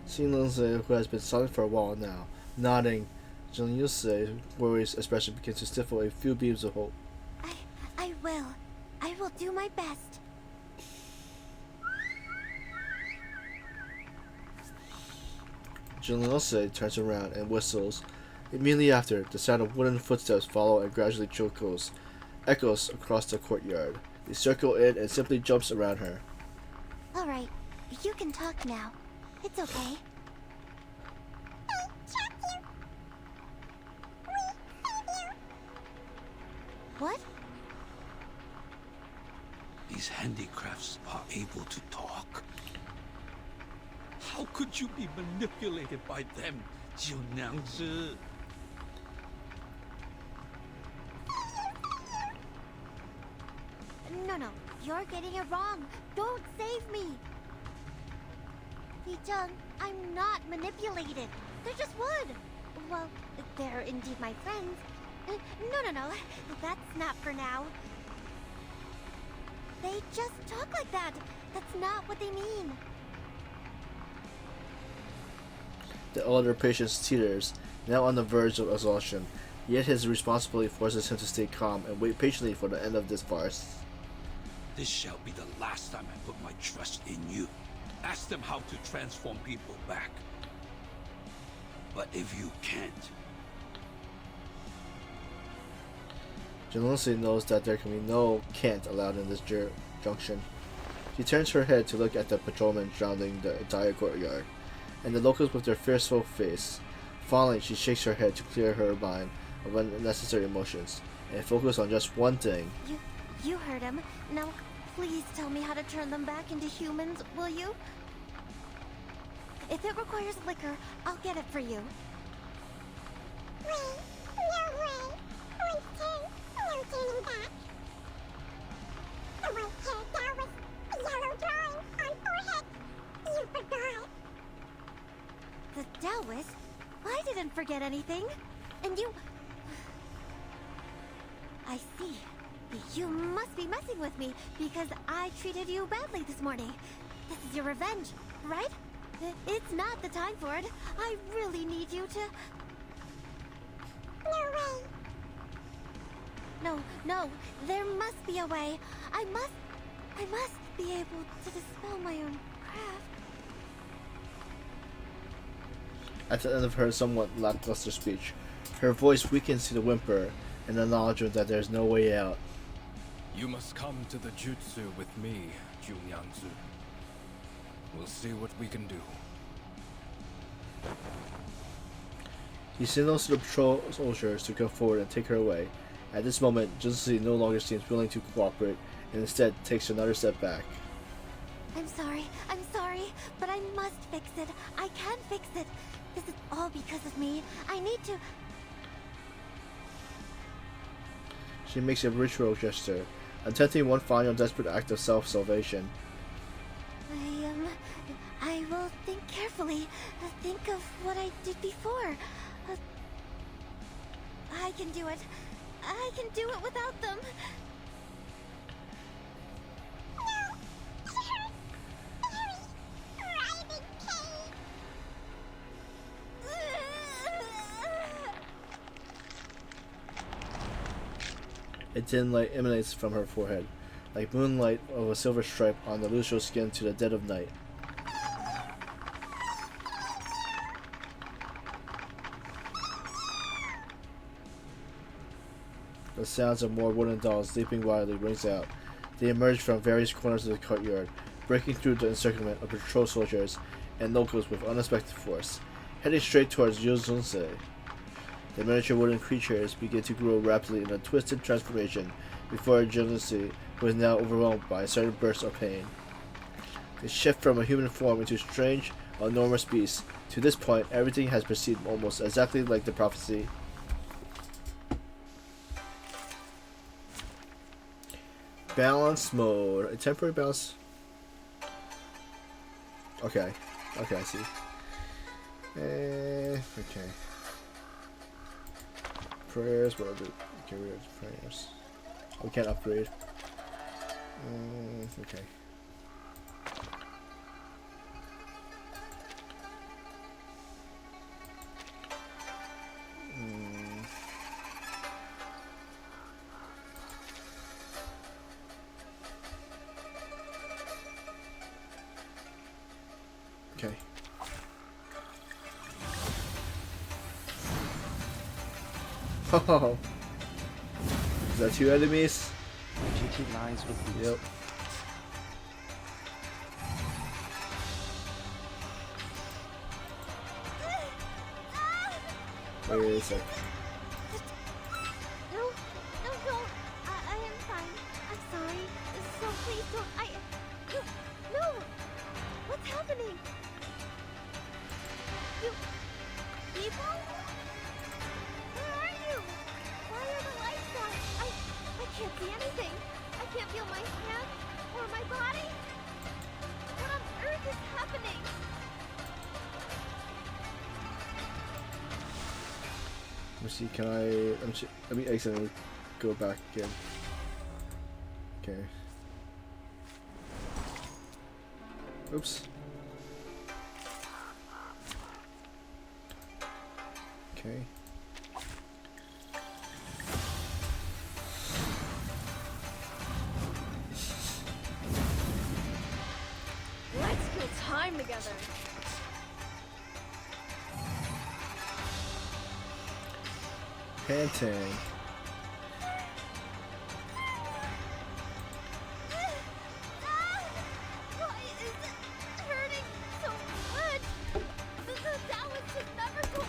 Seeing Lindsay, who has been silent for a while now, nodding, Jun Yuse's worries especially begin to stifle a few beams of hope. I will. I will do my best. Jun Yuse turns around and whistles. Immediately after, the sound of wooden footsteps follow and gradually echoes across the courtyard. They circle in and simply jumps around her. Alright, you can talk now. It's okay. What? These handicrafts are able to talk. How could you be manipulated by them, Jiunangzi? No, you're getting it wrong. Don't save me. Yi-Jung, I'm not manipulated. They're just wood. Well, they're indeed my friends. No. That's not for now. They just talk like that. That's not what they mean. The elder patience teeters, now on the verge of exhaustion, yet his responsibility forces him to stay calm and wait patiently for the end of this farce. This shall be the last time I put my trust in you. Ask them how to transform people back. But if you can't... Junlunsi knows that there can be no can't allowed in this junction. She turns her head to look at the patrolmen surrounding the entire courtyard, and the locals with their fearful face. Finally, she shakes her head to clear her mind of unnecessary emotions and focus on just one thing. You heard him. Now, please tell me how to turn them back into humans, will you? If it requires liquor, I'll get it for you. Wait, no way. Once turned, no turning back. The white hair that was a yellow drawing on forehead. You forgot. The Taoist? I didn't forget anything. And you... I see. You must be messing with me because I treated you badly this morning. This is your revenge, right? It's not the time for it. I really need you to... No way. No, there must be a way. I must be able to dispel my own craft. At the end of her somewhat lackluster speech, her voice weakens to the whimper and acknowledgement that there's no way out. You must come to the jutsu with me, Junyangzu. We'll see what we can do. He signals to the patrol soldiers to come forward and take her away. At this moment, Junzi no longer seems willing to cooperate and instead takes another step back. I'm sorry, but I must fix it. I can fix it. This is all because of me. I need to... She makes a ritual gesture, attempting one final desperate act of self-salvation. I will think carefully. Think of what I did before. I can do it. I can do it without them. A dim light emanates from her forehead, like moonlight of a silver stripe on the lucial skin to the dead of night. The sounds of more wooden dolls leaping wildly rings out. They emerge from various corners of the courtyard, breaking through the encirclement of patrol soldiers and locals with unexpected force, heading straight towards Yozunse. The miniature wooden creatures begin to grow rapidly in a twisted transformation before Junzi, who is now overwhelmed by a sudden burst of pain. They shift from a human form into strange, enormous beasts. To this point, everything has proceeded almost exactly like the prophecy. Balance mode. A temporary balance. Okay, I see. Okay. Prayers, what are the... Okay, we have prayers. We can't upgrade. Okay. Okay. Oh, is that two enemies? GT lies with you. Yep. Wait a sec. No, don't. I am fine. I'm sorry. So please don't. No! What's happening? You... people? Where are you? Why are the lights on? I can't see anything. I can't feel my hand or my body. What on earth is happening? Let me see, can I... Let me accidentally go back again. Okay. Oops. Okay. Let's kill time together. Panting. Why is it hurting so much? That was just never going.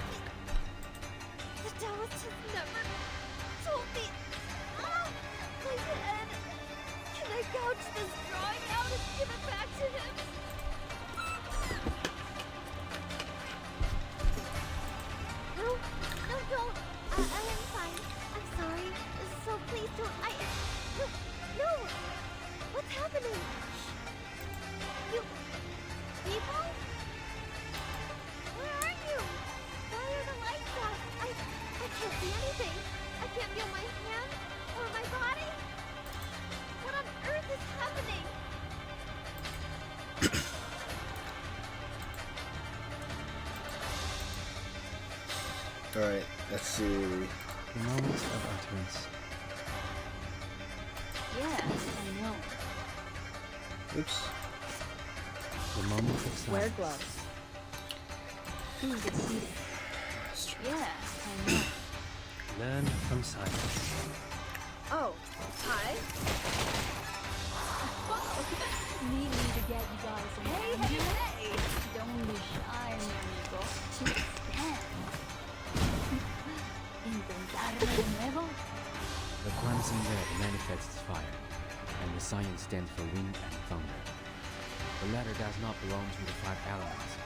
Alright, let's see. The moment of utterance. Yeah, I know. Oops. The moment of silence. Wear gloves. Who's seated? Yeah, I know. Learn from silence. Oh, hi. Need me to get you guys in. Hey! Don't be shy, mi amigo. Stand. Intentarlo de nuevo. The crimson red manifests fire, and the sign stands for wind and thunder. The latter does not belong to the 5 elements,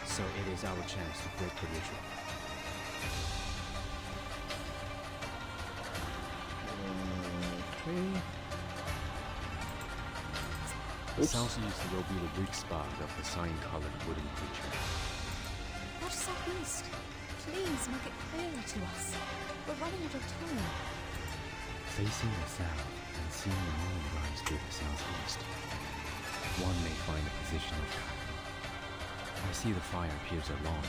so it is our chance to break the ritual. Okay. The southeast will be the weak spot of the cyan-colored wooden creature. What southeast? Please make it clearer to us. We're running out of time. Facing the south and seeing the moon rise to the southeast, one may find a position of cover. I see the fire appears along,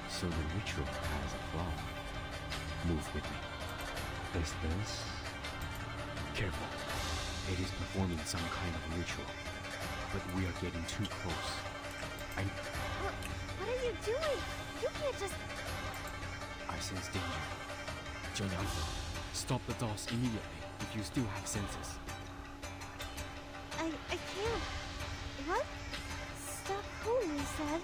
so the ritual has a flaw. Move with me. Is this? Careful. It is performing some kind of ritual, but we are getting too close. What are you doing? You can't just... I sense danger. Zhou Nyangzi, stop the DOS immediately if you still have senses. I can't. What? Stop who, you said?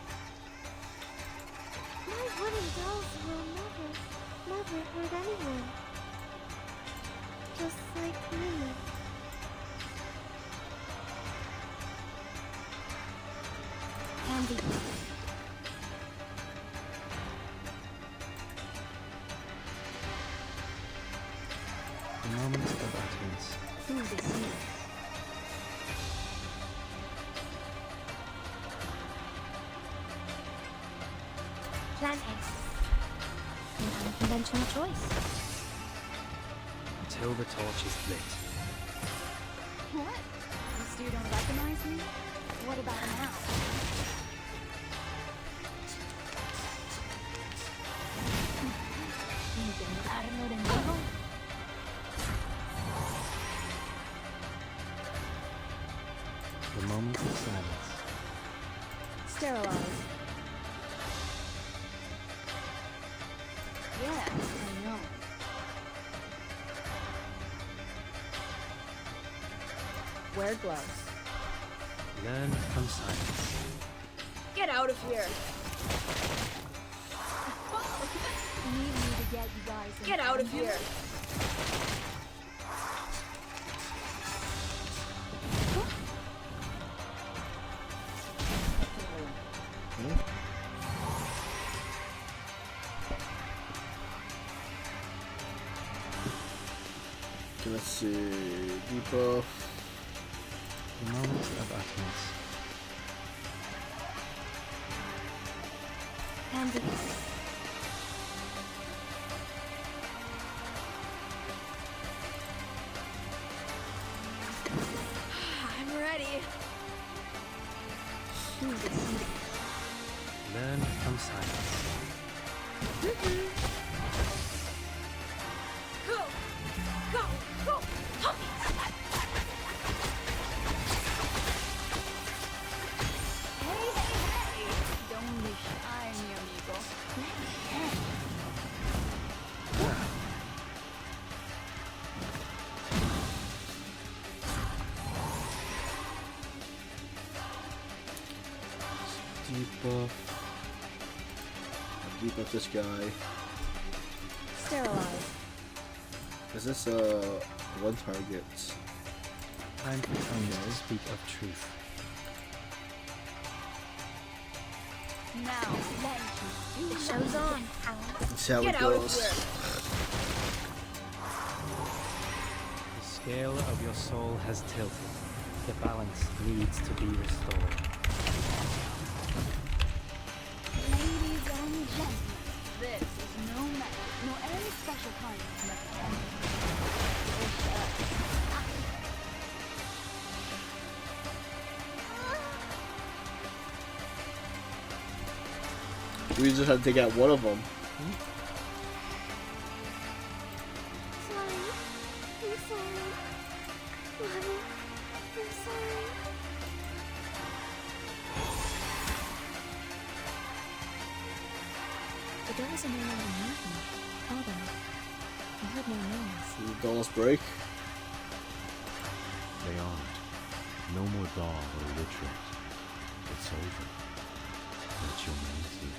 My wooden dolls will never hurt anyone. Just like me. Andy. The moment of utterance. Who's it here? Plan A. An unconventional choice. Until the torch is lit. What? You still don't recognize me? What about now? Intentarlo de nuevo. The moment of silence. Sterilize. Yeah, I know. Wear gloves. Learn from silence. Get out of here! Need me to get you guys in. Get out of here! Okay, let's see. Debuff. The moment of utterance. Andy. I'm ready. Who's it here? Learn from silence. Go! Go! Go! Hey! Don't be shy, mi amigo. Let me in. Debuff. Debuff this guy. Sterilize. Is this one target? Time for tongue to speak of truth. Now, let you do The show's on. Let's see how Get it out of goes. here. The scale of your soul has tilted. The balance needs to be restored. Ladies and gentlemen, this is no magic, nor any special kind of mechanic. We just had to take out one of them. sorry. Mommy, I'm sorry. The doors are no longer moving, are they? I heard no noise. The dolls break. They aren't. No more doll or rituals. It's over. Let your Nancy.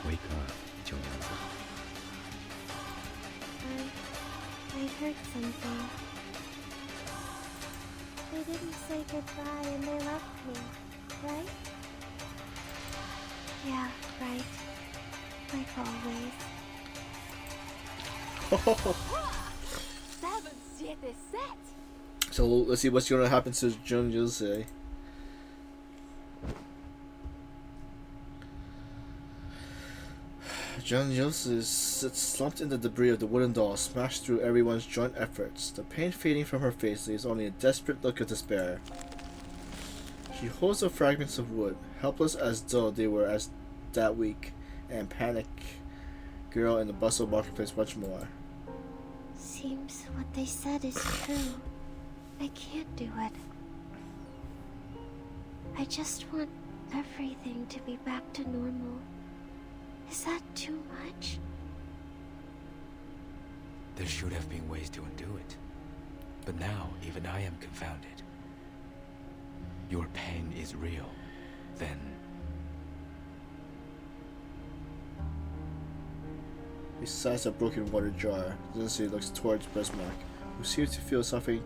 Wake up, Joanza. I heard something. They didn't say goodbye and they left me, right? Yeah, right. Like always. 7, 7, 7. So let's see what's gonna happen to Junjose. Junjose sits slumped in the debris of the wooden doll, smashed through everyone's joint efforts. The pain fading from her face leaves only a desperate look of despair. She holds the fragments of wood, helpless as though they were as that weak and panic girl in the bustle marketplace much more. Seems what they said is true. I can't do it. I just want everything to be back to normal. Is that too much? There should have been ways to undo it. But now, even I am confounded. Your pain is real, then... Besides a broken water jar, Lindsay looks towards Bismarck, who seems to feel something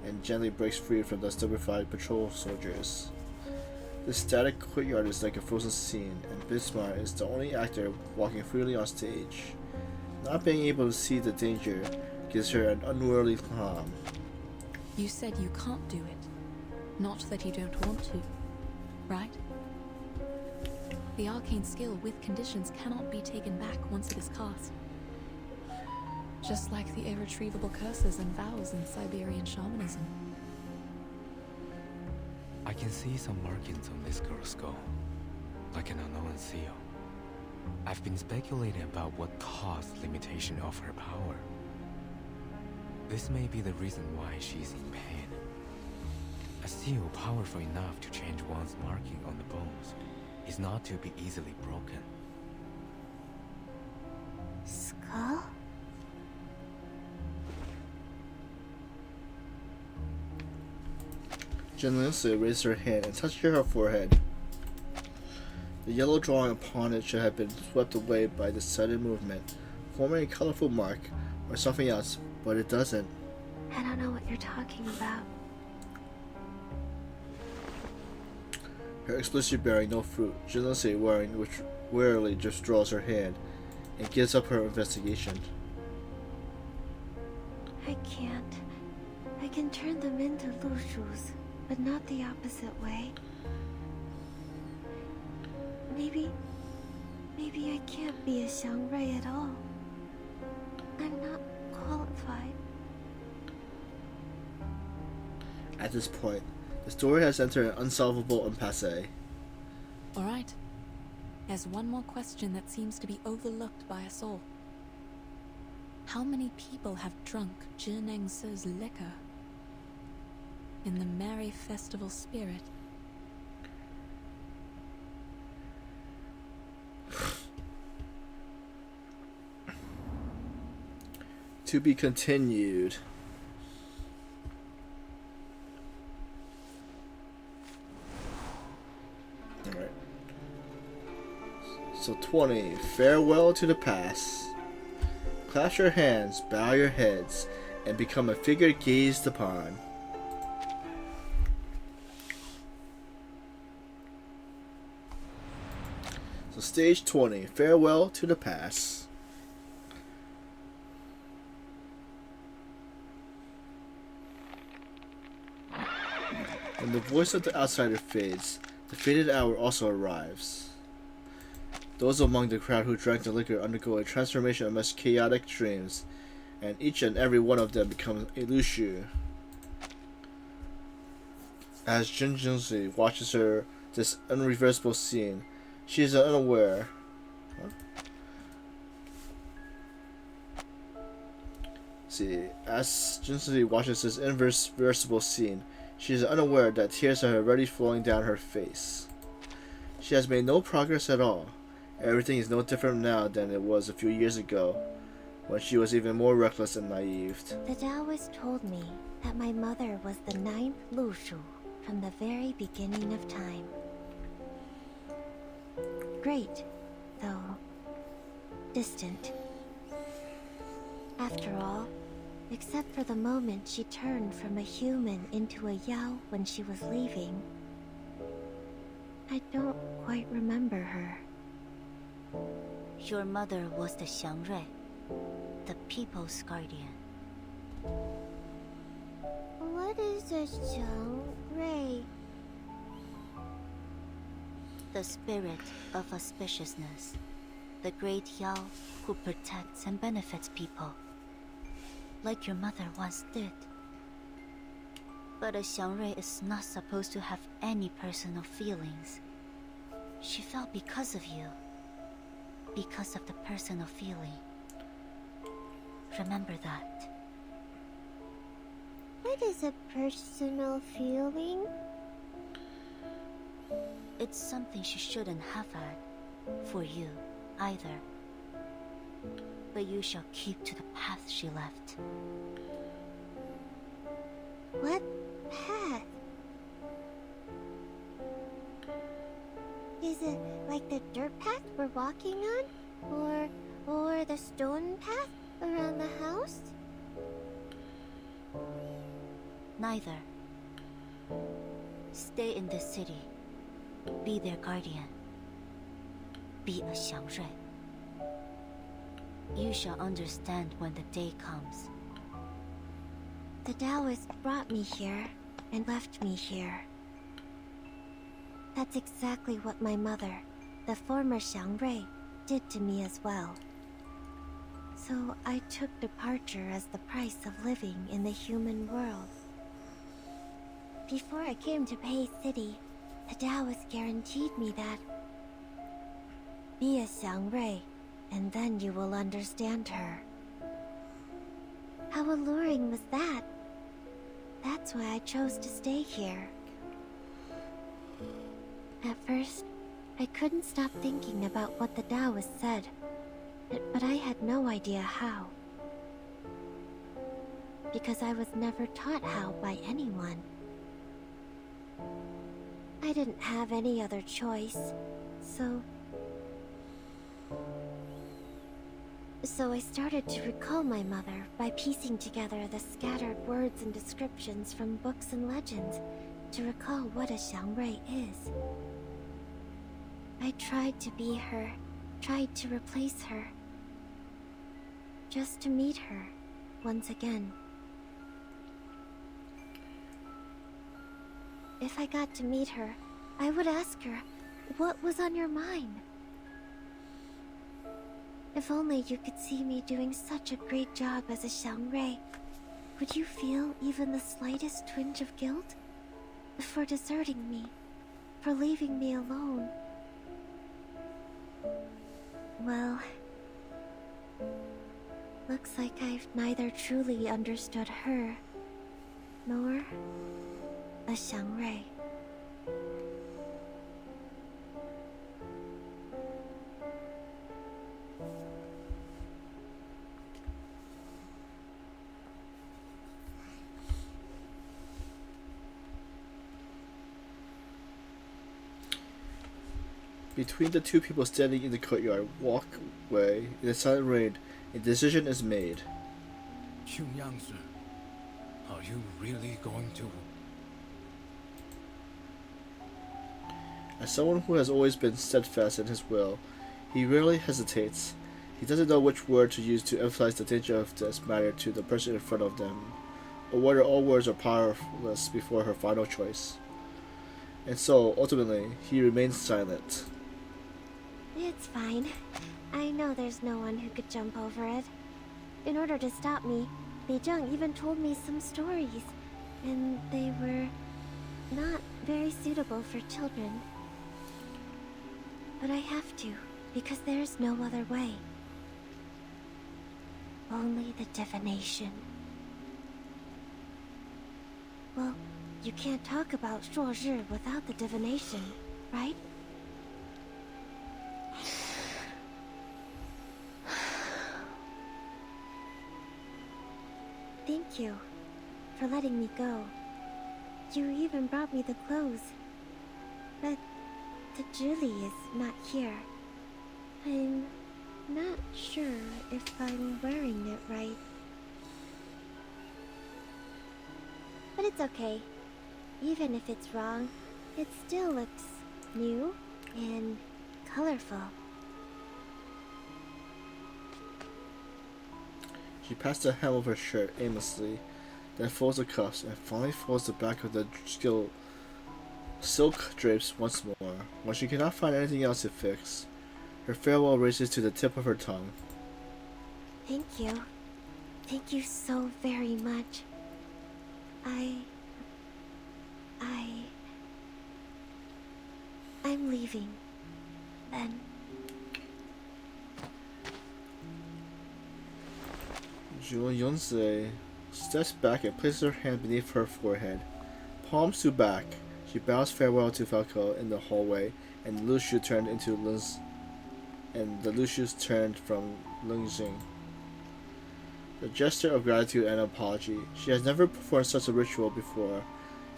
and gently breaks free from the stupefied patrol soldiers. The static courtyard is like a frozen scene, and Bismarck is the only actor walking freely on stage. Not being able to see the danger gives her an unworldly calm. You said you can't do it. Not that you don't want to, right? The arcane skill with conditions cannot be taken back once it is cast. Just like the irretrievable curses and vows in Siberian shamanism. I can see some markings on this girl's skull, like an unknown seal. I've been speculating about what caused limitation of her power. This may be the reason why she's in pain. A seal powerful enough to change one's marking on the bones is not to be easily broken. Skull? Lindsay raised her hand and touched her forehead. The yellow drawing upon it should have been swept away by the sudden movement, forming a colorful mark or something else, but it doesn't. I don't know what you're talking about. Her expression bearing no fruit, Lindsay warily just draws her hand and gives up her investigation. I can't. I can turn them into Lushus, but not the opposite way. Maybe I can't be a Xiangrui at all. I'm not qualified. At this point, the story has entered an unsolvable impasse. Alright. There's one more question that seems to be overlooked by us all. How many people have drunk Zhinengse's liquor? In the merry festival spirit. To be continued. Alright. So 20. Farewell to the past. Clasp your hands, bow your heads, and become a figure gazed upon. So stage 20. Farewell to the past. When the voice of the outsider fades, the fated hour also arrives. Those among the crowd who drank the liquor undergo a transformation amidst chaotic dreams, and each and every one of them becomes a Lushu. As Junjunzi watches this unreversible scene, she is unaware. Huh? See, as Junsi watches this irreversible scene, she is unaware that tears are already flowing down her face. She has made no progress at all. Everything is no different now than it was a few years ago, when she was even more reckless and naive. The Taoist told me that my mother was the 9th Lushu from the very beginning of time. Great, though distant. After all, except for the moment she turned from a human into a Yao when she was leaving, I don't quite remember her. Your mother was the Xiangrui, the People's Guardian. What is a Xiangrui? The spirit of auspiciousness. The great Yao who protects and benefits people. Like your mother once did. But a Xiangrui is not supposed to have any personal feelings. She fell because of you. Because of the personal feeling. Remember that. What is a personal feeling? It's something she shouldn't have had. For you, either. But you shall keep to the path she left. What path? Is it like the dirt path we're walking on? Or the stone path around the house? Neither. Stay in the city. Be their guardian. Be a Xiangrui. You shall understand when the day comes. The Taoist brought me here and left me here. That's exactly what my mother, the former Xiangrui, did to me as well. So I took departure as the price of living in the human world. Before I came to Pei City, the Taoist guaranteed me that be a Xiangrui, and then you will understand her. How alluring was that? That's why I chose to stay here. At first, I couldn't stop thinking about what the Taoist said, but I had no idea how. Because I was never taught how by anyone. I didn't have any other choice, so I started to recall my mother by piecing together the scattered words and descriptions from books and legends to recall what a Xiangrui is. I tried to be her, tried to replace her, just to meet her once again. If I got to meet her, I would ask her, what was on your mind? If only you could see me doing such a great job as a Xiangrui, would you feel even the slightest twinge of guilt? For deserting me, for leaving me alone? Well, looks like I've neither truly understood her, nor a Xiangrui. Between the two people standing in the courtyard walkway in the silent rain, a decision is made. Yangzi, are you really going to... As someone who has always been steadfast in his will, he rarely hesitates. He doesn't know which word to use to emphasize the danger of this matter to the person in front of them, or whether all words are powerless before her final choice. And so, ultimately, he remains silent. It's fine. I know there's no one who could jump over it. In order to stop me, Li Zheng even told me some stories, and they were not very suitable for children. But I have to, because there's no other way. Only the divination. Well, you can't talk about 朔日 without the divination, right? Thank you for letting me go. You even brought me the clothes. But the Julie is not here. I'm not sure if I'm wearing it right. But it's okay. Even if it's wrong, it still looks new and colorful. She passed the hem of her shirt aimlessly, then folds the cuffs and finally folds the back of the silk drapes once more. When she cannot find anything else to fix, her farewell races to the tip of her tongue. Thank you. Thank you so very much. I'm leaving. Then. Zhu Yunzi steps back and places her hand beneath her forehead. Palms to back, she bows farewell to Falco in the hallway, and the Lucius turned from Lingxing. The gesture of gratitude and apology. She has never performed such a ritual before.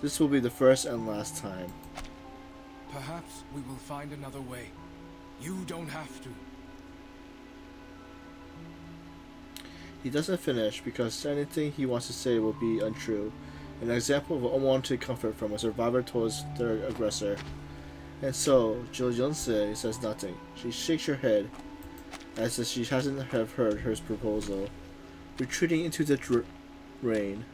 This will be the first and last time. Perhaps we will find another way. You don't have to. He doesn't finish because anything he wants to say will be untrue. An example of unwanted comfort from a survivor towards their aggressor. And so, Zhu Yunzi says nothing. She shakes her head as if she hasn't have heard her proposal, retreating into the rain,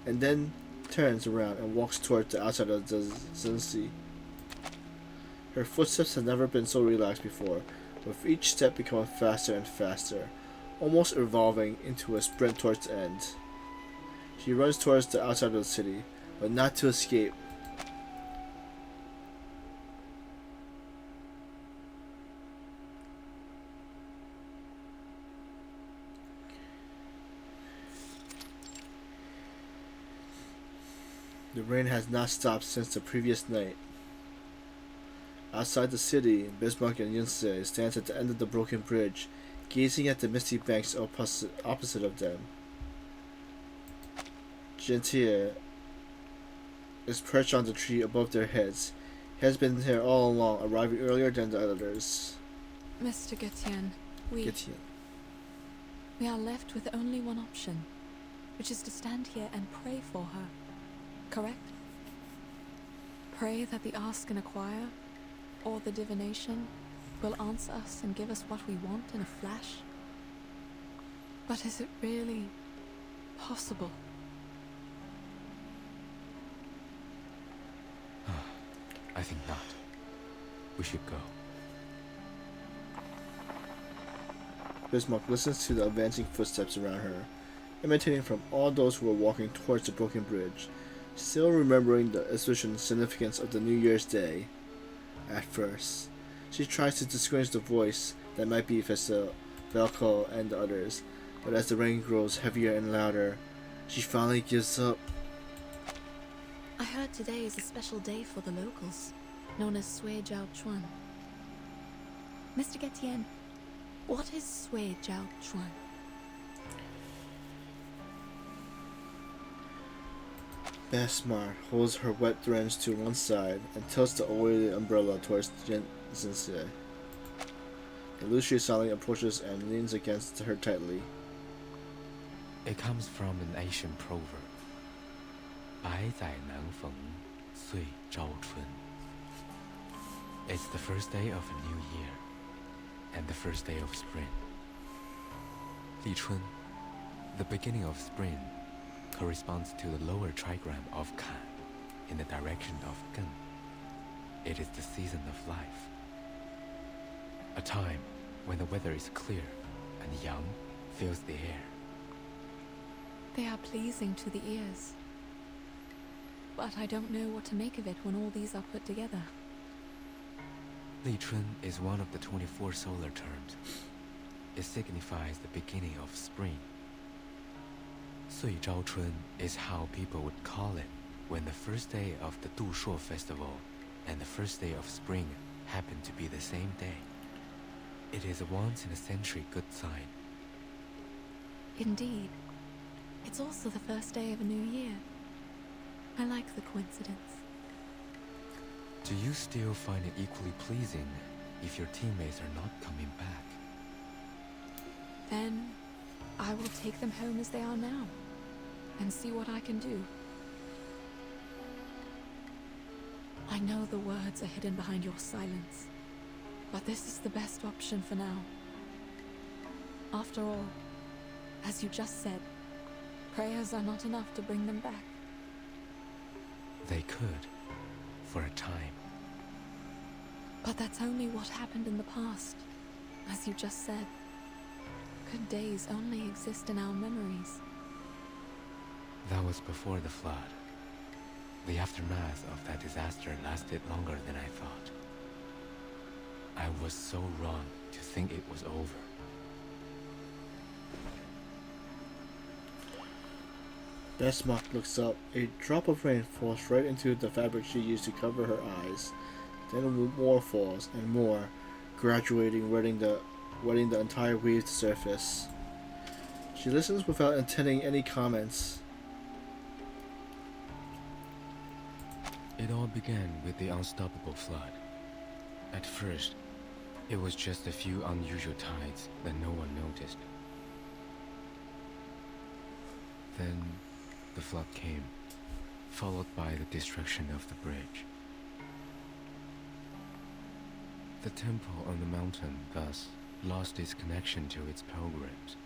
and then turns around and walks towards the outside of the Zinsi. Her footsteps have never been so relaxed before, with each step becoming faster and faster, almost evolving into a sprint towards the end. She runs towards the outside of the city, but not to escape. The rain has not stopped since the previous night. Outside the city, Bismarck and Yunse stands at the end of the broken bridge, gazing at the misty banks opposite of them. Gentier is perched on the tree above their heads. He has been here all along, arriving earlier than the others. Mr. Getian, we are left with only one option, which is to stand here and pray for her. Correct? Pray that the Ask and Acquire, or the divination, will answer us and give us what we want in a flash. But is it really possible? I think not. We should go. Bismarck listens to the advancing footsteps around her, imitating from all those who were walking towards the broken bridge, still remembering the auspicious significance of the New Year's Day. At first, she tries to distinguish the voice that might be Velko and the others, but as the rain grows heavier and louder, she finally gives up. I heard today is a special day for the locals, known as Sui Jiao Chuan. Mr. Getian, what is Sui Jiao Chuan? Basmar holds her wet drenched to one side and tilts the oily umbrella towards Jinzhe. The Lucius silently approaches and leans against her tightly. It comes from an Asian proverb. 百载难逢，岁朝春. It's the first day of a new year, and the first day of spring. 立春, the beginning of spring, corresponds to the lower trigram of Kan, in the direction of Gen. It is the season of life. A time when the weather is clear and young fills the air. They are pleasing to the ears. But I don't know what to make of it when all these are put together. Li Chun is one of the 24 solar terms. It signifies the beginning of spring Sui Zhao Chun is how people would call it when the first day of the Du Shuo festival and the first day of spring happen to be the same day. It is a once-in-a-century good sign. Indeed. It's also the first day of a new year. I like the coincidence. Do you still find it equally pleasing if your teammates are not coming back? Then I will take them home as they are now and see what I can do. I know the words are hidden behind your silence, but this is the best option for now. After all, as you just said, prayers are not enough to bring them back. They could, for a time. But that's only what happened in the past, as you just said. Good days only exist in our memories. That was before the flood. The aftermath of that disaster lasted longer than I thought. I was so wrong to think it was over. Bismarck looks up. A drop of rain falls right into the fabric she used to cover her eyes. Then more falls, and more, graduating, wetting the entire wave to surface. She listens without intending any comments. It all began with the unstoppable flood. At first, it was just a few unusual tides that no one noticed. Then, the flood came, followed by the destruction of the bridge. The temple on the mountain thus lost its connection to its pilgrims.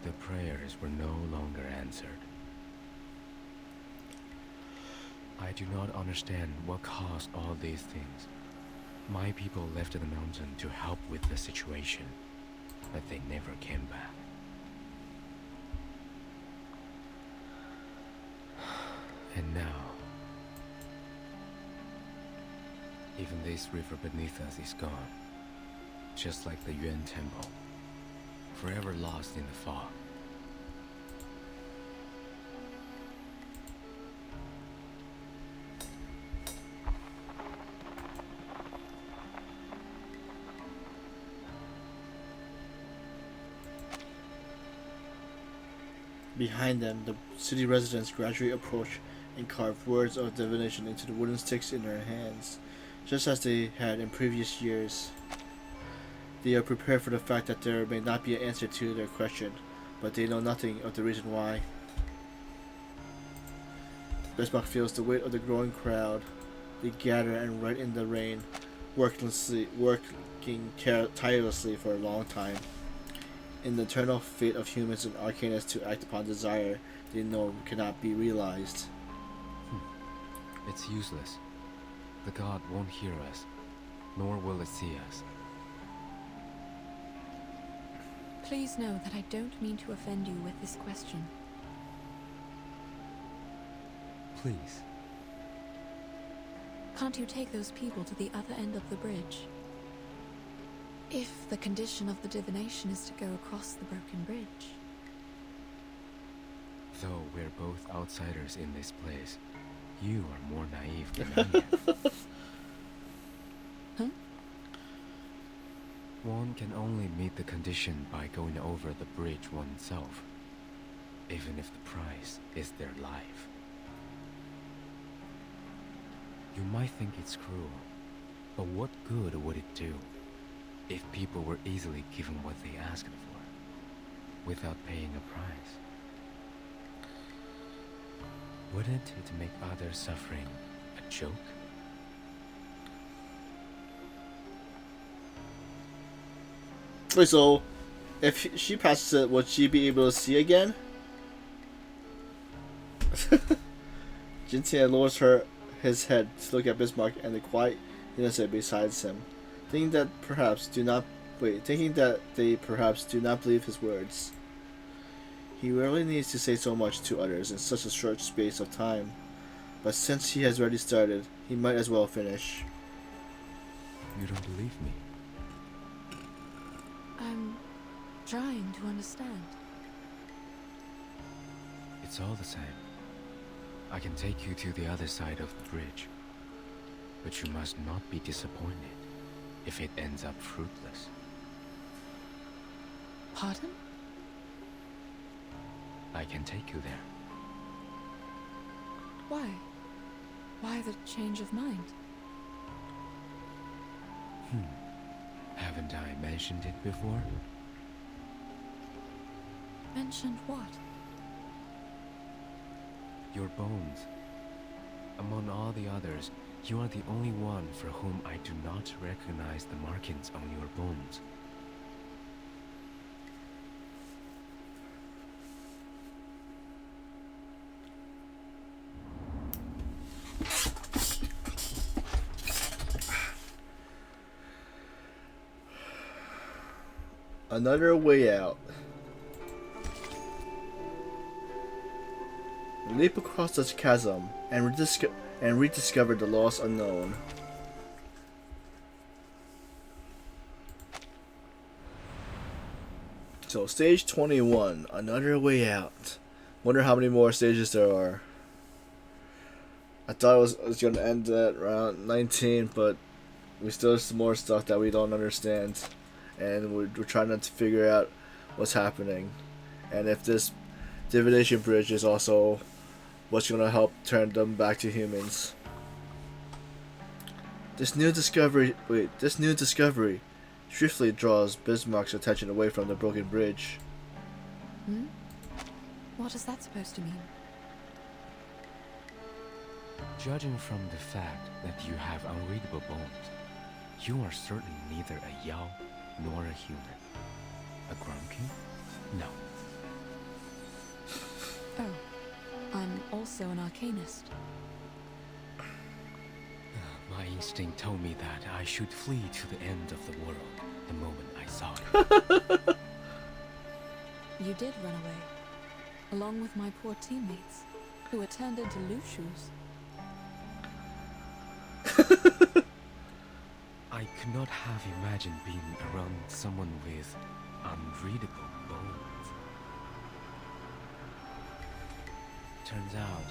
The prayers were no longer answered. I do not understand what caused all these things. My people left the mountain to help with the situation, but they never came back. And now, even this river beneath us is gone, just like the Yuan Temple, forever lost in the fog. Behind them, the city residents gradually approach and carve words of divination into the wooden sticks in their hands, just as they had in previous years. They are prepared for the fact that there may not be an answer to their question, but they know nothing of the reason why. Bismarck feels the weight of the growing crowd. They gather and write in the rain, working tirelessly for a long time. In the eternal fate of humans and arcanists to act upon desire they know cannot be realized. It's useless. The god won't hear us, nor will it see us. Please know that I don't mean to offend you with this question. Please. Can't you take those people to the other end of the bridge? If the condition of the divination is to go across the broken bridge. Though we're both outsiders in this place, you are more naive than I am. Huh? One can only meet the condition by going over the bridge oneself, even if the price is their life. You might think it's cruel, but what good would it do if people were easily given what they asked for, without paying a price? Wouldn't it make other suffering a joke? Wait, so if she passes it, would she be able to see again? Jintian lowers his head to look at Bismarck and the quiet innocent beside him, thinking that they perhaps do not believe his words. He rarely needs to say so much to others in such a short space of time, but since he has already started, he might as well finish. You don't believe me? I'm trying to understand. It's all the same. I can take you to the other side of the bridge. But you must not be disappointed if it ends up fruitless. Pardon? I can take you there. Why? Why the change of mind? Haven't I mentioned it before? Mentioned what? Your bones. Among all the others, you are the only one for whom I do not recognize the markings on your bones. Another way out. Leap across this chasm and rediscover the lost unknown. So stage 21, another way out. Wonder how many more stages there are. I thought it was gonna end at around 19, but we still have some more stuff that we don't understand, and we're trying to figure out what's happening, and if this divination bridge is also what's gonna help turn them back to humans. This new discovery swiftly draws Bismarck's attention away from the broken bridge. What is that supposed to mean? Judging from the fact that you have unreadable bones, you are certainly neither a Yao nor a human. A Grunkin? No. Oh, I'm also an arcanist. My instinct told me that I should flee to the end of the world the moment I saw it. You did run away, along with my poor teammates, who were turned into Lushus. I could not have imagined being around someone with unreadable bones. Turns out,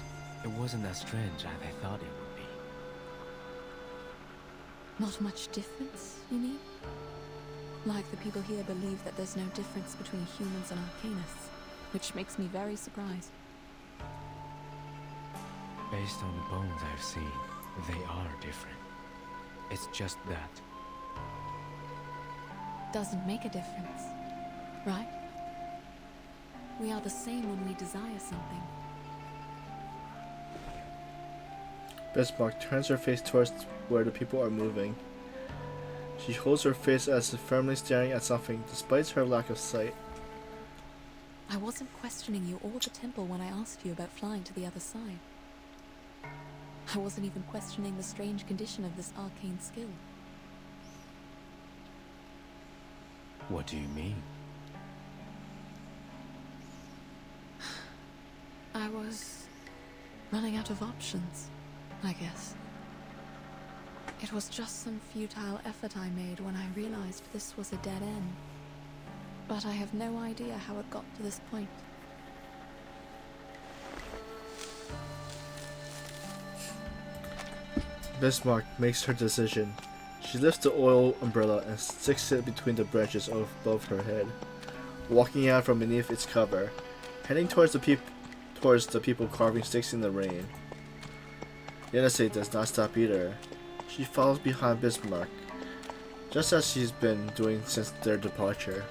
it wasn't as strange as I thought it would be. Not much difference, you mean? Like the people here believe that there's no difference between humans and arcanists, which makes me very surprised. Based on the bones I've seen, they are different. It's just that. Doesn't make a difference, right? We are the same when we desire something. Bismarck turns her face towards where the people are moving. She holds her face as if firmly staring at something, despite her lack of sight. I wasn't questioning you or the temple when I asked you about flying to the other side. I wasn't even questioning the strange condition of this arcane skill. What do you mean? I was running out of options, I guess. It was just some futile effort I made when I realized this was a dead end. But I have no idea how it got to this point. Bismarck makes her decision. She lifts the oil umbrella and sticks it between the branches above her head, walking out from beneath its cover, heading towards the people carving sticks in the rain. Yenase does not stop either. She follows behind Bismarck, just as she's been doing since their departure.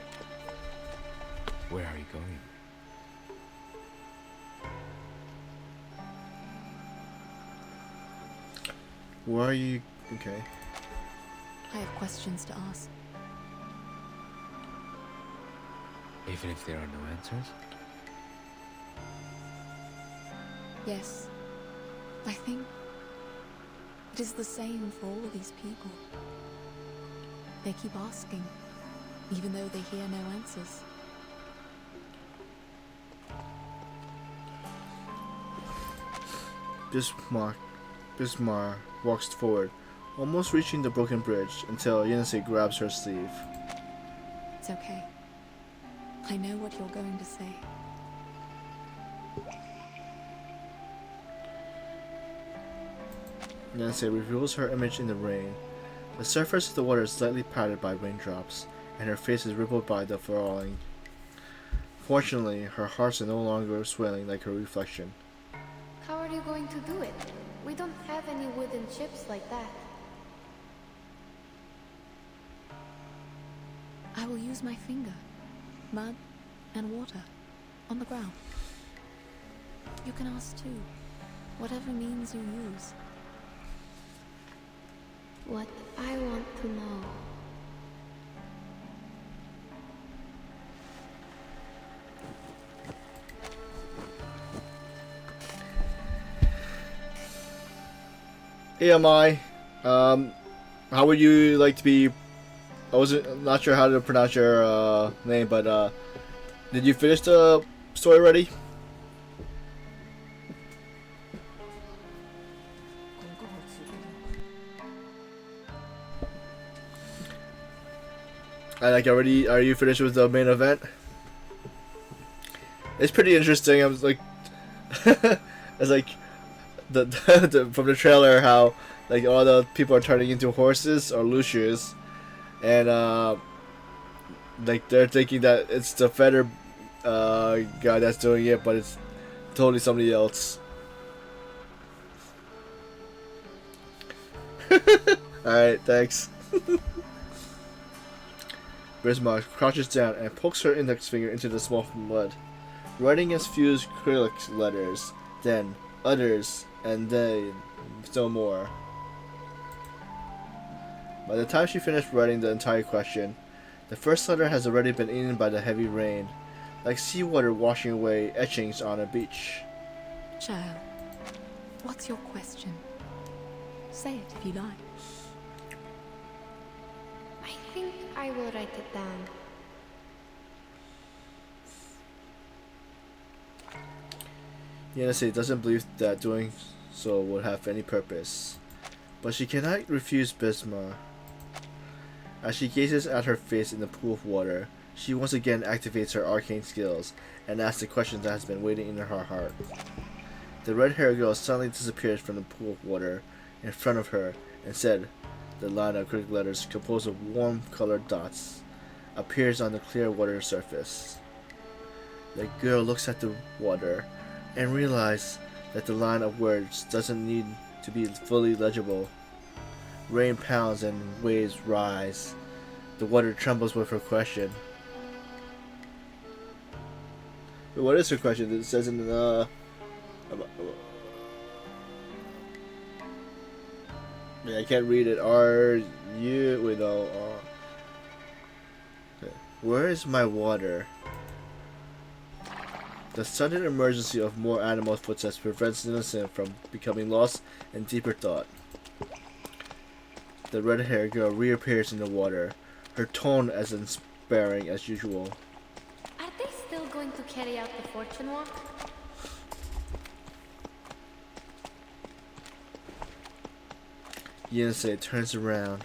Where are you going? Where are you? Okay. I have questions to ask. Even if there are no answers? Yes. I think it is the same for all these people. They keep asking, even though they hear no answers. Bismarck walks forward, almost reaching the broken bridge, until Yenase grabs her sleeve. It's okay. I know what you're going to say. Nancy reveals her image in the rain. The surface of the water is slightly patted by raindrops, and her face is rippled by the falling. Fortunately, her hearts are no longer swelling like her reflection. How are you going to do it? We don't have any wooden chips like that. I will use my finger, mud, and water on the ground. You can ask too, whatever means you use. What I want to know. Hey, Amai. How would you like to be? I wasn't not sure how to pronounce your name, but did you finish the story already? I like already. Are you finished with the main event? It's pretty interesting. I was like, it's like from the trailer how like all the people are turning into horses or lucius, and like they're thinking that it's the feather guy that's doing it, but it's totally somebody else. Alright, thanks. Bismarck crouches down and pokes her index finger into the small mud, writing as few acrylic letters, then others, and then still more. By the time she finished writing the entire question, the first letter has already been eaten by the heavy rain, like seawater washing away etchings on a beach. Child, what's your question? Say it if you like. I think I will write it down. Yenase doesn't believe that doing so would have any purpose, but she cannot refuse Bisma. As she gazes at her face in the pool of water, she once again activates her arcane skills and asks the question that has been waiting in her heart. The red-haired girl suddenly disappears from the pool of water in front of her, and said, the line of cryptic letters composed of warm-colored dots appears on the clear water surface. The girl looks at the water and realizes that the line of words doesn't need to be fully legible. Rain pounds and waves rise. The water trembles with her question. Wait, what is her question? It says in the I can't read it. Are you? Wait, no. Okay. Where is my water? The sudden emergency of more animal footsteps prevents Innocent from becoming lost in deeper thought. The red-haired girl reappears in the water, her tone as inspiring as usual. Are they still going to carry out the fortune walk? Yensei turns around.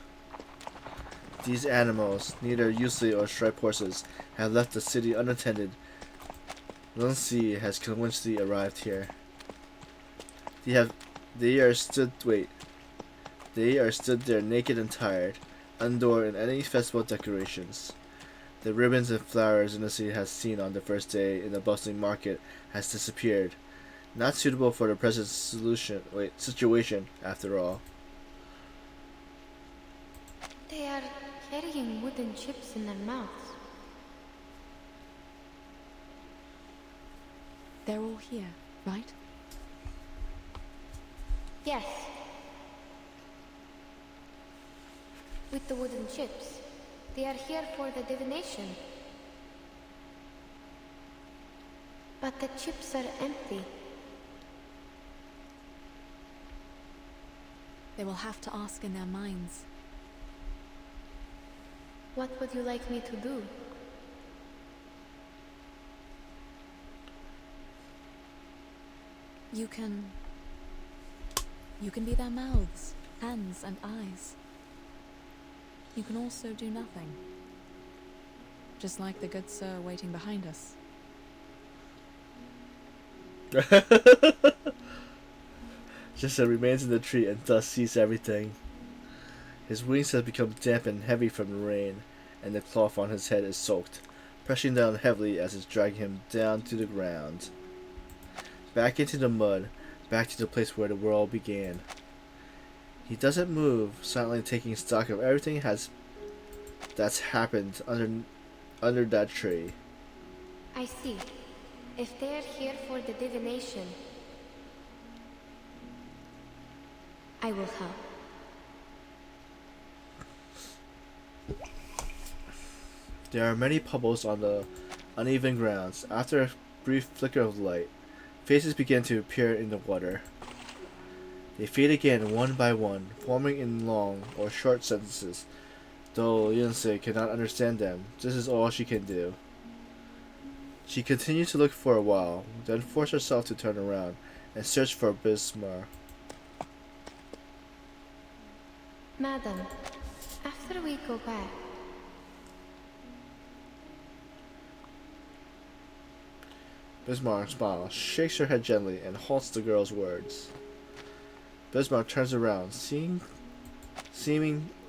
These animals, neither Yusei or striped horses, have left the city unattended. Lunsi has convincingly arrived here. They are stood there naked and tired, unadorned in any festival decorations. The ribbons and flowers Lunsi has seen on the first day in the bustling market has disappeared. Not suitable for the present situation, after all. They are carrying wooden chips in their mouths. They're all here, right? Yes. With the wooden chips. They are here for the divination. But the chips are empty. They will have to ask in their minds. What would you like me to do? You can be their mouths, hands, and eyes. You can also do nothing. Just like the good sir waiting behind us. Jinsei remains in the tree and thus sees everything. His wings have become damp and heavy from the rain, and the cloth on his head is soaked, pressing down heavily as it's dragging him down to the ground. Back into the mud, back to the place where the world began. He doesn't move, silently taking stock of everything that's happened under that tree. I see. If they're here for the divination, I will help. There are many puddles on the uneven grounds. After a brief flicker of light, faces begin to appear in the water. They fade again one by one, forming in long or short sentences. Though Jinsei cannot understand them, this is all she can do. She continues to look for a while, then forces herself to turn around and search for Bismarck. Madam, after we go back, Bismarck smiles, shakes her head gently, and halts the girl's words. Bismarck turns around, seeming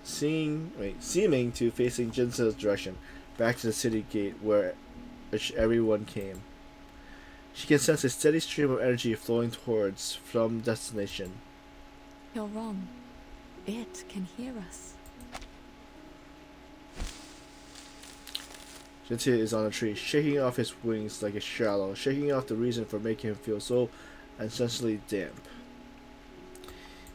to facing Jinsei's direction, back to the city gate which everyone came. She can sense a steady stream of energy flowing towards from destination. You're wrong. It can hear us. Jinsei is on a tree, shaking off his wings like a shallow, shaking off the reason for making him feel so essentially damp.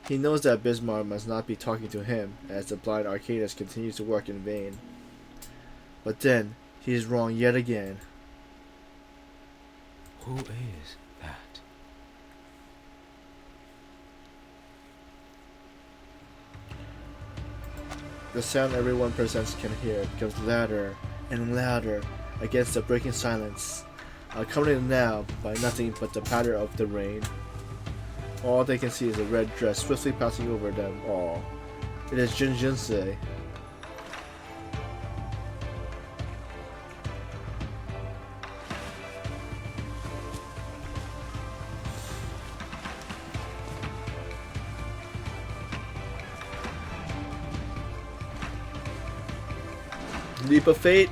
He knows that Bismarck must not be talking to him, as the blind arcanist continues to work in vain. But then, he is wrong yet again. Who is that? The sound everyone present can hear becomes louder and louder against the breaking silence, accompanied now by nothing but the patter of the rain. All they can see is a red dress swiftly passing over them all. It is Jinsei. Leap of fate.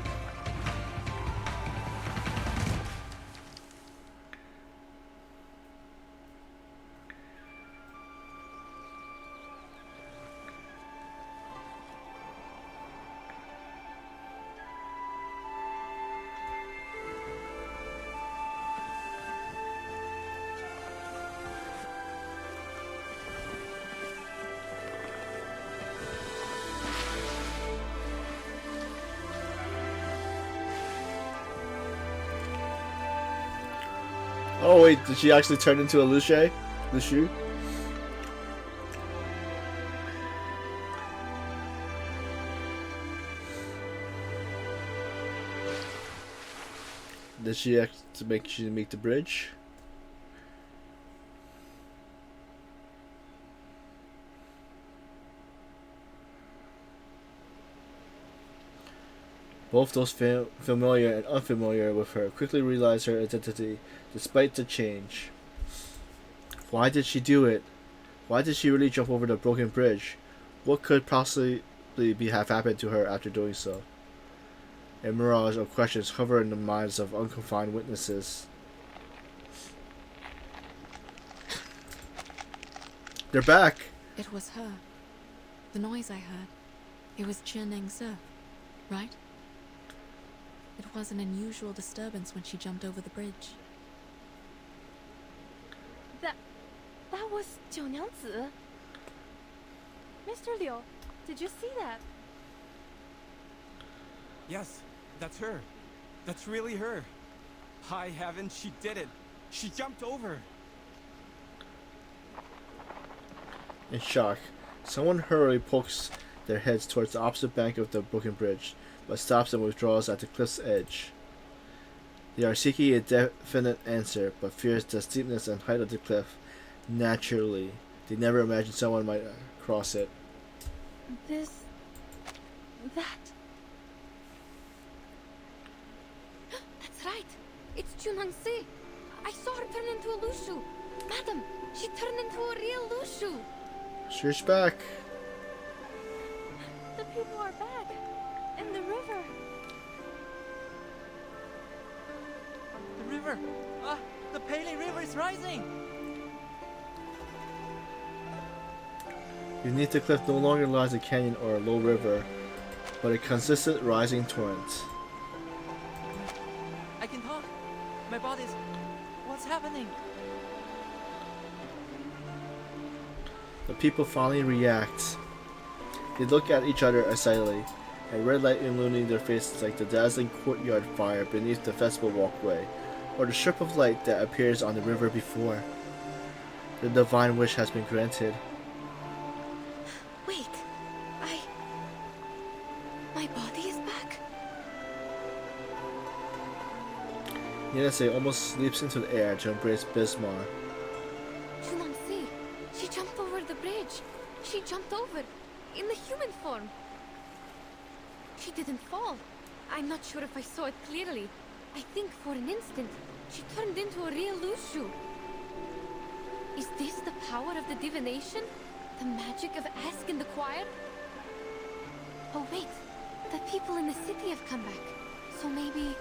Oh wait, did she actually turn into a Lucia? Lucia? Did she actually make the bridge? Both those familiar and unfamiliar with her quickly realize her identity, despite the change. Why did she do it? Why did she really jump over the broken bridge? What could possibly have happened to her after doing so? A mirage of questions hover in the minds of unconfined witnesses. They're back! It was her. The noise I heard. It was Chen-Eng-Se, right? It was an unusual disturbance when she jumped over the bridge. That was 九娘子. Mr. Liu, did you see that? Yes, that's her. That's really her. High heaven, she did it. She jumped over. In shock, someone hurriedly pokes their heads towards the opposite bank of the broken bridge, but stops and withdraws at the cliff's edge. They are seeking a definite answer, but fears the steepness and height of the cliff. Naturally, they never imagined someone might cross it. That. That's right. It's Chen-Eng-Se. I saw her turn into a Lushu. Madam, she turned into a real Lushu. She's back. The people are back. In the river. The river! The Pele River is rising! Beneath the cliff no longer lies a canyon or a low river, but a consistent rising torrent. I can talk! My body's... What's happening? The people finally react. They look at each other excitedly, a red light illuminating their faces like the dazzling courtyard fire beneath the festival walkway, or the strip of light that appears on the river before. The divine wish has been granted. Wait, my body is back? Yenase almost leaps into the air to embrace Bismar. Junansi, she jumped over the bridge. She jumped over, in the human form. She didn't fall. I'm not sure if I saw it clearly. I think for an instant, she turned into a real Lushu. Is this the power of the divination? The magic of Ask in the Choir? Oh wait, the people in the city have come back. So maybe...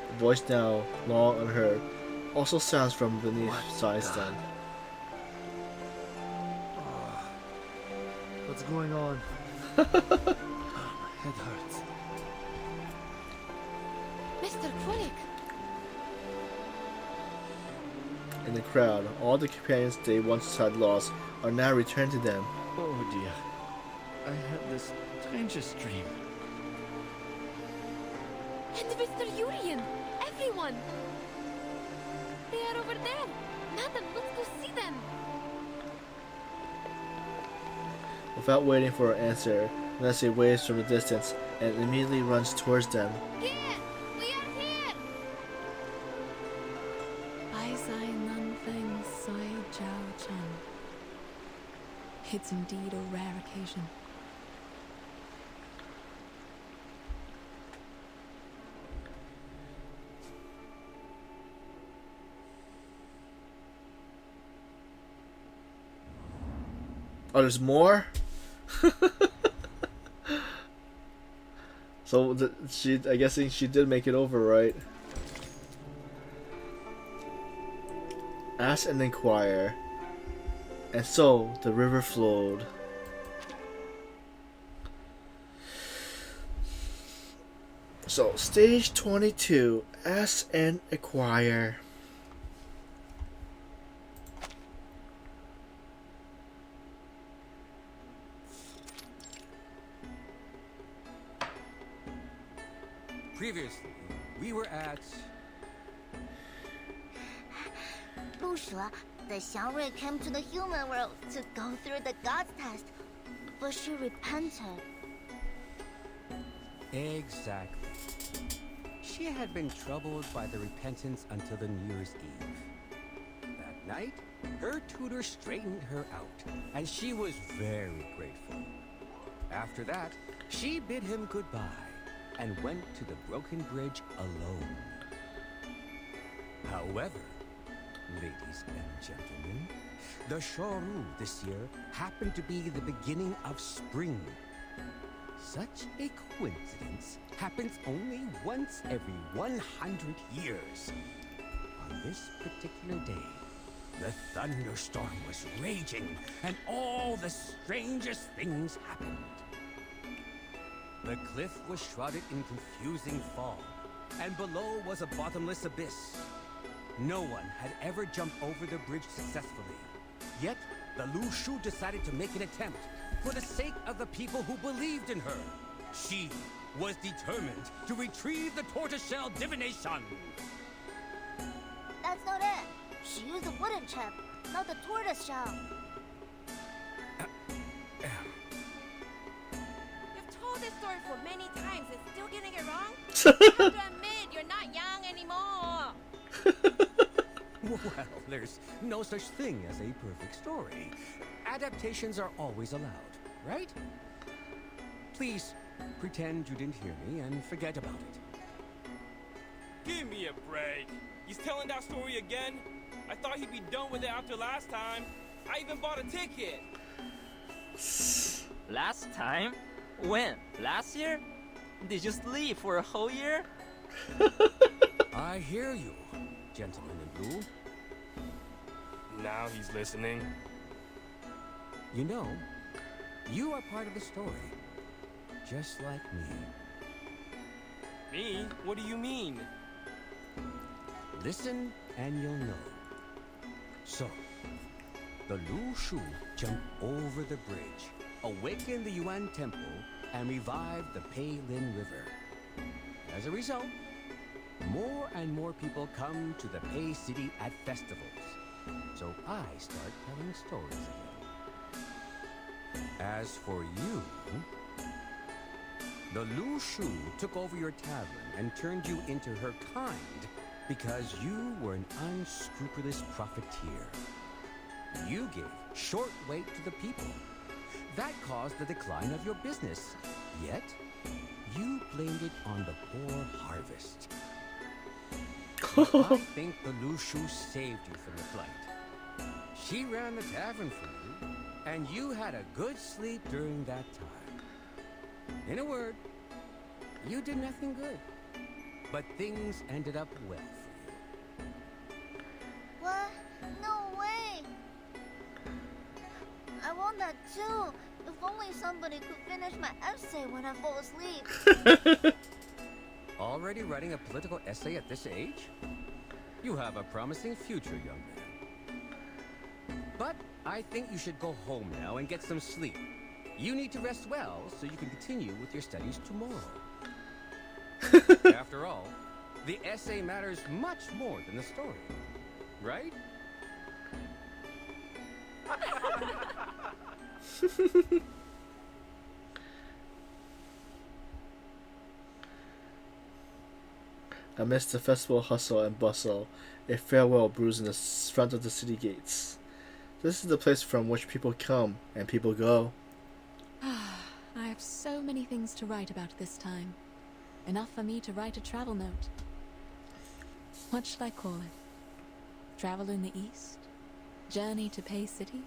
The voice now, long unheard, also sounds from beneath Sidestone. What's going on? Head hurts. Mr. Krolik! In the crowd, all the companions they once had lost are now returned to them. Oh dear. I had the strangest dream. And Mr. Urian! Everyone! They are over there! Madam, let's go see them! Without waiting for an answer, Nessie waves from a distance and immediately runs towards them. Here! We are here! Bai Zai Nun Feng Sai Jiao Chen. It's indeed a rare occasion. Oh, there's more? So I guess she did make it over, right? Ask and inquire. And so the river flowed. So stage 22, Ask and Acquire. Previously, we were at... Lushu, the Xiangrui came to the human world to go through the God's test, but she repented. Exactly. She had been troubled by the repentance until the New Year's Eve. That night, her tutor straightened her out, and she was very grateful. After that, she bid him goodbye and went to the broken bridge alone. However, ladies and gentlemen, the Shoru this year happened to be the beginning of spring. Such a coincidence happens only once every 100 years. On this particular day, the thunderstorm was raging and all the strangest things happened. The cliff was shrouded in confusing fog, and below was a bottomless abyss. No one had ever jumped over the bridge successfully. Yet, the Lushu decided to make an attempt for the sake of the people who believed in her. She was determined to retrieve the tortoiseshell divination. That's not it. She used a wooden chip, not the tortoise shell. You've told this story for many times and still getting it wrong? You have to admit, you're not young anymore. Well, there's no such thing as a perfect story. Adaptations are always allowed, right? Please, pretend you didn't hear me and forget about it. Give me a break. He's telling that story again? I thought he'd be done with it after last time. I even bought a ticket. Last time? When? Last year? Did you sleep for a whole year? I hear you, gentleman in blue. Now he's listening. You know, you are part of the story, just like me. Me? What do you mean? Listen and you'll know. So, the Lu Shu jumped over the bridge, awakened the Yuan Temple, and revived the Pei Lin River. As a result, more and more people come to the Pei City at festivals. So I start telling stories again. As for you, the Lu Shu took over your tavern and turned you into her kind because you were an unscrupulous profiteer. You gave short weight to the people. That caused the decline of your business. Yet, you blamed it on the poor harvest. I think the Lu Shu saved you from the plight. She ran the tavern for you, and you had a good sleep during that time. In a word, you did nothing good, but things ended up well for you. What? No way! I want that too. If only somebody could finish my essay when I fall asleep. Already writing a political essay at this age? You have a promising future, young man. But I think you should go home now and get some sleep. You need to rest well so you can continue with your studies tomorrow. After all, the essay matters much more than the story, right? Amidst the festival hustle and bustle, a farewell brews in the front of the city gates. This is the place from which people come and people go. I have so many things to write about this time. Enough for me to write a travel note. What should I call it? Travel in the East? Journey to Pei City?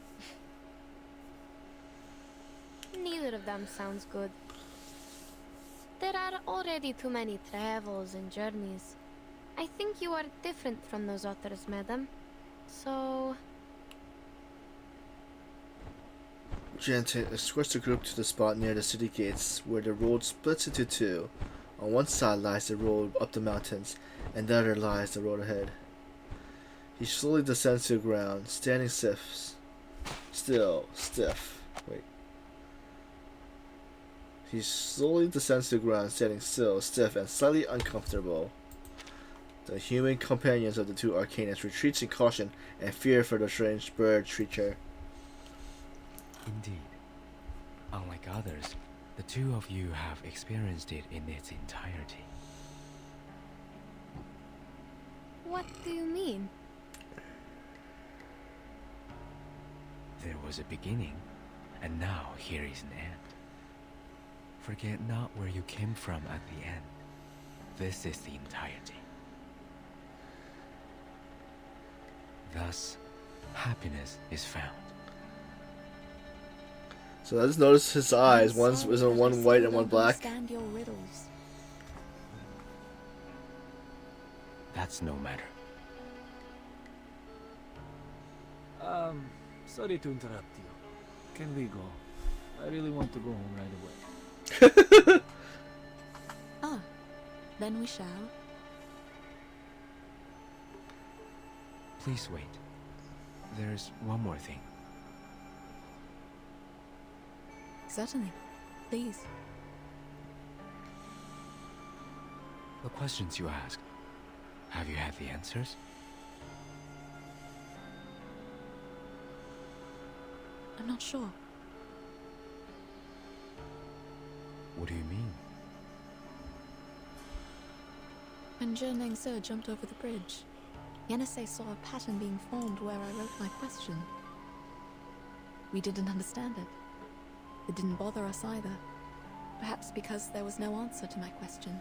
Neither of them sounds good. There are already too many travels and journeys. I think you are different from those others, madam. So... Jantin escorts the group to the spot near the city gates, where the road splits into two. On one side lies the road up the mountains, and the other lies the road ahead. He slowly descends to the ground, standing stiff. He slowly descends to the ground, standing still, stiff, and slightly uncomfortable. The human companions of the two arcanists retreats in caution and fear for the strange bird creature. Indeed. Unlike others, the two of you have experienced it in its entirety. what do you mean? There was a beginning, and now here is an end. Forget not where you came from at the end. This is the entirety. Thus, happiness is found. So I just noticed his eyes. One's one white and one black. Understand your riddles. That's no matter. Sorry to interrupt you. Can we go? I really want to go home right away. Ah, then we shall. Please wait. There's one more thing. Certainly. Please. The questions you asked, have you had the answers? I'm not sure. What do you mean? When Zheng Se jumped over the bridge, Yenase saw a pattern being formed where I wrote my question. We didn't understand it. It didn't bother us either. Perhaps because there was no answer to my question.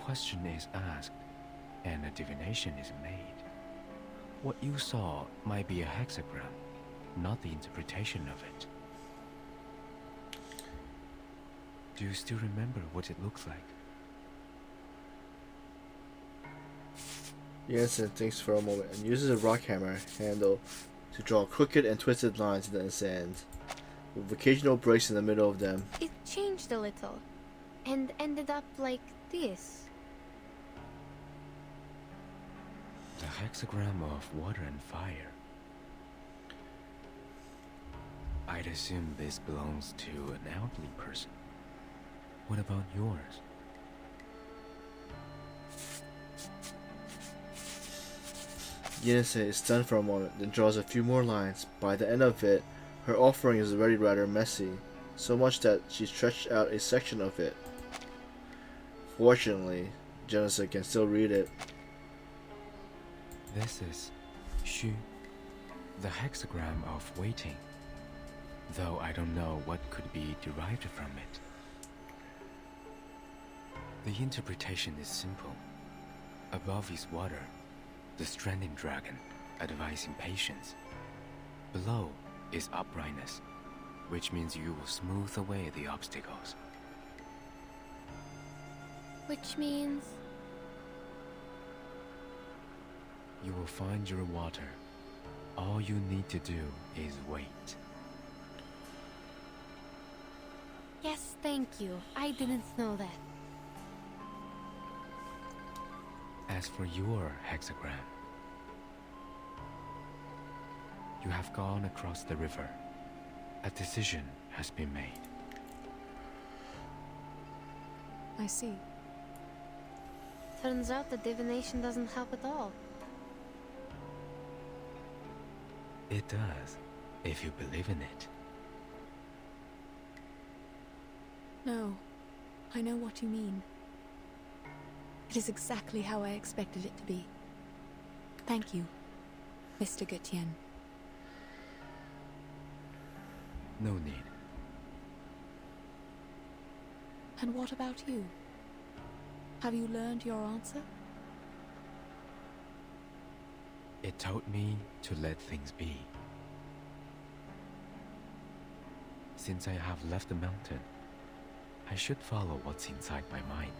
question is asked, and a divination is made. What you saw might be a hexagram, not the interpretation of it. Do you still remember what it looks like? Jensen thinks for a moment and uses a rock hammer handle to draw crooked and twisted lines in the sand, with occasional breaks in the middle of them. It changed a little, and ended up like this. The hexagram of water and fire. I'd assume this belongs to an elderly person. What about yours? Jensen is stunned for a moment, then draws a few more lines. By the end of it, her offering is already rather messy, so much that she stretched out a section of it. Fortunately, Jensen can still read it. This is Shu, the hexagram of waiting, though I don't know what could be derived from it. The interpretation is simple. Above is water, the stranding dragon, advising patience. Below is uprightness, which means you will smooth away the obstacles. Which means... You will find your water. All you need to do is wait. Yes, thank you. I didn't know that. As for your hexagram, you have gone across the river. A decision has been made. I see. Turns out the divination doesn't help at all. It does, if you believe in it. No, I know what you mean. It is exactly how I expected it to be. Thank you, Mr. Gutien. No need. And what about you? Have you learned your answer? It told me to let things be. Since I have left the mountain, I should follow what's inside my mind.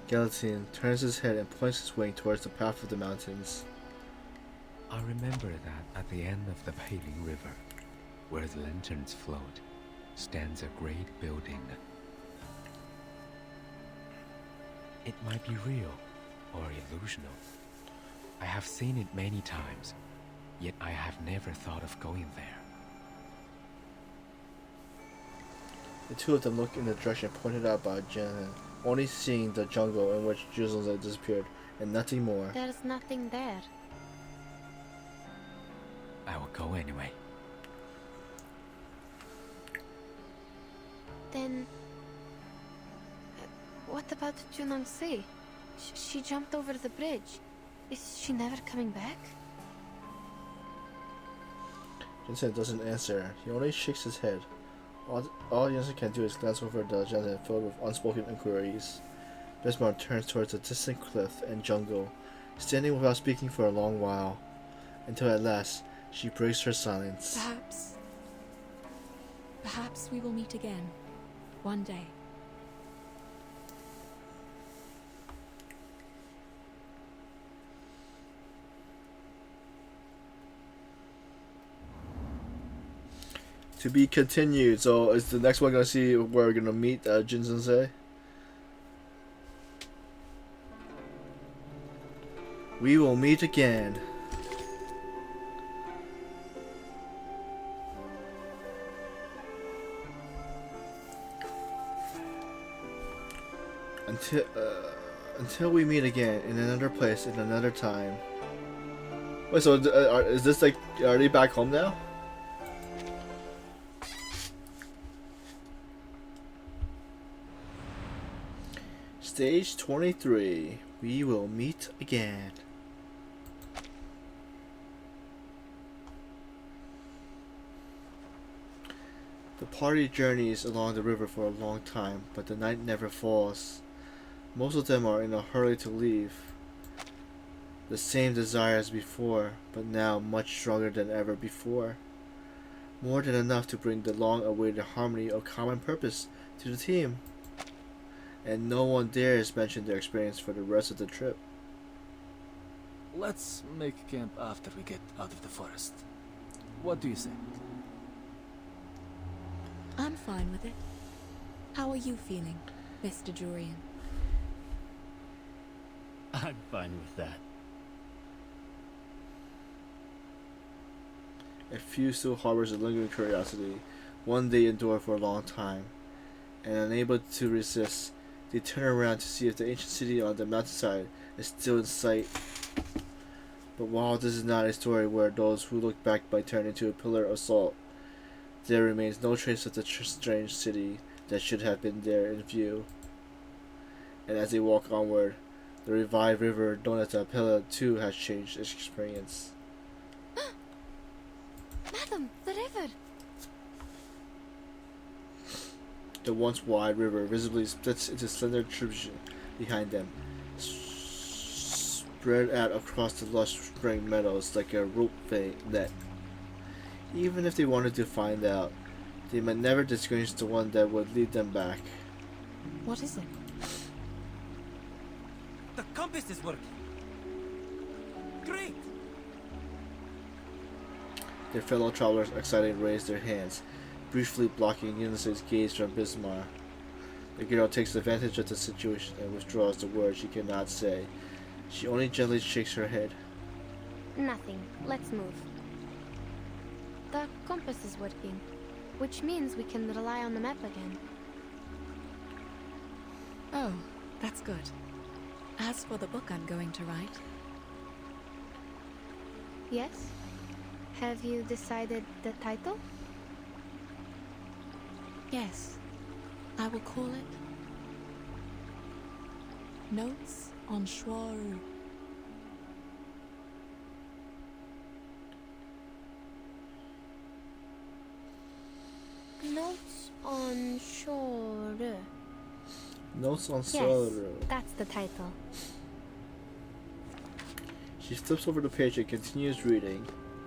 Gallatin turns his head and points his wing towards the path of the mountains. I remember that at the end of the Paving River, where the lanterns float, stands a great building. It might be real or illusional. I have seen it many times, yet I have never thought of going there. The two of them look in the direction pointed out by Janet, only seeing the jungle in which Jules had disappeared, and nothing more. There's nothing there. I will go anyway. Then... what about Junang-si? She jumped over the bridge. Is she never coming back? Jensen doesn't answer. He only shakes his head. All Jensen can do is glance over the Jensen filled with unspoken inquiries. Bismarck turns towards the distant cliff and jungle, standing without speaking for a long while, until at last she breaks her silence. Perhaps we will meet again, one day. To be continued. So is the next one gonna see where we're gonna meet Jin Sensei? We will meet again. Until we meet again in another place in another time. Wait, so is this like, are they back home now? Stage 23. We will meet again. The party journeys along the river for a long time, but the night never falls. Most of them are in a hurry to leave. The same desire as before, but now much stronger than ever before. More than enough to bring the long-awaited harmony of common purpose to the team. And no one dares mention their experience for the rest of the trip. Let's make camp after we get out of the forest. What do you say? I'm fine with it. How are you feeling, Mr. Jurian? I'm fine with that. A few still harbors a lingering curiosity. One they endure for a long time. And unable to resist, they turn around to see if the ancient city on the mountainside is still in sight. But while this is not a story where those who look back might turn into a pillar of salt, there remains no trace of the strange city that should have been there in view. And as they walk onward, the revived river known as the Pillar too has changed its experience. Madam, the river! The once wide river visibly splits into slender tributaries behind them, spread out across the lush spring meadows like a rope net. Even if they wanted to find out, they might never distinguish the one that would lead them back. What is it? The compass is working. Great! Their fellow travelers excited raise their hands, briefly blocking Ulysses' gaze from Bismarck. The girl takes advantage of the situation and withdraws the words she cannot say. She only gently shakes her head. Nothing. Let's move. The compass is working, which means we can rely on the map again. Oh, that's good. As for the book I'm going to write... Yes? Have you decided the title? Yes. I will call it... Notes on Shuri. Notes on Shuri. Notes on Yes, Shuri. that's the title. She flips over the page and continues reading.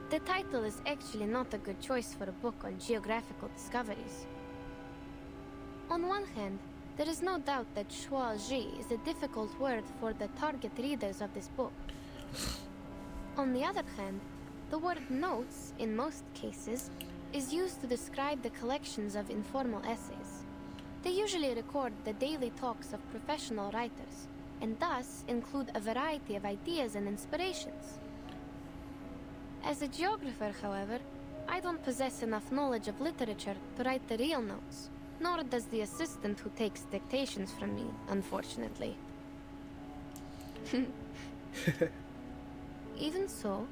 The title is actually not a good choice for a book on geographical discoveries. On one hand, there is no doubt that Shuri is a difficult word for the target readers of this book. On the other hand, the word notes, in most cases, is used to describe the collections of informal essays. They usually record the daily talks of professional writers, and thus include a variety of ideas and inspirations. As a geographer, however, I don't possess enough knowledge of literature to write the real notes, nor does the assistant who takes dictations from me, unfortunately. Even so,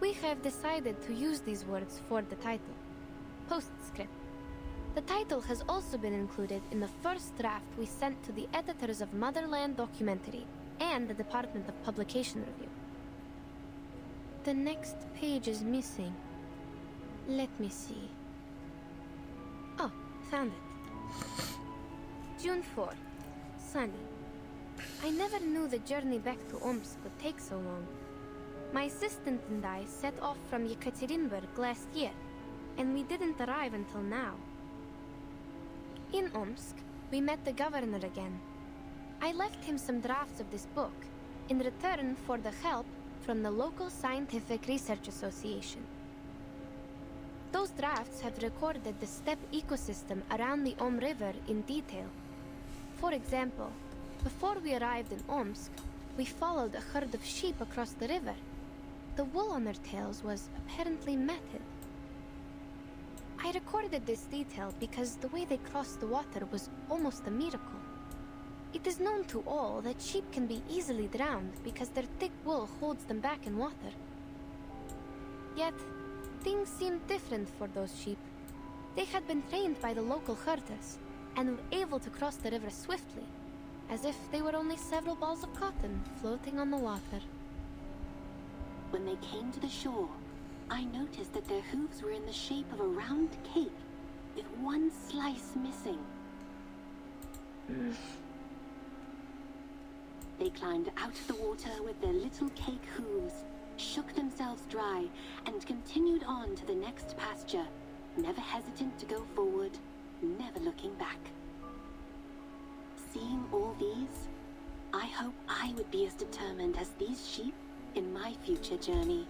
we have decided to use these words for the title. Postscript. The title has also been included in the first draft we sent to the editors of Motherland Documentary and the Department of Publication Review. The next page is missing. Let me see. Oh, found it. June 4th. Sunny. I never knew the journey back to Omsk would take so long. My assistant and I set off from Yekaterinburg last year, and we didn't arrive until now. In Omsk, we met the governor again. I left him some drafts of this book, in return for the help from the local Scientific Research Association. Those drafts have recorded the steppe ecosystem around the Om River in detail. For example, before we arrived in Omsk, we followed a herd of sheep across the river. The wool on their tails was apparently matted. I recorded this detail because the way they crossed the water was almost a miracle. It is known to all that sheep can be easily drowned because their thick wool holds them back in water. Yet, things seemed different for those sheep. They had been trained by the local herders and were able to cross the river swiftly, as if they were only several balls of cotton floating on the water. When they came to the shore, I noticed that their hooves were in the shape of a round cake, with one slice missing. They climbed out of the water with their little cake hooves, shook themselves dry, and continued on to the next pasture, never hesitant to go forward, never looking back. Seeing all these, I hope I would be as determined as these sheep in my future journey.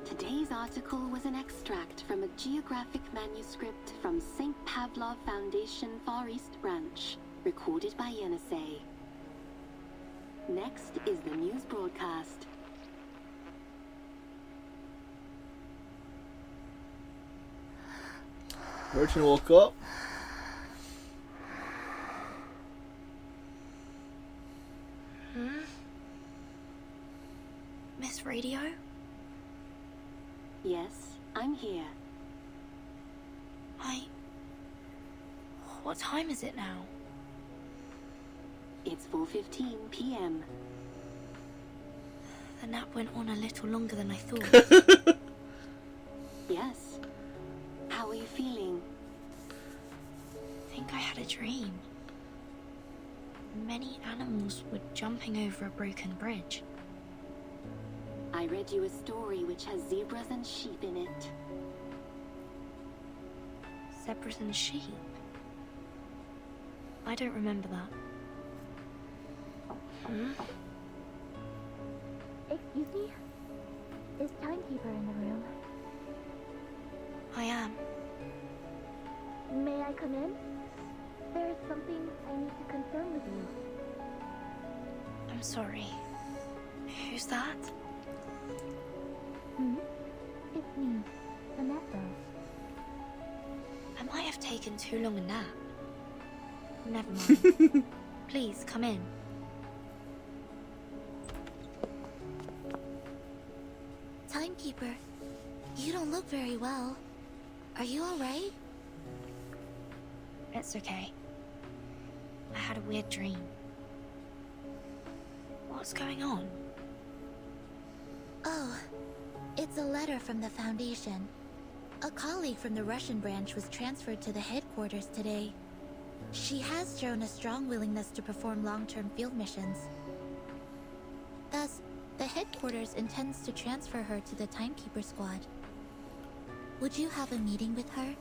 Today's article was an extract from a geographic manuscript from St. Pavlov Foundation Far East Branch, recorded by Yenisei. Next is the news broadcast. Virgin woke up. Miss Radio? Yes, I'm here. What time is it now? It's 4:15 p.m. The nap went on a little longer than I thought. Yes. How are you feeling? I think I had a dream. Many animals were jumping over a broken bridge. I read you a story which has zebras and sheep in it. Zebras and sheep? I don't remember that. Excuse me? Is Timekeeper in the room? I am. May I come in? There is something I need to confirm with you. I'm sorry. Who's that? It's me, Vanessa. I might have taken too long a nap. Never mind. Please, come in. Timekeeper, you don't look very well. Are you alright? It's okay. I had a weird dream. What's going on? Oh, it's a letter from the Foundation. A colleague from the Russian branch was transferred to the headquarters today. She has shown a strong willingness to perform long-term field missions. Thus, the headquarters intends to transfer her to the Timekeeper squad. Would you have a meeting with her?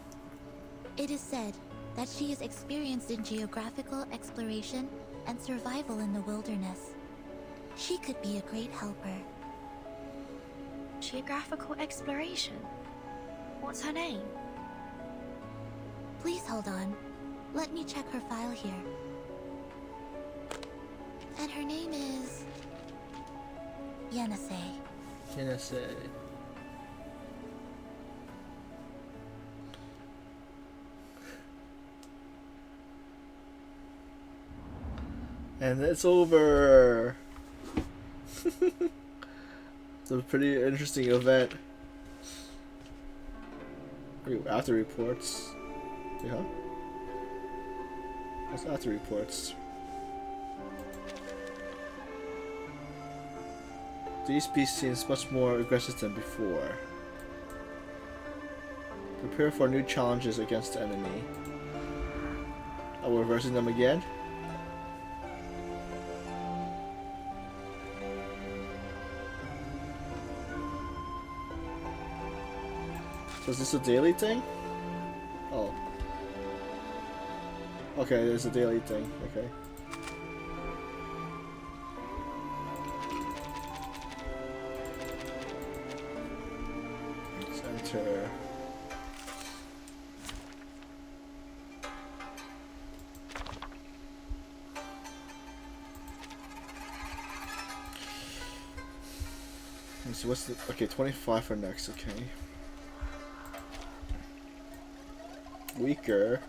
It is said that she is experienced in geographical exploration and survival in the wilderness. She could be a great helper. Geographical exploration? What's her name? Please hold on. Let me check her file here. And her name is... Yenisei. Yenisei. And it's over. It's a pretty interesting event. After reports. Yeah. What's after reports? These beasts seems much more aggressive than before. Prepare for new challenges against the enemy. Are we reversing them again? So is this a daily thing? Oh. Okay, there's a daily thing. Okay. Let's enter. Let's see, what's the... Okay, 25 for next, okay. Weaker.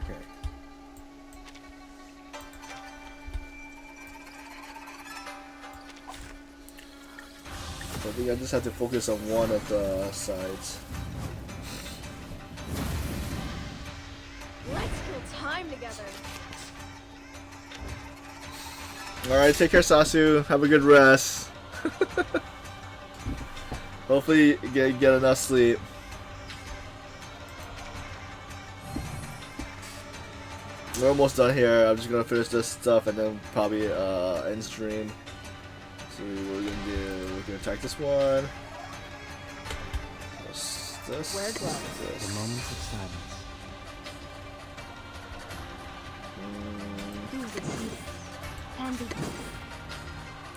Okay. So I think I just have to focus on one of the sides. Let's kill time together. Alright, take care, Sasu. Have a good rest. Hopefully get enough sleep. We're almost done here. I'm just gonna finish this stuff and then probably end stream. See what we're gonna do. We're gonna attack this one. This. Wear gloves. This. The moment of silence.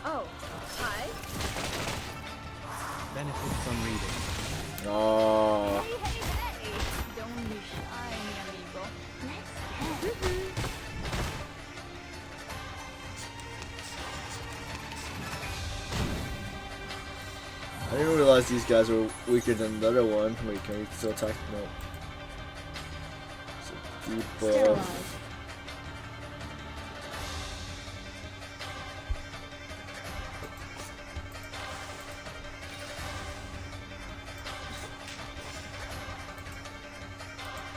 Oh, hi. Benefit from reading. Oh. Hey, hey, hey! Don't be shy, mi amigo. Let's get I didn't realize these guys were weaker than the other one. Wait, can we still attack? No. It's a deep buff.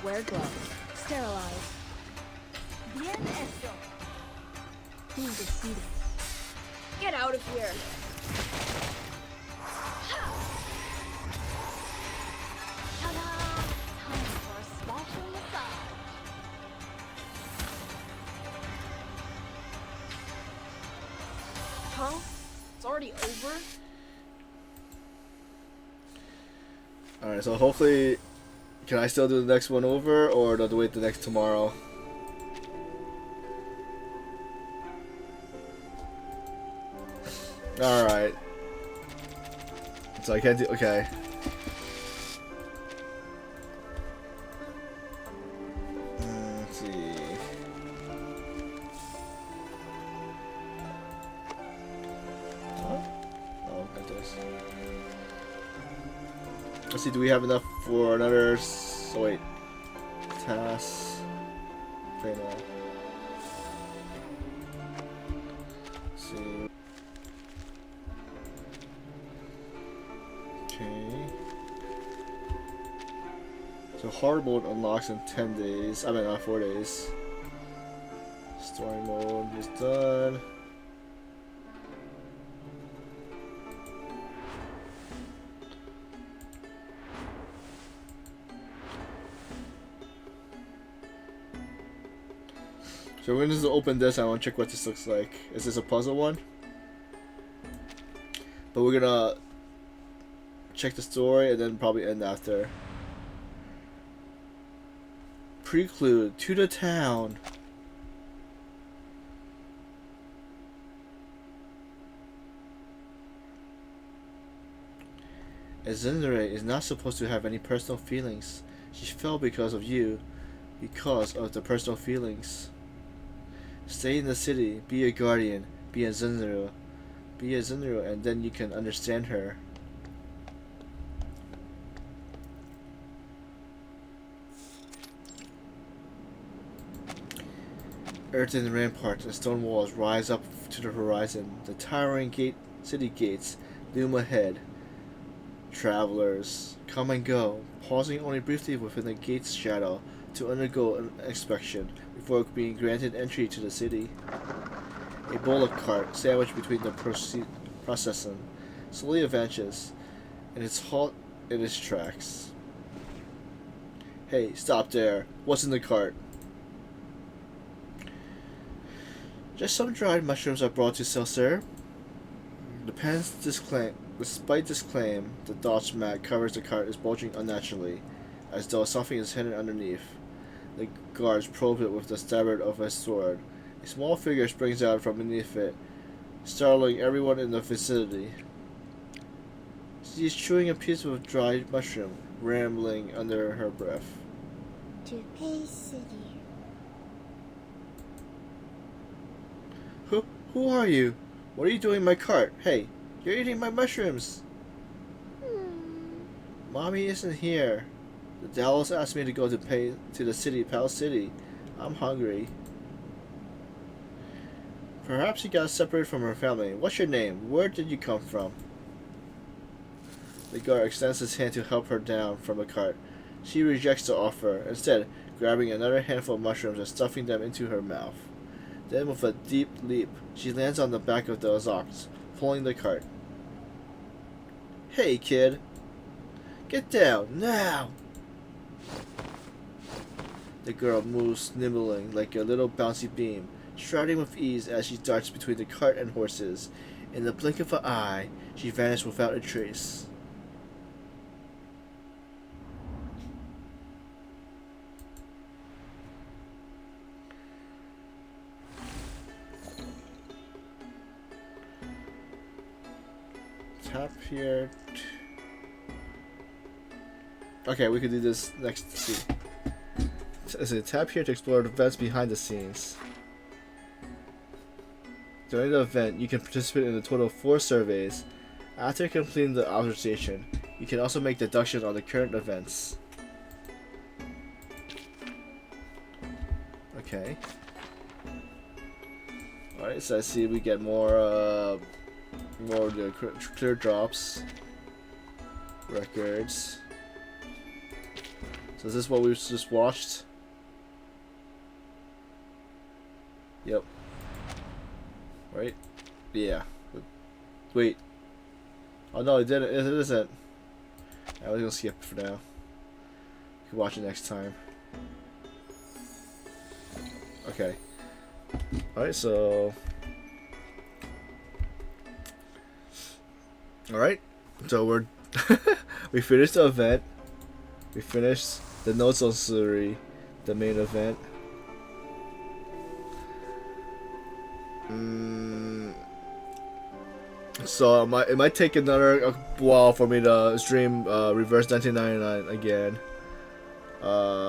Wear gloves. Sterilize. bien eso. Tú decides. Get out of here. Ta-da! Time for a special massage. Huh? It's already over? Alright, so hopefully, can I still do the next one over, or do I have to wait the next tomorrow? Alright. So I can't do, okay. Let's see. Huh? Oh, got this. Let's see, do we have enough for another, so wait, task, panel. Let's see. Okay. So hard mode unlocks in 10 days, I mean 4 days. Story mode is done. So we're gonna just open this. I want to check what this looks like. Is this a puzzle one? But we're gonna check the story and then probably end after. Preclude to the town. Azindare is not supposed to have any personal feelings. She fell because of you, because of the personal feelings. Stay in the city, be a guardian, be a Zinzuru. Be a Zinzuru, and then you can understand her. Earthen ramparts and stone walls rise up to the horizon. The towering city gates loom ahead. Travelers come and go, pausing only briefly within the gate's shadow to undergo an inspection before being granted entry to the city. A bullock cart, sandwiched between the procession, slowly advances, and its halt in its tracks. Hey, stop there. What's in the cart? Just some dried mushrooms I brought to sell, sir. Despite this claim, the Dodge mat covers the cart is bulging unnaturally, as though something is hidden underneath. The guards probe it with the scabbard of a sword. A small figure springs out from beneath it, startling everyone in the vicinity. She is chewing a piece of dried mushroom, rambling under her breath. To Pay City. Who are you? What are you doing in my cart? Hey, you're eating my mushrooms! Mommy isn't here. The Dallas asked me to go to the city, Pal City. I'm hungry. Perhaps she got separated from her family. What's your name? Where did you come from? The guard extends his hand to help her down from the cart. She rejects the offer, instead grabbing another handful of mushrooms and stuffing them into her mouth. Then with a deep leap, she lands on the back of the ox, pulling the cart. Hey, kid. Get down, now! The girl moves nimbling like a little bouncy beam, striding with ease as she darts between the cart and horses. In the blink of an eye, she vanished without a trace. Tap here. Okay, we could do this next scene. So tap here to explore the events behind the scenes. During the event, you can participate in a total of 4 surveys. After completing the observation, you can also make deductions on the current events. Okay. Alright, so I see we get more of the clear drops. Records. So is this what we just watched? Yep. Right? Yeah. Wait. Oh no, it didn't. It isn't. I was gonna skip for now. You can watch it next time. Okay. Alright, so... Alright. So we're... we finished the event. We finished the notes on Shuri, the main event. So it might take another while for me to stream Reverse 1999 again.